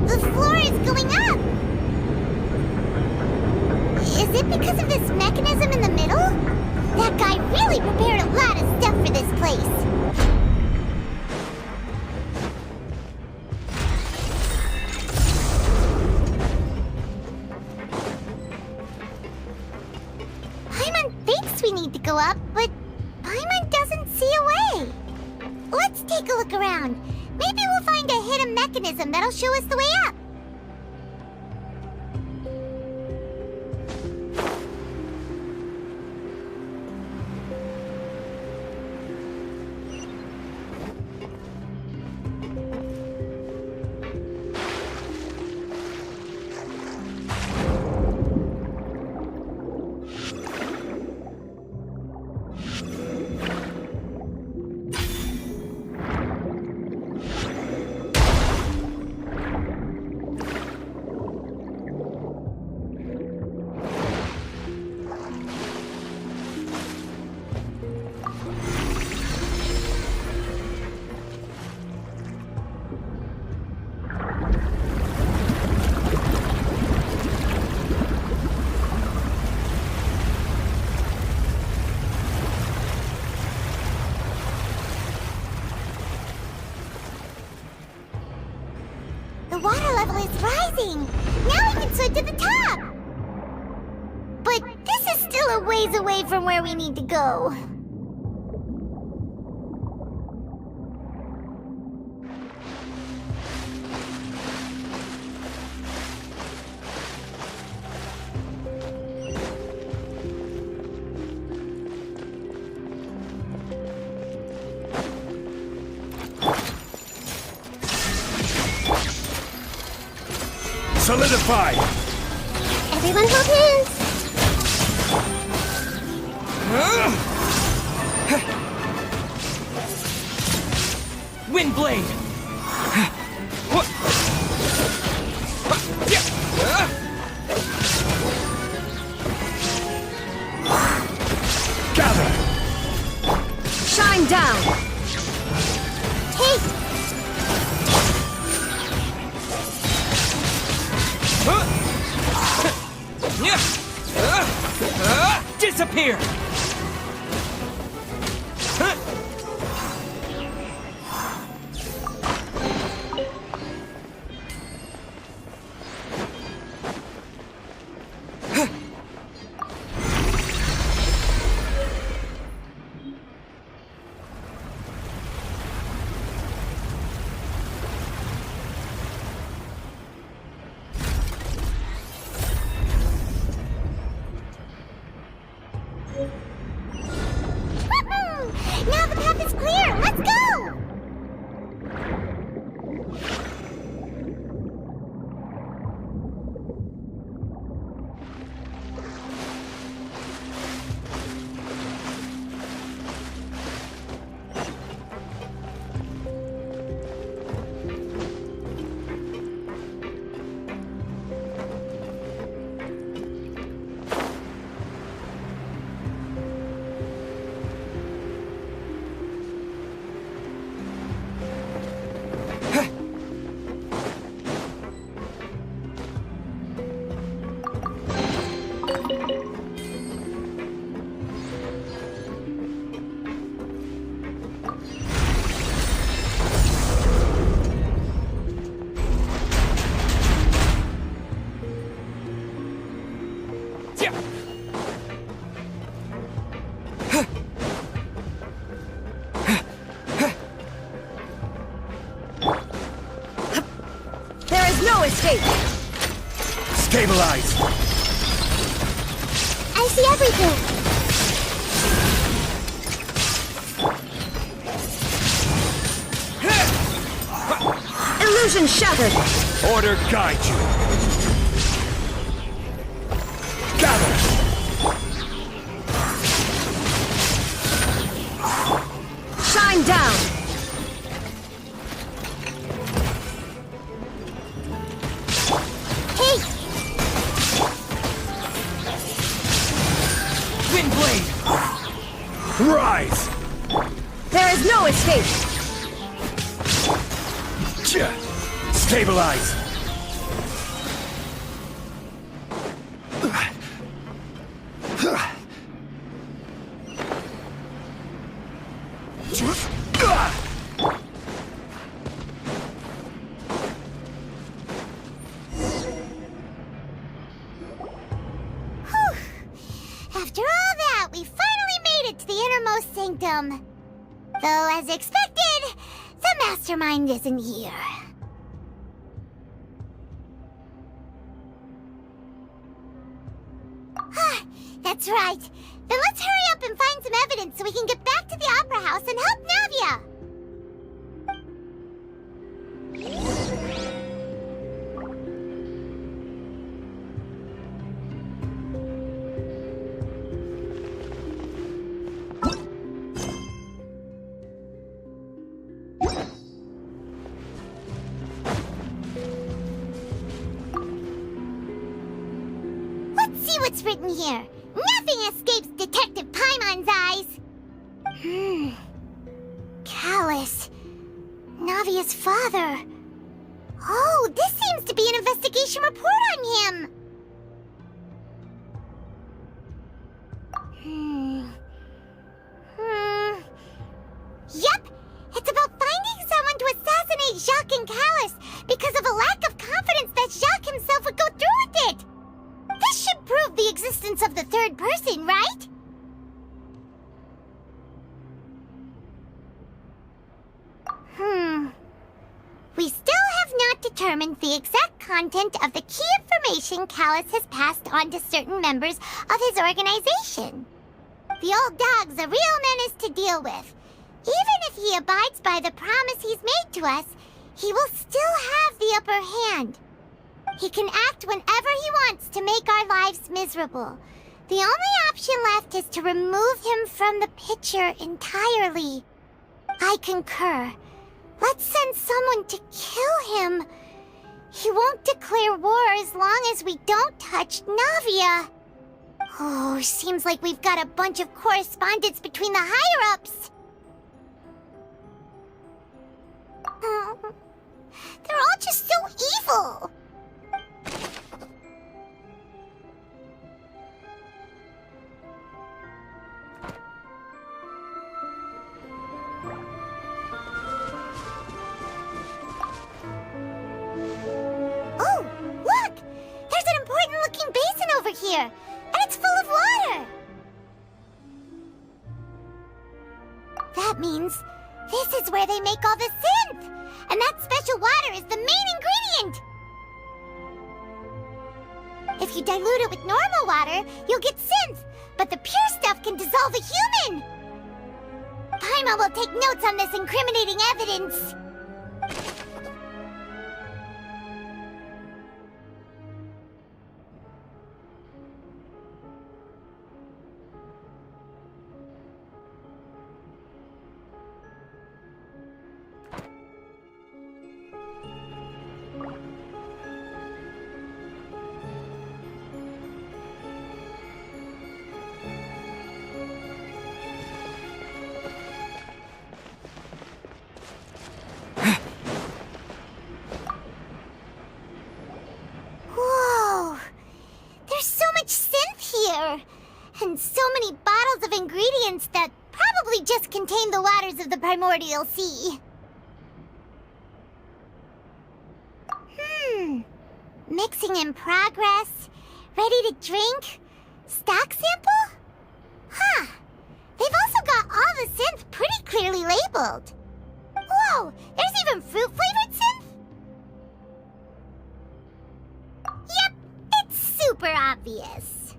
The floor is going up! Is it because of this mechanism in the middle? That guy really prepared a lot of stuff for this place. Paimon thinks we need to go up, but Paimon doesn't see a way. Let's take a look around. Maybe we'll find a hidden mechanism that'll show us the way up. The water level is rising! Now we can swim to the top! But this is still a ways away from where we need to go. Solidify! Everyone hold hands! Windblade! Gather! Shine down! Take! Disappear! Now the path is clear! Let's go! escape! Stabilize! I see everything! Illusion shattered! Order guide you! Gather! Shine down! Hey! Wind blade! Rise! There is no escape! Stabilize! After all that, we finally made it to the innermost sanctum. Though, as expected, the mastermind isn't here. That's right. Then let's hurry up and find some evidence so we can get back to the Opera House and help Navia! Let's see what's written here. Nothing escapes Detective Paimon's eyes. Callus. Navia's father. Oh, this seems to be an investigation report on him. Yep, it's about finding someone to assassinate Jacques and Callus because of a lack of confidence that Jacques himself would go through with it. This should prove the existence of the third person, right? We still have not determined the exact content of the key information Callus has passed on to certain members of his organization. The old dog's a real menace to deal with. Even if he abides by the promise he's made to us, he will still have the upper hand. He can act whenever he wants to make our lives miserable. The only option left is to remove him from the picture entirely. I concur. Let's send someone to kill him. He won't declare war as long as we don't touch Navia. Oh, seems like we've got a bunch of correspondence between the higher-ups. They're all just so evil. Oh, look! There's an important-looking basin over here, and it's full of water. That means this is where they make all the synth, and that special water is the main ingredient. If you dilute it with normal water, you'll get synth, but the pure stuff can dissolve a human. Paimon will take notes on this incriminating evidence. And so many bottles of ingredients that probably just contain the waters of the primordial sea. Mixing in progress. Ready to drink? Stock sample? Huh. They've also got all the synth pretty clearly labeled. Whoa, there's even fruit-flavored synth? obvious.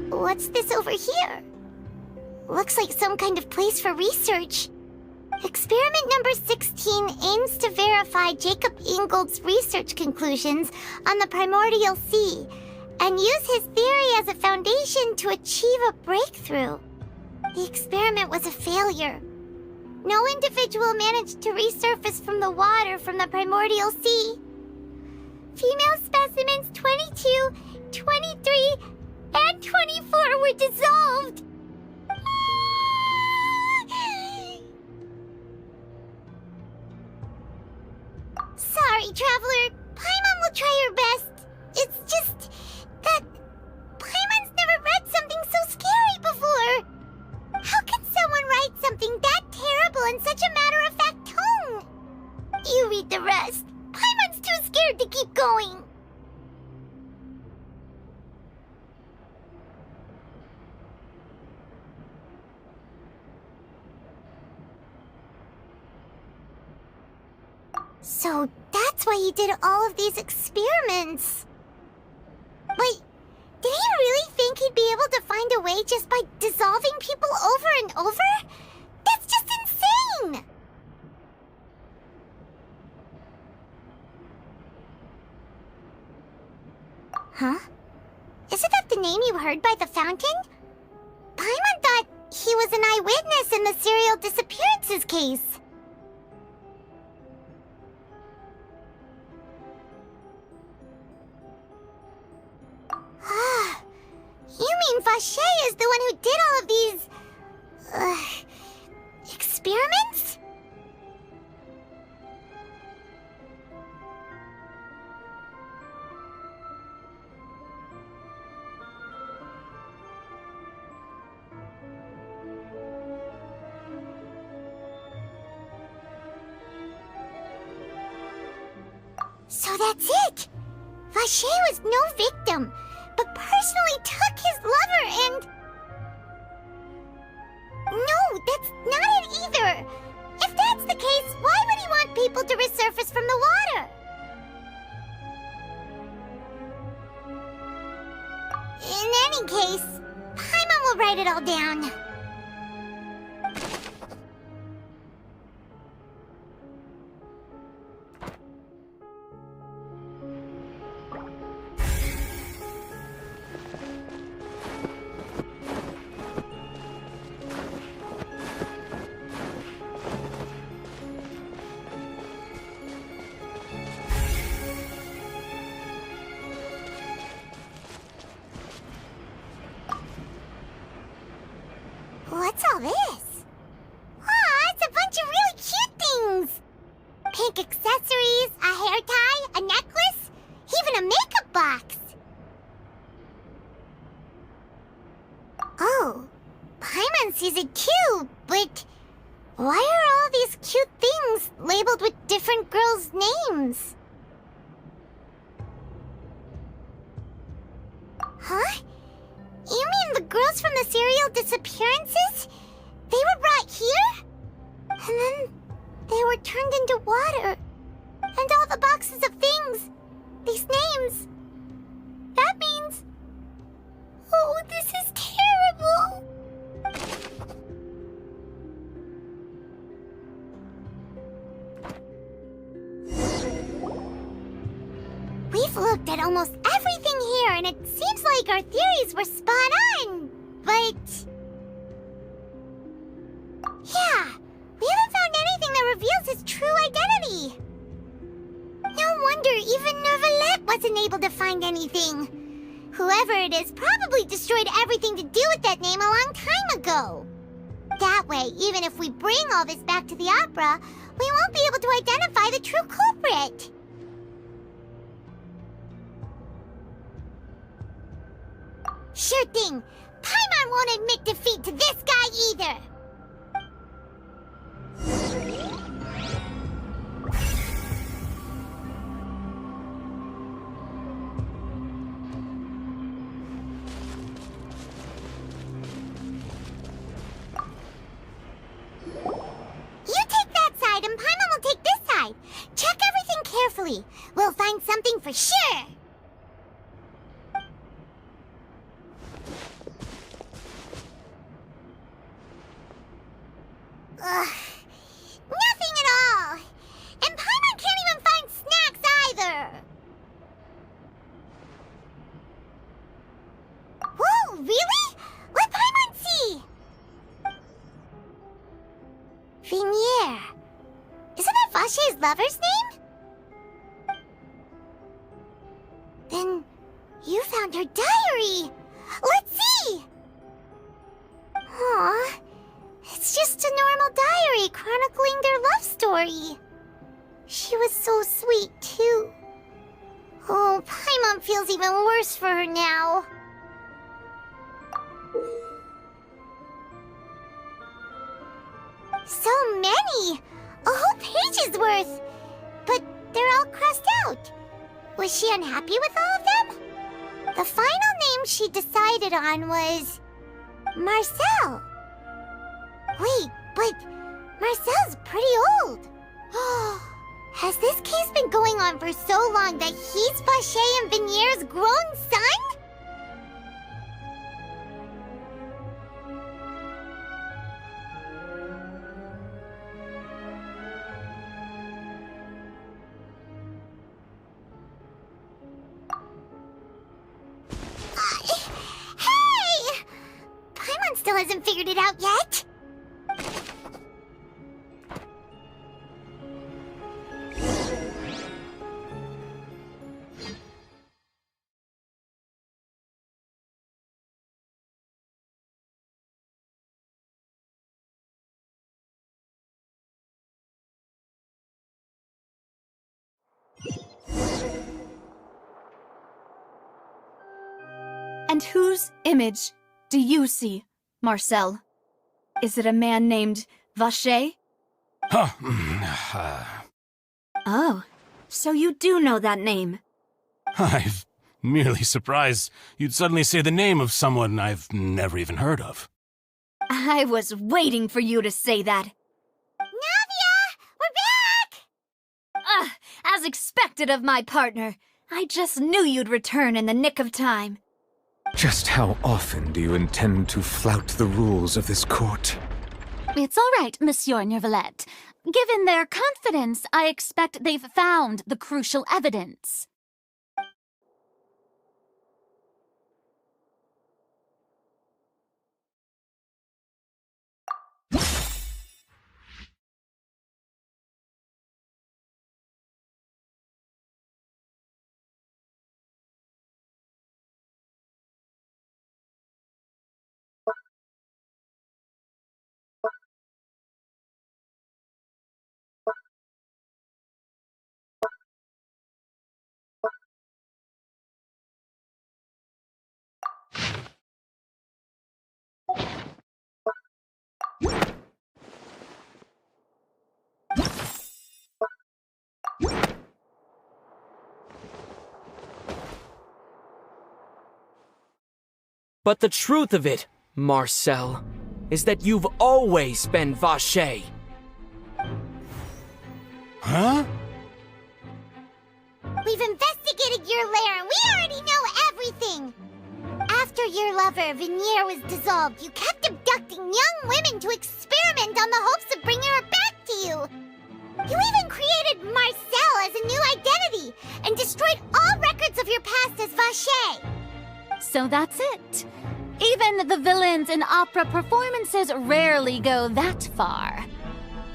What's this over here? Looks like some kind of place for research. Experiment number 16 aims to verify Jacob Ingold's research conclusions on the primordial sea and use his theory as a foundation to achieve a breakthrough. The experiment was a failure. No individual managed to resurface from the water from the primordial sea. Female specimens 22, 23, and 24 were dissolved. Sorry, Traveler. Paimon will try her best. It's just that Paimon's never read something so scary before. How can someone write something that terrible in such a matter-of-fact tone? You read the rest. Paimon's too scared to keep going. So that's why he did all of these experiments. Wait, did he really think he'd be able to find a way just by dissolving people over and over? That's just insane! Huh? Isn't that the name you heard by the fountain? Paimon thought he was an eyewitness in the serial disappearances case. You mean Vache is the one who did all of these... experiments? So that's it! Vache was no victim, but personally took his lover and... No, that's not it either! If that's the case, why would he want people to resurface from the water? In any case, Paimon will write it all down. What's all this? Aw, it's a bunch of really cute things! Pink accessories, a hair tie, a necklace, even a makeup box! Oh, Paimon sees it too, but why are all these cute things labeled with different girls' names? Huh? You mean the girls from the serial disappearances? They were brought here? And then they were turned into water. And all the boxes of things, these names. That means... Oh, this is terrible! We've looked at almost everything here, and it seems like our theories were spot on, but... Yeah, we haven't found anything that reveals his true identity. No wonder even Nervalette wasn't able to find anything. Whoever it is probably destroyed everything to do with that name a long time ago. That way, even if we bring all this back to the opera, we won't be able to identify the true culprit. Sure thing. Paimon won't admit defeat to this guy either. Exactly. We'll find something for sure. Ugh. Nothing at all. And Paimon can't even find snacks either. Whoa, really? Let Paimon see. Vinier. Isn't that Vache's lover's name? Then you found her diary. Let's see. Aw. It's just a normal diary chronicling their love story. She was so sweet, too. Oh, Paimon feels even worse for her now. So many! A whole page's worth! But they're all crossed out. Was she unhappy with all of them? The final name she decided on was... Marcel. Wait, but Marcel's pretty old. Has this case been going on for so long that he's Vache and Vinier's grown son? Hey! Paimon still hasn't figured it out yet. And whose image do you see, Marcel? Is it a man named Vache? Oh, so you do know that name. I'm merely surprised you'd suddenly say the name of someone I've never even heard of. I was waiting for you to say that. Navia! We're back! As expected of my partner. I just knew you'd return in the nick of time. Just how often do you intend to flout the rules of this court? It's all right, Monsieur Nervalette. Given their confidence, I expect they've found the crucial evidence. But the truth of it, Marcel, is that you've always been Vache. Huh? We've investigated your lair and we already know everything! After your lover, Vinier, was dissolved, you kept abducting young women to experiment on the hopes of bringing her back to you! You even created Marcel as a new identity and destroyed all records of your past as Vache! So that's it. Even the villains in opera performances rarely go that far.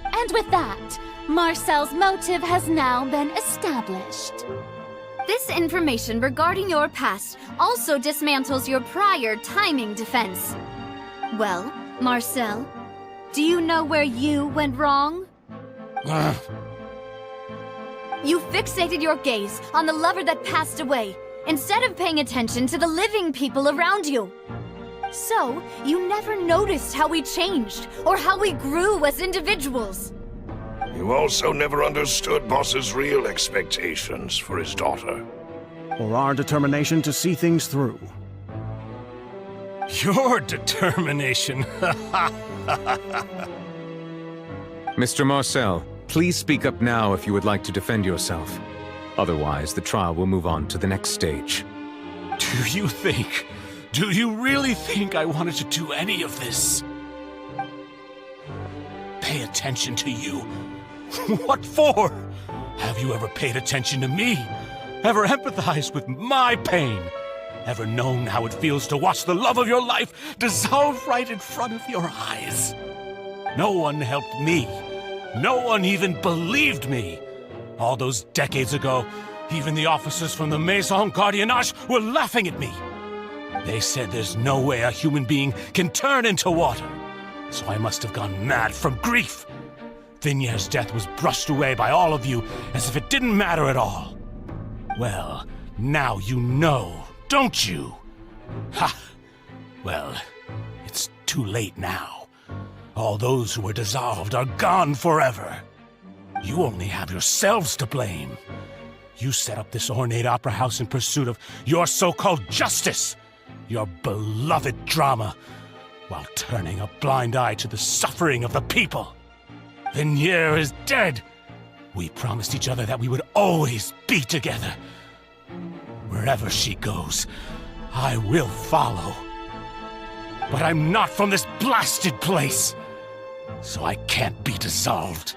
And with that, Marcel's motive has now been established. This information regarding your past also dismantles your prior timing defense. Well, Marcel, do you know where you went wrong? You fixated your gaze on the lover that passed away, instead of paying attention to the living people around you. So, you never noticed how we changed, or how we grew as individuals. You also never understood Boss's real expectations for his daughter. Or our determination to see things through. Your determination. Mr. Marcel, please speak up now if you would like to defend yourself. Otherwise, the trial will move on to the next stage. Do you really think I wanted to do any of this? Pay attention to you? What for? Have you ever paid attention to me? Ever empathized with my pain? Ever known how it feels to watch the love of your life dissolve right in front of your eyes? No one helped me. No one even believed me. All those decades ago, even the officers from the Maison Gardiennage were laughing at me. They said there's no way a human being can turn into water. So I must have gone mad from grief. Vignier's death was brushed away by all of you as if it didn't matter at all. Well, now you know, don't you? Ha! Well, it's too late now. All those who were dissolved are gone forever. You only have yourselves to blame. You set up this ornate opera house in pursuit of your so-called justice, your beloved drama, while turning a blind eye to the suffering of the people. Vignier is dead. We promised each other that we would always be together. Wherever she goes, I will follow. But I'm not from this blasted place, so I can't be dissolved,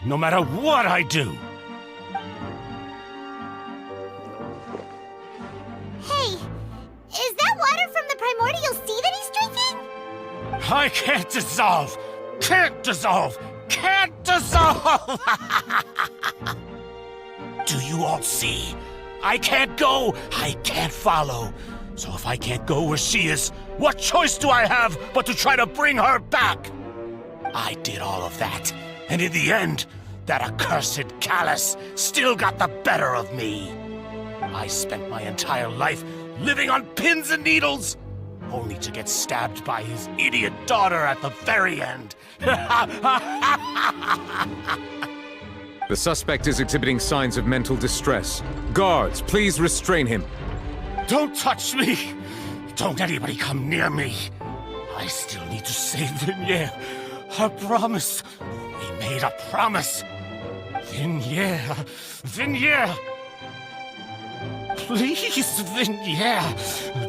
no matter what I do. Hey, is that water from the primordial sea that he's drinking? I can't dissolve! Can't dissolve! Can't dissolve! Do you all see? I can't go! I can't follow! So if I can't go where she is, what choice do I have but to try to bring her back? I did all of that, and in the end, that accursed Callus still got the better of me. I spent my entire life living on pins and needles, only to get stabbed by his idiot daughter at the very end. The suspect is exhibiting signs of mental distress. Guards, please restrain him. Don't touch me! Don't anybody come near me! I still need to save Vignier. A promise. We made a promise. Vignier. Vignier! Please, Vignier,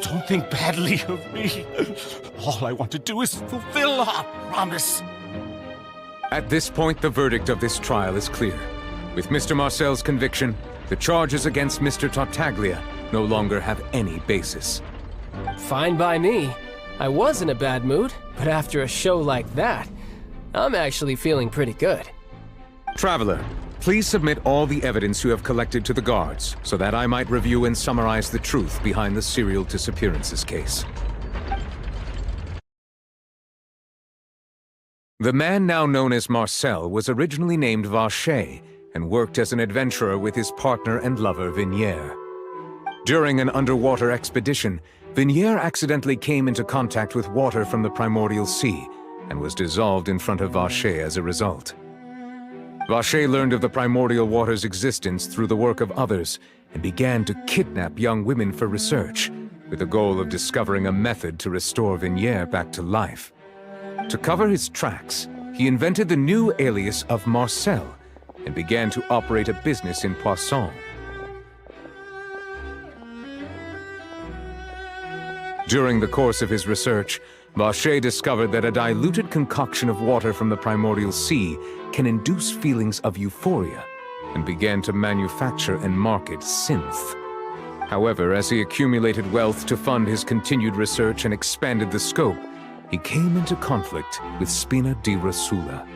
don't think badly of me. All I want to do is fulfill our promise. At this point, the verdict of this trial is clear. With Mr. Marcel's conviction, the charges against Mr. Tartaglia no longer have any basis. Fine by me. I was in a bad mood, but after a show like that, I'm actually feeling pretty good. Traveler, please submit all the evidence you have collected to the guards, so that I might review and summarize the truth behind the serial disappearances case. The man now known as Marcel was originally named Vacher and worked as an adventurer with his partner and lover Vignier. During an underwater expedition, Vignier accidentally came into contact with water from the primordial sea and was dissolved in front of Vacher as a result. Vacher learned of the primordial water's existence through the work of others and began to kidnap young women for research, with the goal of discovering a method to restore Vignier back to life. To cover his tracks, he invented the new alias of Marcel and began to operate a business in Poisson. During the course of his research, Vacher discovered that a diluted concoction of water from the primordial sea can induce feelings of euphoria, and began to manufacture and market synth. However, as he accumulated wealth to fund his continued research and expanded the scope, he came into conflict with Spina di Rosula.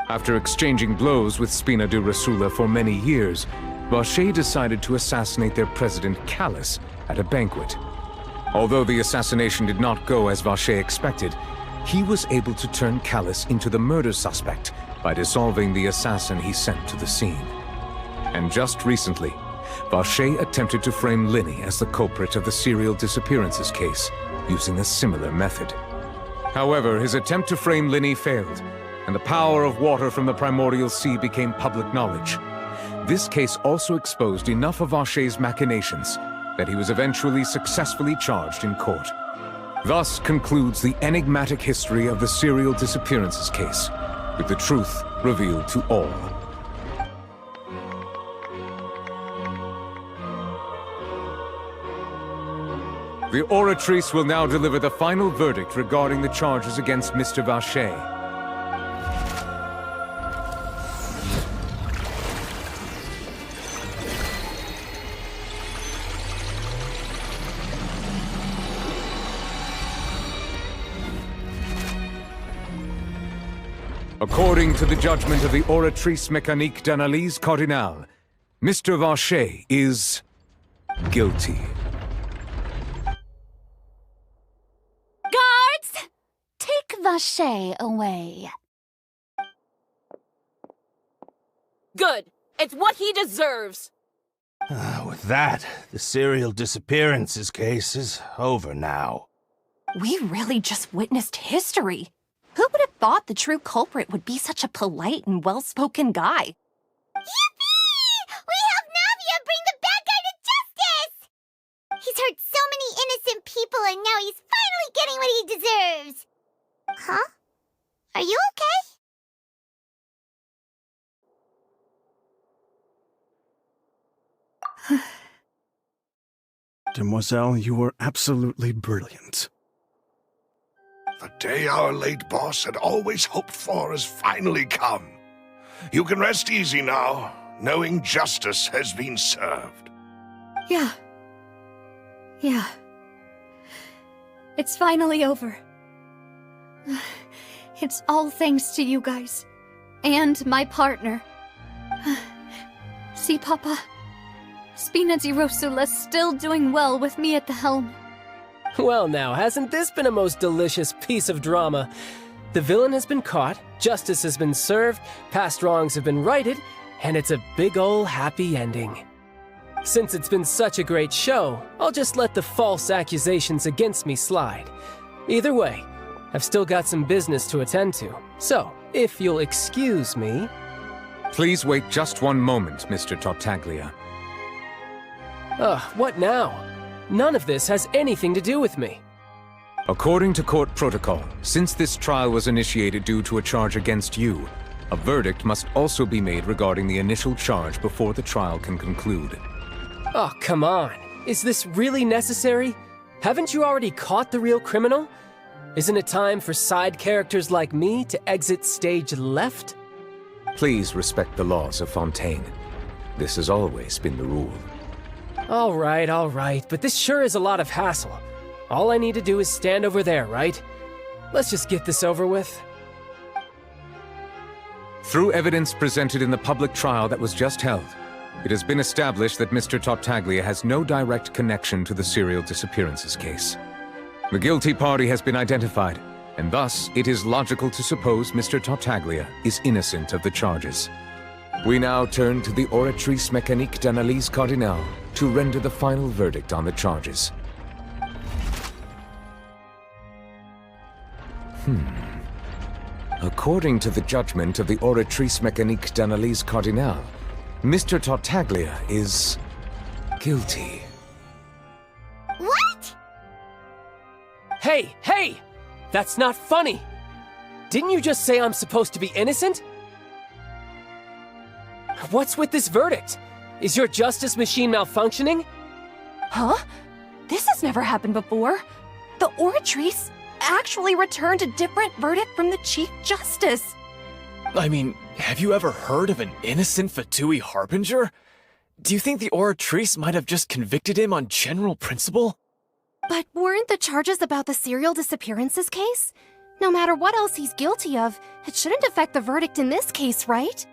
After exchanging blows with Spina di Rosula for many years, Vacher decided to assassinate their president Callus at a banquet. Although the assassination did not go as Vacher expected, he was able to turn Callus into the murder suspect by dissolving the assassin he sent to the scene. And just recently, Vacher attempted to frame Linny as the culprit of the serial disappearances case, using a similar method. However, his attempt to frame Linny failed, and the power of water from the primordial sea became public knowledge. This case also exposed enough of Vacher's machinations that he was eventually successfully charged in court. Thus concludes the enigmatic history of the serial disappearances case, with the truth revealed to all. The Oratrice will now deliver the final verdict regarding the charges against Mr. Vacher. According to the judgment of the Oratrice Mécanique d'Analyse Cardinale, Mr. Vacher is guilty. Guards! Take Vacher away. Good. It's what he deserves. With that, the serial disappearances case is over now. We really just witnessed history. Who would have thought the true culprit would be such a polite and well-spoken guy? Yippee! We helped Navia bring the bad guy to justice! He's hurt so many innocent people and now he's finally getting what he deserves. Huh? Are you okay? Demoiselle, you were absolutely brilliant. The day our late boss had always hoped for has finally come. You can rest easy now, knowing justice has been served. Yeah. It's finally over. It's all thanks to you guys. And my partner. See, Papa? Spina di Rosula's still doing well with me at the helm. Well now, hasn't this been a most delicious piece of drama? The villain has been caught, justice has been served, past wrongs have been righted, and it's a big ol' happy ending. Since it's been such a great show, I'll just let the false accusations against me slide. Either way, I've still got some business to attend to, so if you'll excuse me... Please wait just one moment, Mr. Tartaglia. What now? None of this has anything to do with me. According to court protocol, since this trial was initiated due to a charge against you, a verdict must also be made regarding the initial charge before the trial can conclude. Oh, come on. Is this really necessary? Haven't you already caught the real criminal? Isn't it time for side characters like me to exit stage left? Please respect the laws of Fontaine. This has always been the rule. All right, but this sure is a lot of hassle. All I need to do is stand over there, right? Let's just get this over with. Through evidence presented in the public trial that was just held, it has been established that Mr. Tartaglia has no direct connection to the serial disappearances case. The guilty party has been identified, and thus it is logical to suppose Mr. Tartaglia is innocent of the charges. We now turn to the Oratrice Mécanique d'Analyse Cardinale to render the final verdict on the charges. According to the judgment of the Oratrice Mécanique d'Analyse Cardinale, Mr. Tartaglia is guilty. What? Hey! That's not funny! Didn't you just say I'm supposed to be innocent? What's with this verdict? Is your justice machine malfunctioning? Huh? This has never happened before. The Oratrice actually returned a different verdict from the Chief Justice. I mean, have you ever heard of an innocent Fatui Harbinger? Do you think the Oratrice might have just convicted him on general principle? But weren't the charges about the serial disappearances case? No matter what else he's guilty of, it shouldn't affect the verdict in this case, right?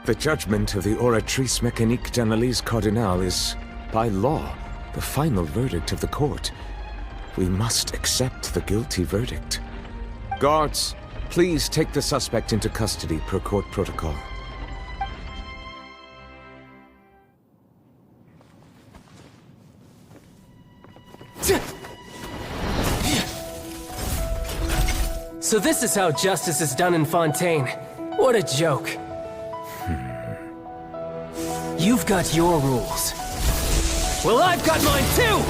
The judgment of the Oratrice Mécanique d'Analyse Cardinale is, by law, the final verdict of the court. We must accept the guilty verdict. Guards, please take the suspect into custody per court protocol. So this is how justice is done in Fontaine. What a joke. You've got your rules. Well, I've got mine too!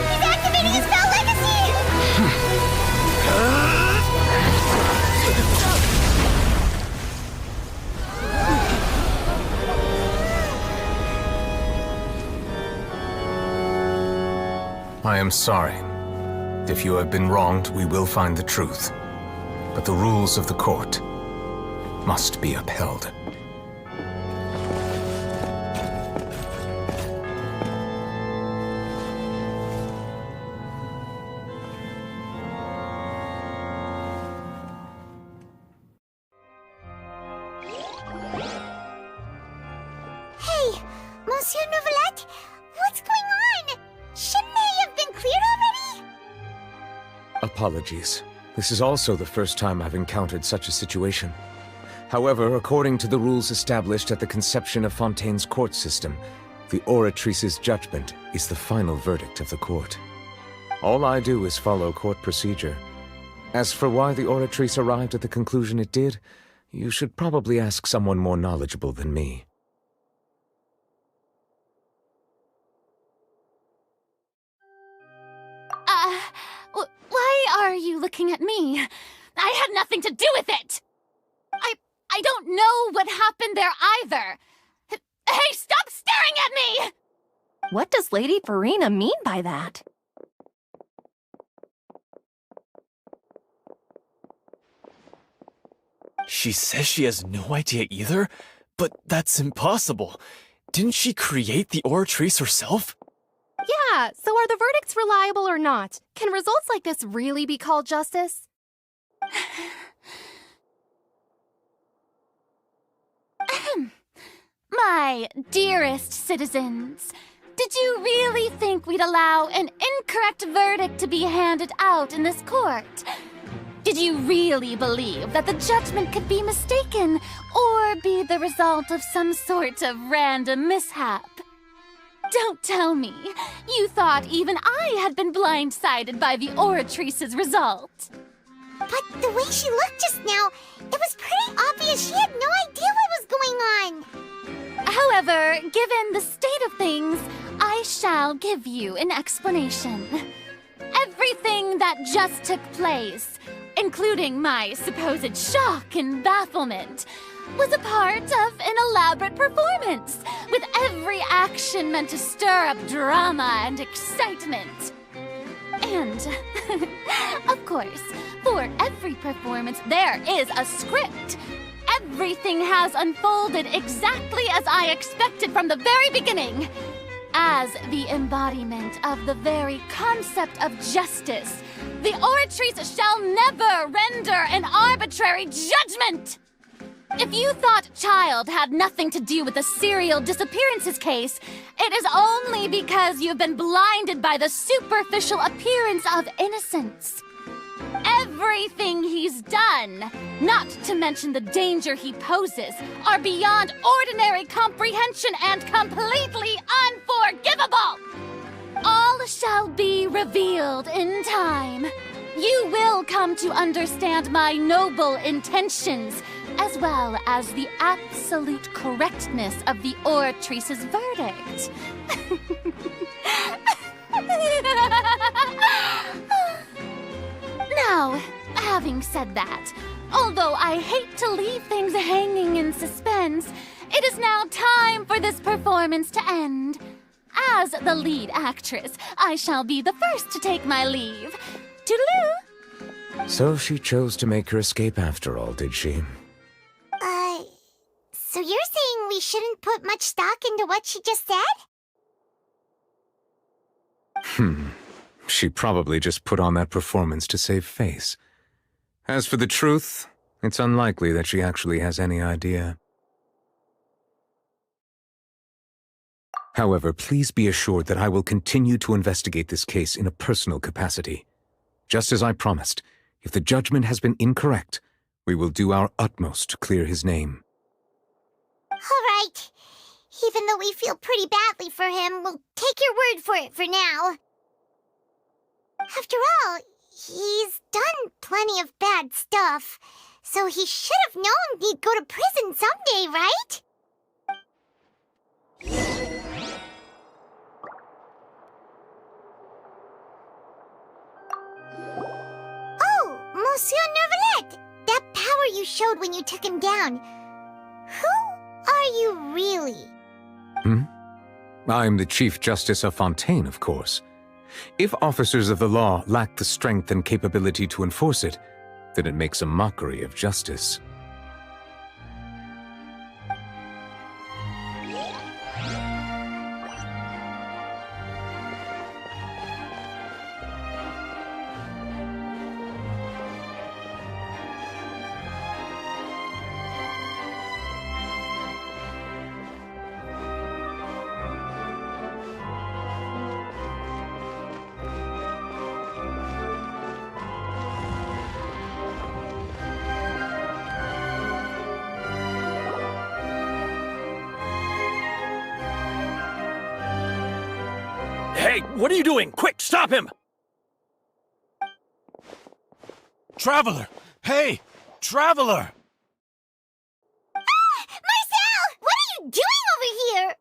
He's activating his spell legacy! I am sorry. If you have been wronged, we will find the truth. But the rules of the court must be upheld. Hey, Monsieur Novelette, what's going on? Shouldn't they have been cleared already? Apologies. This is also the first time I've encountered such a situation. However, according to the rules established at the conception of Fontaine's court system, the Oratrice's judgment is the final verdict of the court. All I do is follow court procedure. As for why the Oratrice arrived at the conclusion it did, you should probably ask someone more knowledgeable than me. Why are you looking at me? I had nothing to do with it! I don't know what happened there either! Hey, stop staring at me! What does Lady Farina mean by that? She says she has no idea either? But that's impossible. Didn't she create the Oratrice herself? Yeah, so are the verdicts reliable or not? Can results like this really be called justice? My dearest citizens, did you really think we'd allow an incorrect verdict to be handed out in this court? Did you really believe that the judgment could be mistaken or be the result of some sort of random mishap? Don't tell me you thought even I had been blindsided by the Oratrice's result. But the way she looked just now, it was pretty obvious she had no idea what was going on. However, given the state of things, I shall give you an explanation. Everything that just took place, including my supposed shock and bafflement, was a part of an elaborate performance, with every action meant to stir up drama and excitement. And, of course, for every performance there is a script. Everything has unfolded exactly as I expected from the very beginning. As the embodiment of the very concept of justice, the Oratrice shall never render an arbitrary judgment! If you thought Child had nothing to do with the serial disappearances case, it is only because you've been blinded by the superficial appearance of innocence. Everything he's done, not to mention the danger he poses, are beyond ordinary comprehension and completely unforgivable! All shall be revealed in time. You will come to understand my noble intentions, as well as the absolute correctness of the Oratrice's verdict. Now, having said that, although I hate to leave things hanging in suspense, it is now time for this performance to end. As the lead actress, I shall be the first to take my leave. Toodaloo! So she chose to make her escape after all, did she? So you're saying we shouldn't put much stock into what she just said? She probably just put on that performance to save face. As for the truth, it's unlikely that she actually has any idea. However, please be assured that I will continue to investigate this case in a personal capacity. Just as I promised, if the judgment has been incorrect, we will do our utmost to clear his name. All right. Even though we feel pretty badly for him, we'll take your word for it for now. After all, he's done plenty of bad stuff, so he should have known he'd go to prison someday, right? Oh, Monsieur Neuvillette! That power you showed when you took him down. Who are you really? I'm the Chief Justice of Fontaine, of course. If officers of the law lack the strength and capability to enforce it, then it makes a mockery of justice. Hey, what are you doing? Quick, stop him! Traveler! Hey! Traveler! Marcel! What are you doing over here?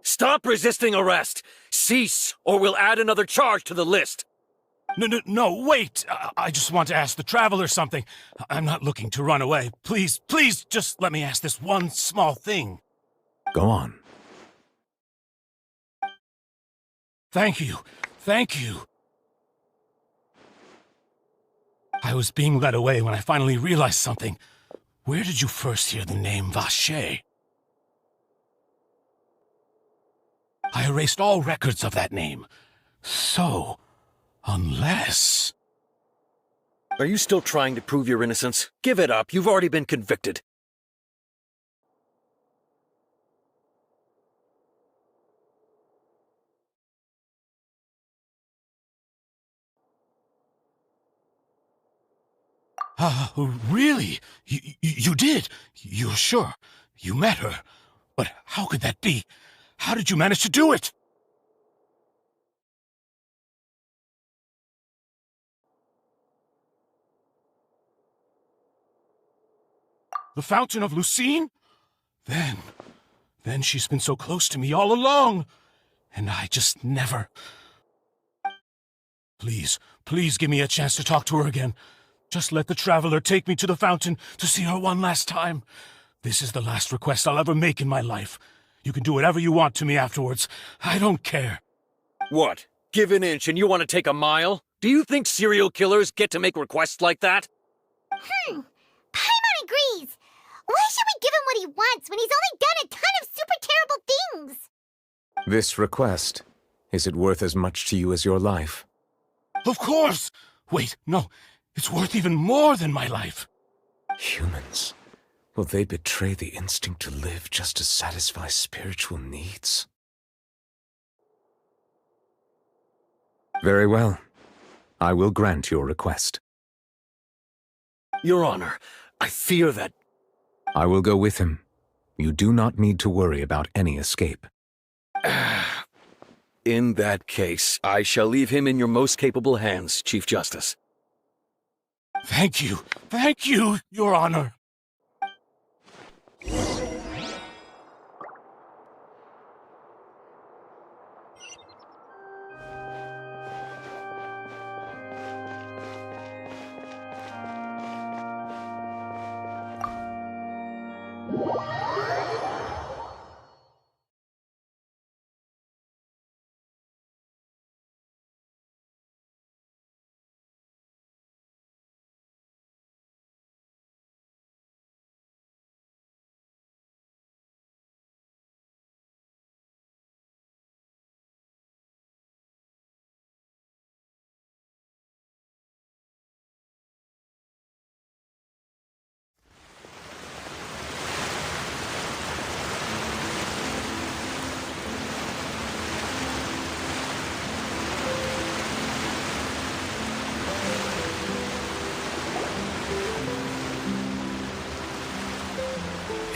Stop resisting arrest! Cease, or we'll add another charge to the list! No, wait! I just want to ask the Traveler something. I'm not looking to run away. Please, just let me ask this one small thing. Go on. Thank you. I was being led away when I finally realized something. Where did you first hear the name Vacher? I erased all records of that name. So, unless... Are you still trying to prove your innocence? Give it up. You've already been convicted. Really? You did? You're sure? You met her? But how could that be? How did you manage to do it? The Fountain of Lucine? Then she's been so close to me all along. And I just never... Please give me a chance to talk to her again. Just let the Traveler take me to the fountain to see her one last time. This is the last request I'll ever make in my life. You can do whatever you want to me afterwards. I don't care. What? Give an inch and you want to take a mile? Do you think serial killers get to make requests like that? Paimon agrees. Why should we give him what he wants when he's only done a ton of super terrible things? This request, is it worth as much to you as your life? Of course! Wait, no. It's worth even more than my life. Humans. Will they betray the instinct to live just to satisfy spiritual needs? Very well. I will grant your request. Your Honor, I fear that... I will go with him. You do not need to worry about any escape. In that case, I shall leave him in your most capable hands, Chief Justice. Thank you, Your Honor.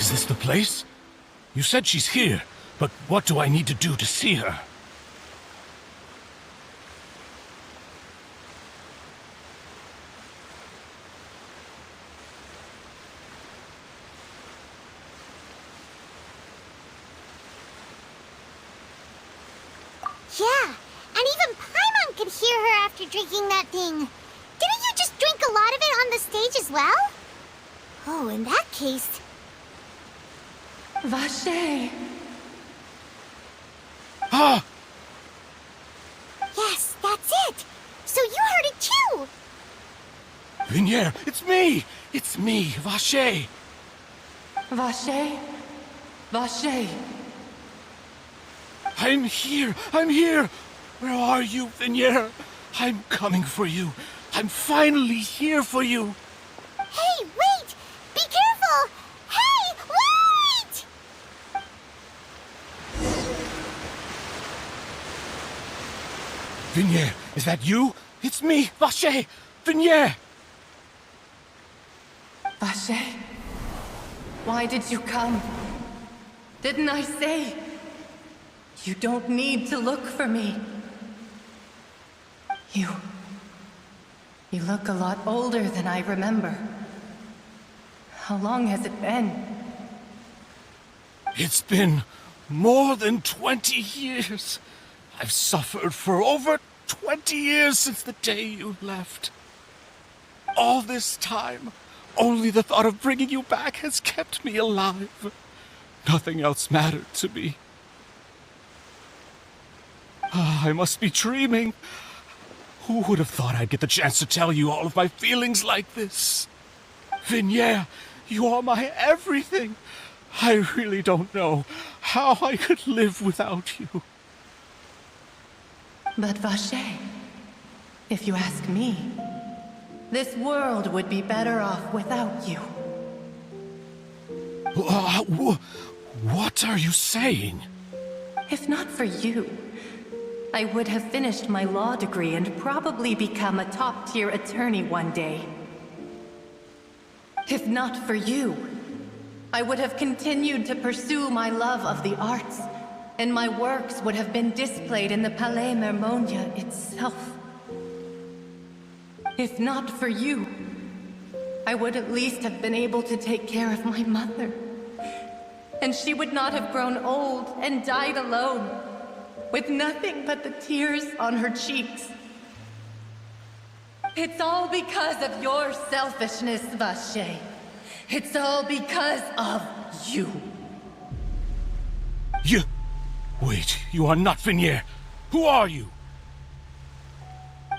Is this the place? You said she's here, but what do I need to do to see her? Yeah, and even Paimon could hear her after drinking that thing. Didn't you just drink a lot of it on the stage as well? Oh, in that case... Vache! Ah! Yes, that's it! So you heard it too! Vinier, it's me! It's me, Vache! Vache? Vache! I'm here! I'm here! Where are you, Vinier? I'm coming for you. I'm finally here for you. Hey, wait! Be careful! Hey, wait! Vinier, is that you? It's me, Vache! Vinier! Vache? Why did you come? Didn't I say? You don't need to look for me. You look a lot older than I remember. How long has it been? It's been more than 20 years. I've suffered for over 20 years since the day you left. All this time, only the thought of bringing you back has kept me alive. Nothing else mattered to me. I must be dreaming. Who would have thought I'd get the chance to tell you all of my feelings like this? Vinier, you are my everything. I really don't know how I could live without you. But Vache, if you ask me, this world would be better off without you. What are you saying? If not for you, I would have finished my law degree and probably become a top-tier attorney one day. If not for you, I would have continued to pursue my love of the arts, and my works would have been displayed in the Palais Mermonia itself. If not for you, I would at least have been able to take care of my mother. And she would not have grown old and died alone, with nothing but the tears on her cheeks. It's all because of your selfishness, Vache. It's all because of you. Wait, you are not Vinier. Who are you?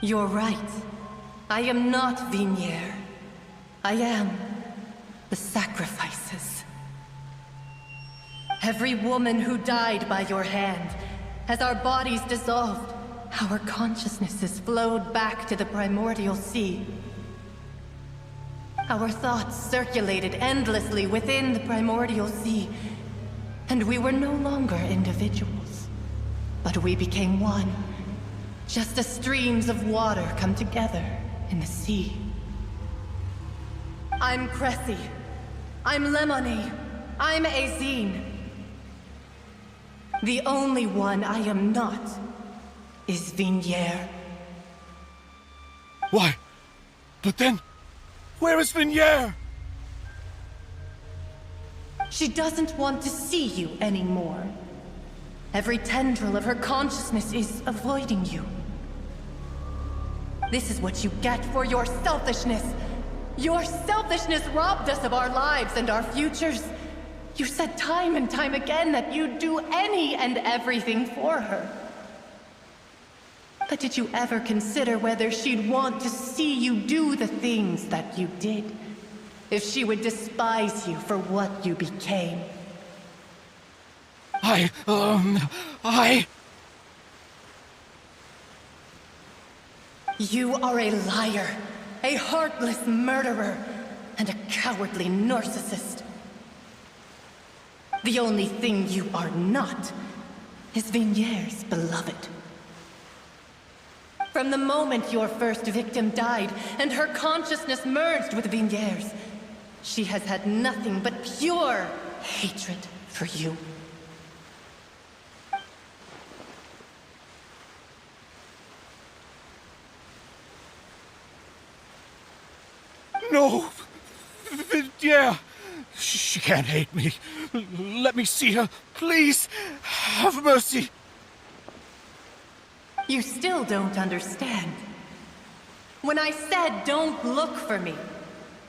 You're right. I am not Vinier. I am the sacrifices. Every woman who died by your hand, as our bodies dissolved, our consciousnesses flowed back to the primordial sea. Our thoughts circulated endlessly within the primordial sea, and we were no longer individuals, but we became one, just as streams of water come together in the sea. I'm Cressy. I'm Lemony. I'm Azine. The only one I am not is Vinier. Why? But then, where is Vinier? She doesn't want to see you anymore. Every tendril of her consciousness is avoiding you. This is what you get for your selfishness. Your selfishness robbed us of our lives and our futures. You said time and time again that you'd do any and everything for her. But did you ever consider whether she'd want to see you do the things that you did? If she would despise you for what you became? You are a liar, a heartless murderer, and a cowardly narcissist. The only thing you are not is Vinier's beloved. From the moment your first victim died and her consciousness merged with Vinier's, she has had nothing but pure hatred for you. No! Yeah! She can't hate me. Let me see her, please! Have mercy! You still don't understand. When I said don't look for me,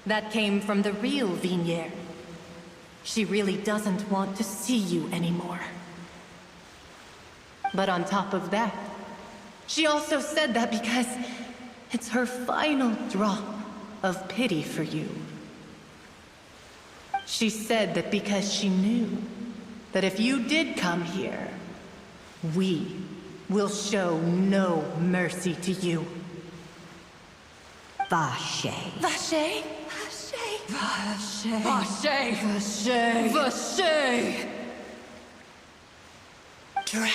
that came from the real Vignier. She really doesn't want to see you anymore. But on top of that, she also said that because it's her final drop of pity for you. She said that because she knew that if you did come here, we will show no mercy to you. Vache. Vache? Vache. Vache. Vache. Vache. Drown.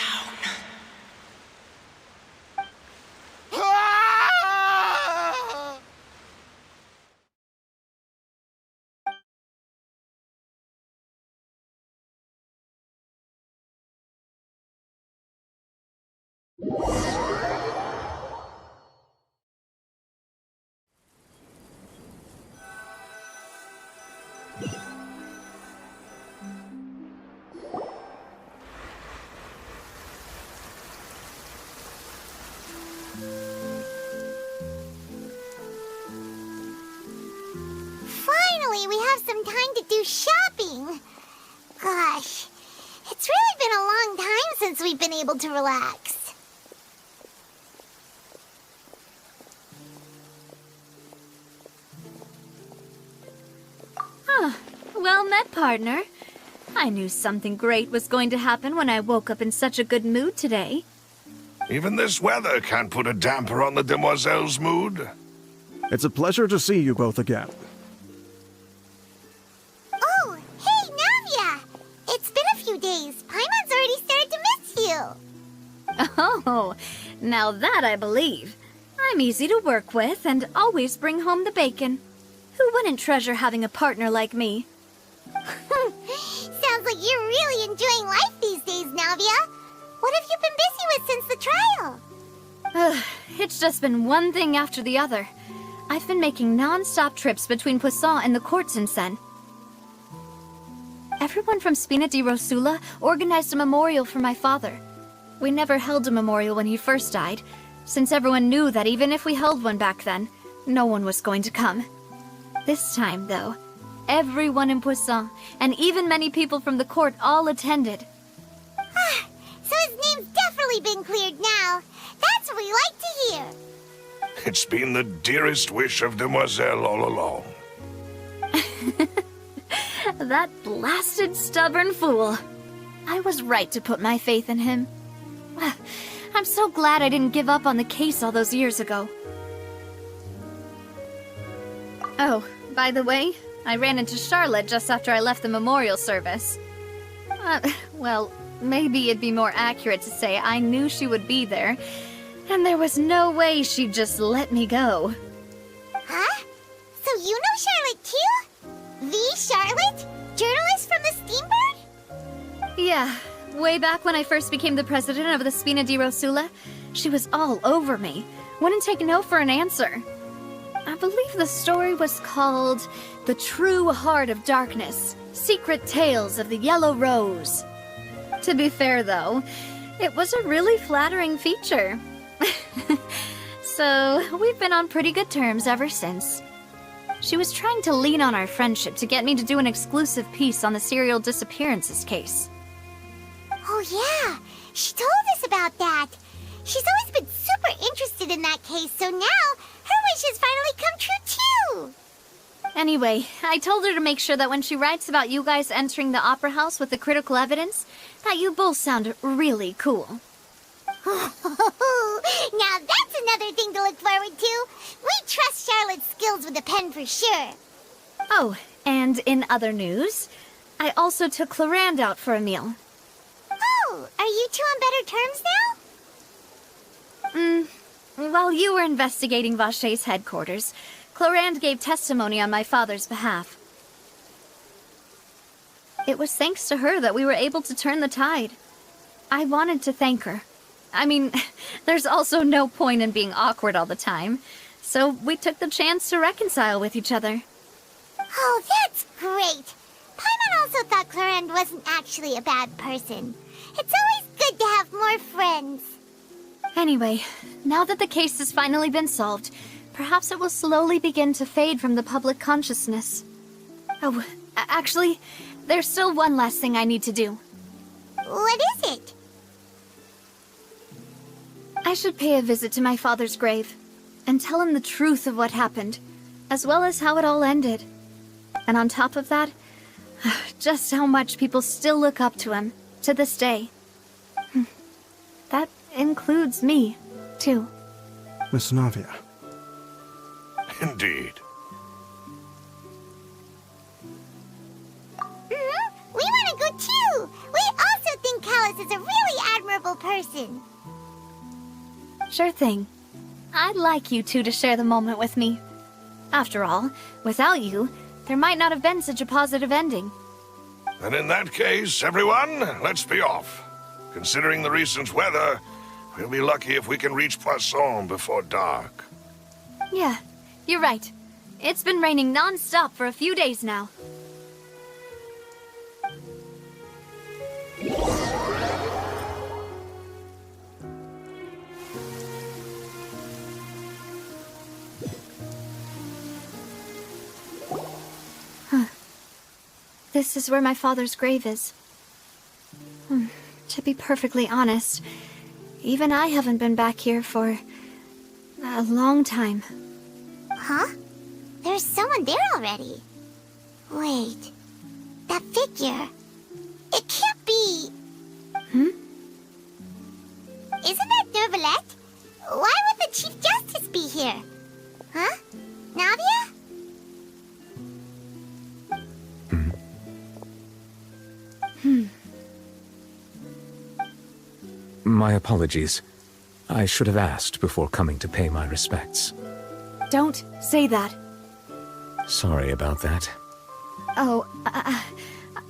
Finally, we have some time to do shopping. Gosh, it's really been a long time since we've been able to relax. Well met, partner. I knew something great was going to happen when I woke up in such a good mood today. Even this weather can't put a damper on the demoiselle's mood. It's a pleasure to see you both again. Oh, hey, Navia! It's been a few days. Paimon's already started to miss you. Oh, now that I believe. I'm easy to work with and always bring home the bacon. Who wouldn't treasure having a partner like me? Sounds like you're really enjoying life these days, Navia. What have you been busy with since the trial? It's just been one thing after the other. I've been making non-stop trips between Poisson and the court since then. Everyone from Spina di Rosula organized a memorial for my father. We never held a memorial when he first died, since everyone knew that even if we held one back then, no one was going to come. This time, though, everyone in Poisson, and even many people from the court, all attended. So his name's definitely been cleared now. That's what we like to hear. It's been the dearest wish of Demoiselle all along. That blasted stubborn fool. I was right to put my faith in him. I'm so glad I didn't give up on the case all those years ago. Oh, by the way, I ran into Charlotte just after I left the memorial service. Well, maybe it'd be more accurate to say I knew she would be there, and there was no way she'd just let me go. Huh? So you know Charlotte too? The Charlotte? Journalist from the Steambird? Yeah, way back when I first became the president of the Spina di Rosula, she was all over me. Wouldn't take no for an answer. I believe the story was called The True Heart of Darkness, Secret Tales of the Yellow Rose. To be fair, though, it was a really flattering feature. So, we've been on pretty good terms ever since. She was trying to lean on our friendship to get me to do an exclusive piece on the serial disappearances case. Oh yeah, she told us about that. She's always been super interested in that case, so now her wish has finally come true too! Anyway, I told her to make sure that when she writes about you guys entering the opera house with the critical evidence, that you both sound really cool. Now that's another thing to look forward to. We trust Charlotte's skills with a pen for sure. Oh, and in other news, I also took Clarand out for a meal. Oh, are you two on better terms now? While you were investigating Vache's headquarters, Clarand gave testimony on my father's behalf. It was thanks to her that we were able to turn the tide. I wanted to thank her. I mean, there's also no point in being awkward all the time, so we took the chance to reconcile with each other. Oh, that's great. Paimon also thought Clorinde wasn't actually a bad person. It's always good to have more friends. Anyway, now that the case has finally been solved, perhaps it will slowly begin to fade from the public consciousness. Oh, actually, there's still one last thing I need to do. What is it? I should pay a visit to my father's grave and tell him the truth of what happened, as well as how it all ended. And on top of that, just how much people still look up to him to this day. That includes me, too. Miss Navia. Indeed. We want to go too! We also think Callus is a really admirable person. Sure thing. I'd like you two to share the moment with me. After all, without you, there might not have been such a positive ending. And in that case, everyone, let's be off. Considering the recent weather, we'll be lucky if we can reach Poisson before dark. Yeah, you're right. It's been raining non-stop for a few days now. This is where my father's grave is. To be perfectly honest, even I haven't been back here for a long time. Huh? There's someone there already. Wait. That figure. It can't be... Isn't that Neuvillette? Why would the Chief Justice be here? Huh? Navia? My apologies. I should have asked before coming to pay my respects. Don't say that. Sorry about that. Oh,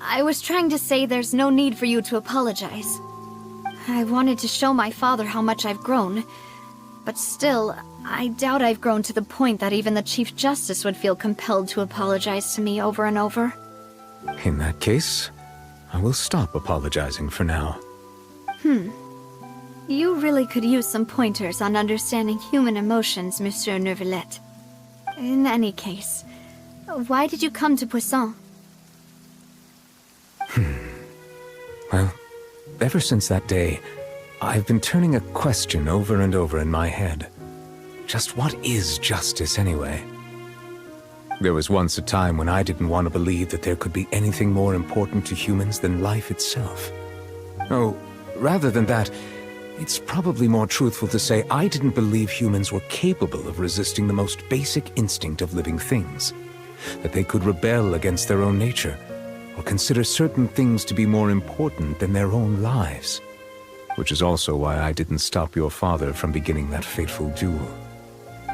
I was trying to say there's no need for you to apologize. I wanted to show my father how much I've grown, but still, I doubt I've grown to the point that even the Chief Justice would feel compelled to apologize to me over and over. In that case, I will stop apologizing for now. You really could use some pointers on understanding human emotions, Monsieur Neuvillette. In any case, why did you come to Poisson? Well, ever since that day, I've been turning a question over and over in my head. Just what is justice anyway? There was once a time when I didn't want to believe that there could be anything more important to humans than life itself. Oh, rather than that, it's probably more truthful to say I didn't believe humans were capable of resisting the most basic instinct of living things. That they could rebel against their own nature, or consider certain things to be more important than their own lives. Which is also why I didn't stop your father from beginning that fateful duel.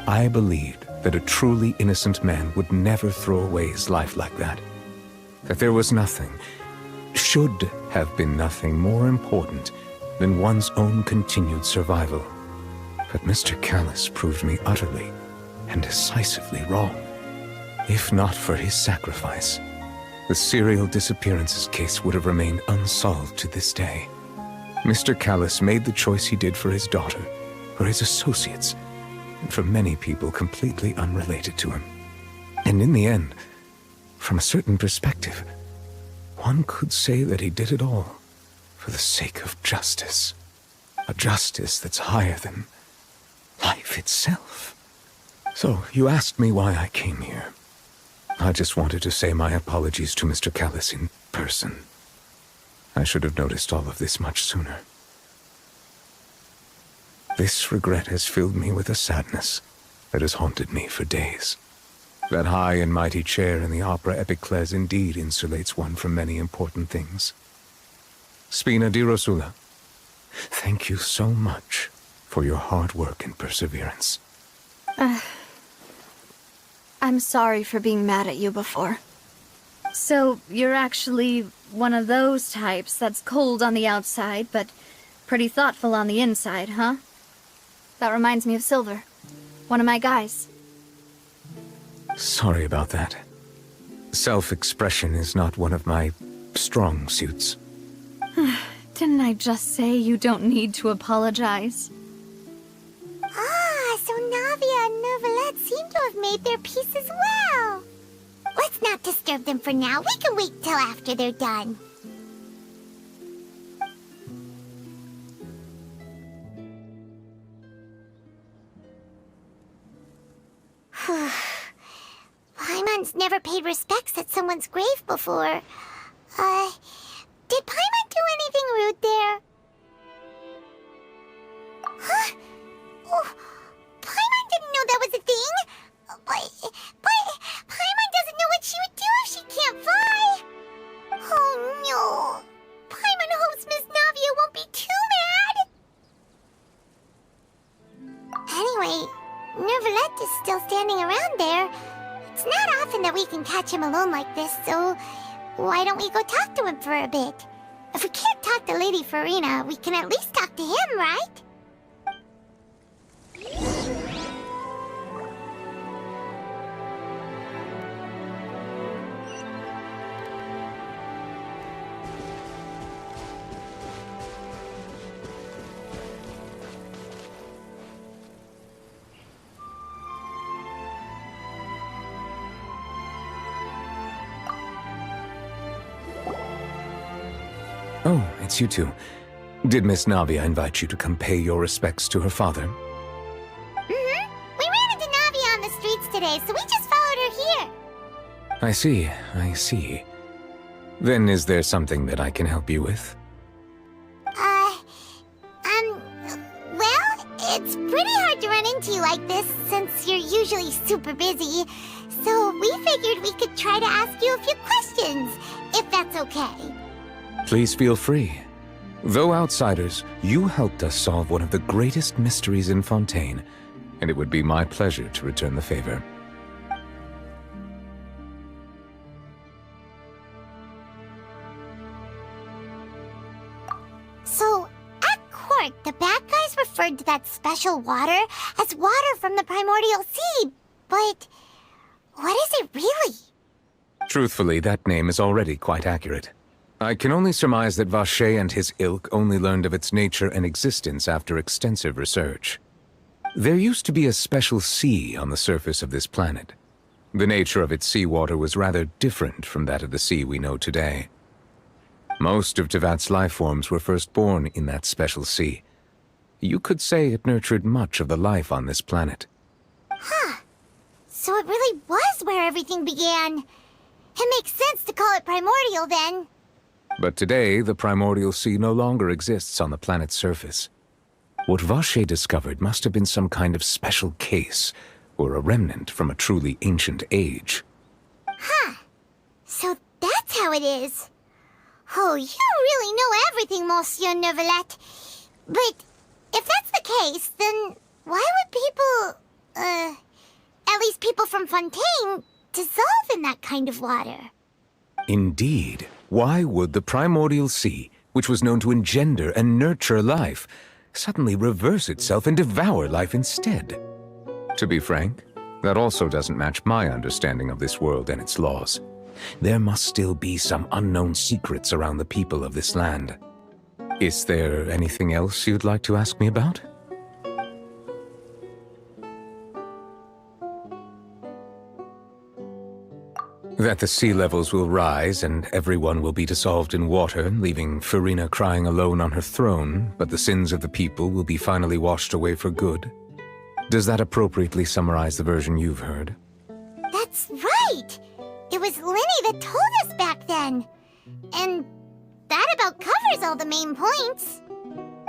I believed that a truly innocent man would never throw away his life like that. That there was nothing, should have been nothing more important than one's own continued survival. But Mr. Callus proved me utterly and decisively wrong. If not for his sacrifice, the serial disappearances case would have remained unsolved to this day. Mr. Callus made the choice he did for his daughter, for his associates, and for many people completely unrelated to him. And in the end, from a certain perspective, one could say that he did it all for the sake of justice. A justice that's higher than life itself. So, you asked me why I came here. I just wanted to say my apologies to Mr. Callus in person. I should have noticed all of this much sooner. This regret has filled me with a sadness that has haunted me for days. That high and mighty chair in the Opera Epiclese indeed insulates one from many important things. Spina di Rosula, thank you so much for your hard work and perseverance. I'm sorry for being mad at you before. So you're actually one of those types that's cold on the outside, but pretty thoughtful on the inside, huh? That reminds me of Silver, one of my guys. Sorry about that. Self-expression is not one of my strong suits. Didn't I just say you don't need to apologize? Ah, so Navia and Novelette seem to have made their peace as well. Let's not disturb them for now. We can wait till after they're done. Paimon's never paid respects at someone's grave before. Did Paimon do anything rude there? Huh? Oh, Paimon didn't know that was a thing. But Paimon doesn't know what she would do if she can't fly. Oh no. Paimon hopes Miss Navia won't be too mad. Anyway, Neuvillette is still standing around there. It's not often that we can catch him alone like this, so why don't we go talk to him for a bit? If we can't talk to Lady Farina, we can at least talk to him, right? Oh, it's you two. Did Miss Navia invite you to come pay your respects to her father? Mm-hmm. We ran into Navia on the streets today, so we just followed her here. I see. Then is there something that I can help you with? Well, it's pretty hard to run into you like this since you're usually super busy. So we figured we could try to ask you a few questions, if that's okay. Please feel free. Though outsiders, you helped us solve one of the greatest mysteries in Fontaine, and it would be my pleasure to return the favor. So, at court, the bad guys referred to that special water as water from the primordial sea, but what is it really? Truthfully, that name is already quite accurate. I can only surmise that Vacher and his ilk only learned of its nature and existence after extensive research. There used to be a special sea on the surface of this planet. The nature of its seawater was rather different from that of the sea we know today. Most of Tevat's life forms were first born in that special sea. You could say it nurtured much of the life on this planet. Huh. So it really was where everything began. It makes sense to call it primordial then. But today, the primordial sea no longer exists on the planet's surface. What Vacher discovered must have been some kind of special case, or a remnant from a truly ancient age. Huh. So that's how it is. Oh, you really know everything, Monsieur Neuvillette. But if that's the case, then why would people, at least people from Fontaine, dissolve in that kind of water? Indeed. Why would the primordial sea, which was known to engender and nurture life, suddenly reverse itself and devour life instead? To be frank, that also doesn't match my understanding of this world and its laws. There must still be some unknown secrets around the people of this land. Is there anything else you'd like to ask me about? That the sea levels will rise and everyone will be dissolved in water, leaving Farina crying alone on her throne, but the sins of the people will be finally washed away for good. Does that appropriately summarize the version you've heard? That's right! It was Linny that told us back then. And that about covers all the main points.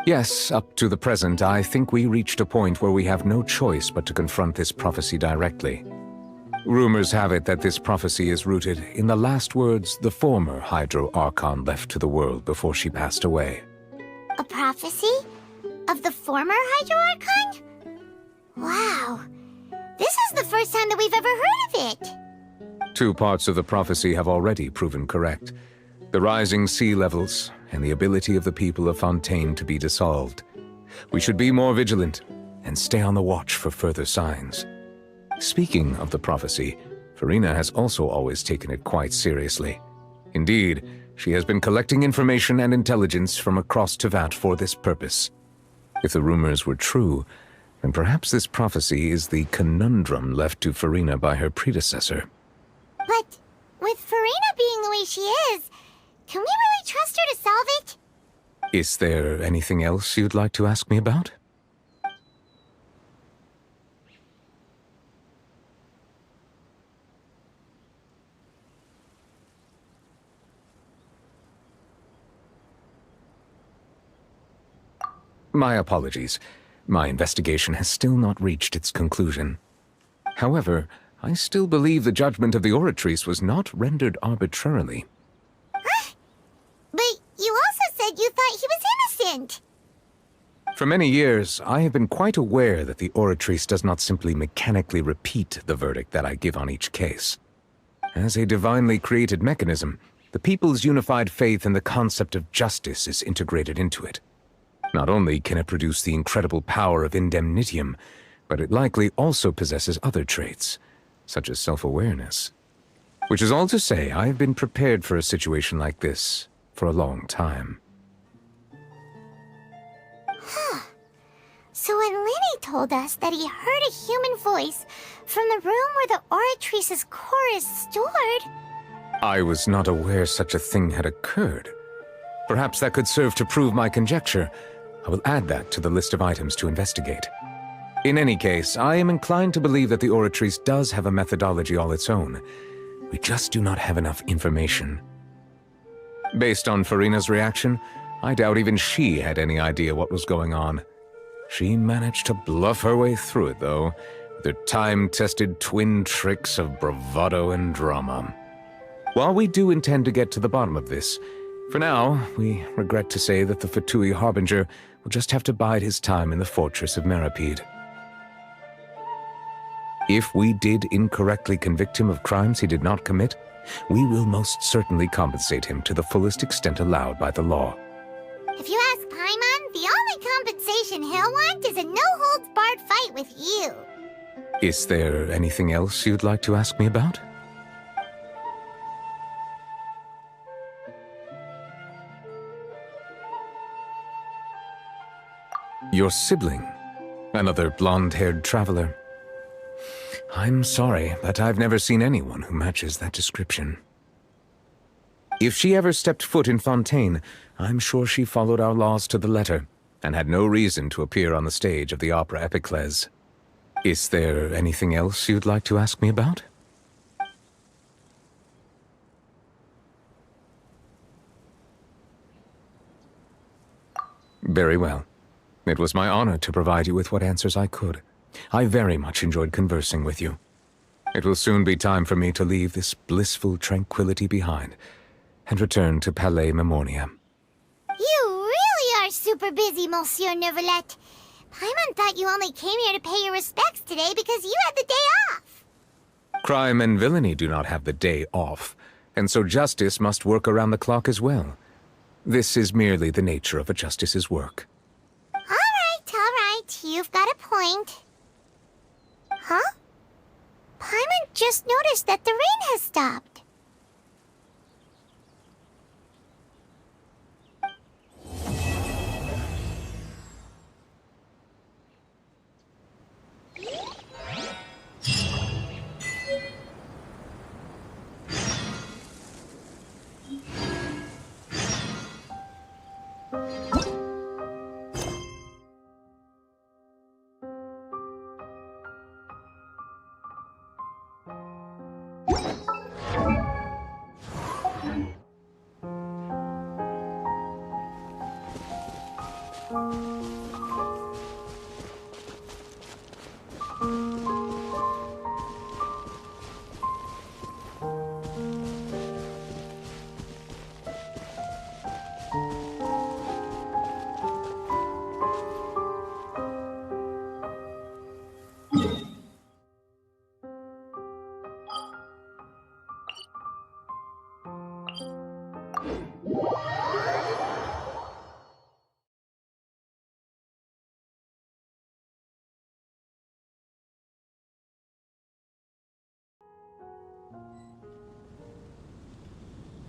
Yes, up to the present, I think we reached a point where we have no choice but to confront this prophecy directly. Rumors have it that this prophecy is rooted in the last words the former Hydro Archon left to the world before she passed away. A prophecy? Of the former Hydro Archon? Wow. This is the first time that we've ever heard of it. Two parts of the prophecy have already proven correct: the rising sea levels and the ability of the people of Fontaine to be dissolved. We should be more vigilant and stay on the watch for further signs. Speaking of the prophecy, Farina has also always taken it quite seriously. Indeed, she has been collecting information and intelligence from across Tevat for this purpose. If the rumors were true, then perhaps this prophecy is the conundrum left to Farina by her predecessor. But with Farina being the way she is, can we really trust her to solve it? Is there anything else you'd like to ask me about? My apologies. My investigation has still not reached its conclusion. However, I still believe the judgment of the Oratrice was not rendered arbitrarily. But you also said you thought he was innocent. For many years, I have been quite aware that the Oratrice does not simply mechanically repeat the verdict that I give on each case. As a divinely created mechanism, the people's unified faith in the concept of justice is integrated into it. Not only can it produce the incredible power of indemnitium, but it likely also possesses other traits, such as self-awareness. Which is all to say, I have been prepared for a situation like this for a long time. So when Lenny told us that he heard a human voice from the room where the Oratrice's core is stored... I was not aware such a thing had occurred. Perhaps that could serve to prove my conjecture. I will add that to the list of items to investigate. In any case, I am inclined to believe that the Oratrice does have a methodology all its own. We just do not have enough information. Based on Farina's reaction, I doubt even she had any idea what was going on. She managed to bluff her way through it, though, with her time-tested twin tricks of bravado and drama. While we do intend to get to the bottom of this, for now, we regret to say that the Fatui Harbinger will just have to bide his time in the fortress of Meripede. If we did incorrectly convict him of crimes he did not commit, we will most certainly compensate him to the fullest extent allowed by the law. If you ask Paimon, the only compensation he'll want is a no-holds-barred fight with you. Is there anything else you'd like to ask me about? Your sibling, another blonde-haired traveler. I'm sorry, but I've never seen anyone who matches that description. If she ever stepped foot in Fontaine, I'm sure she followed our laws to the letter, and had no reason to appear on the stage of the opera Epiclese. Is there anything else you'd like to ask me about? Very well. It was my honor to provide you with what answers I could. I very much enjoyed conversing with you. It will soon be time for me to leave this blissful tranquility behind and return to Palais Memornia. You really are super busy, Monsieur Neuvillette. Paimon thought you only came here to pay your respects today because you had the day off. Crime and villainy do not have the day off, and so justice must work around the clock as well. This is merely the nature of a justice's work. All right, you've got a point. Huh? Paimon just noticed that the rain has stopped.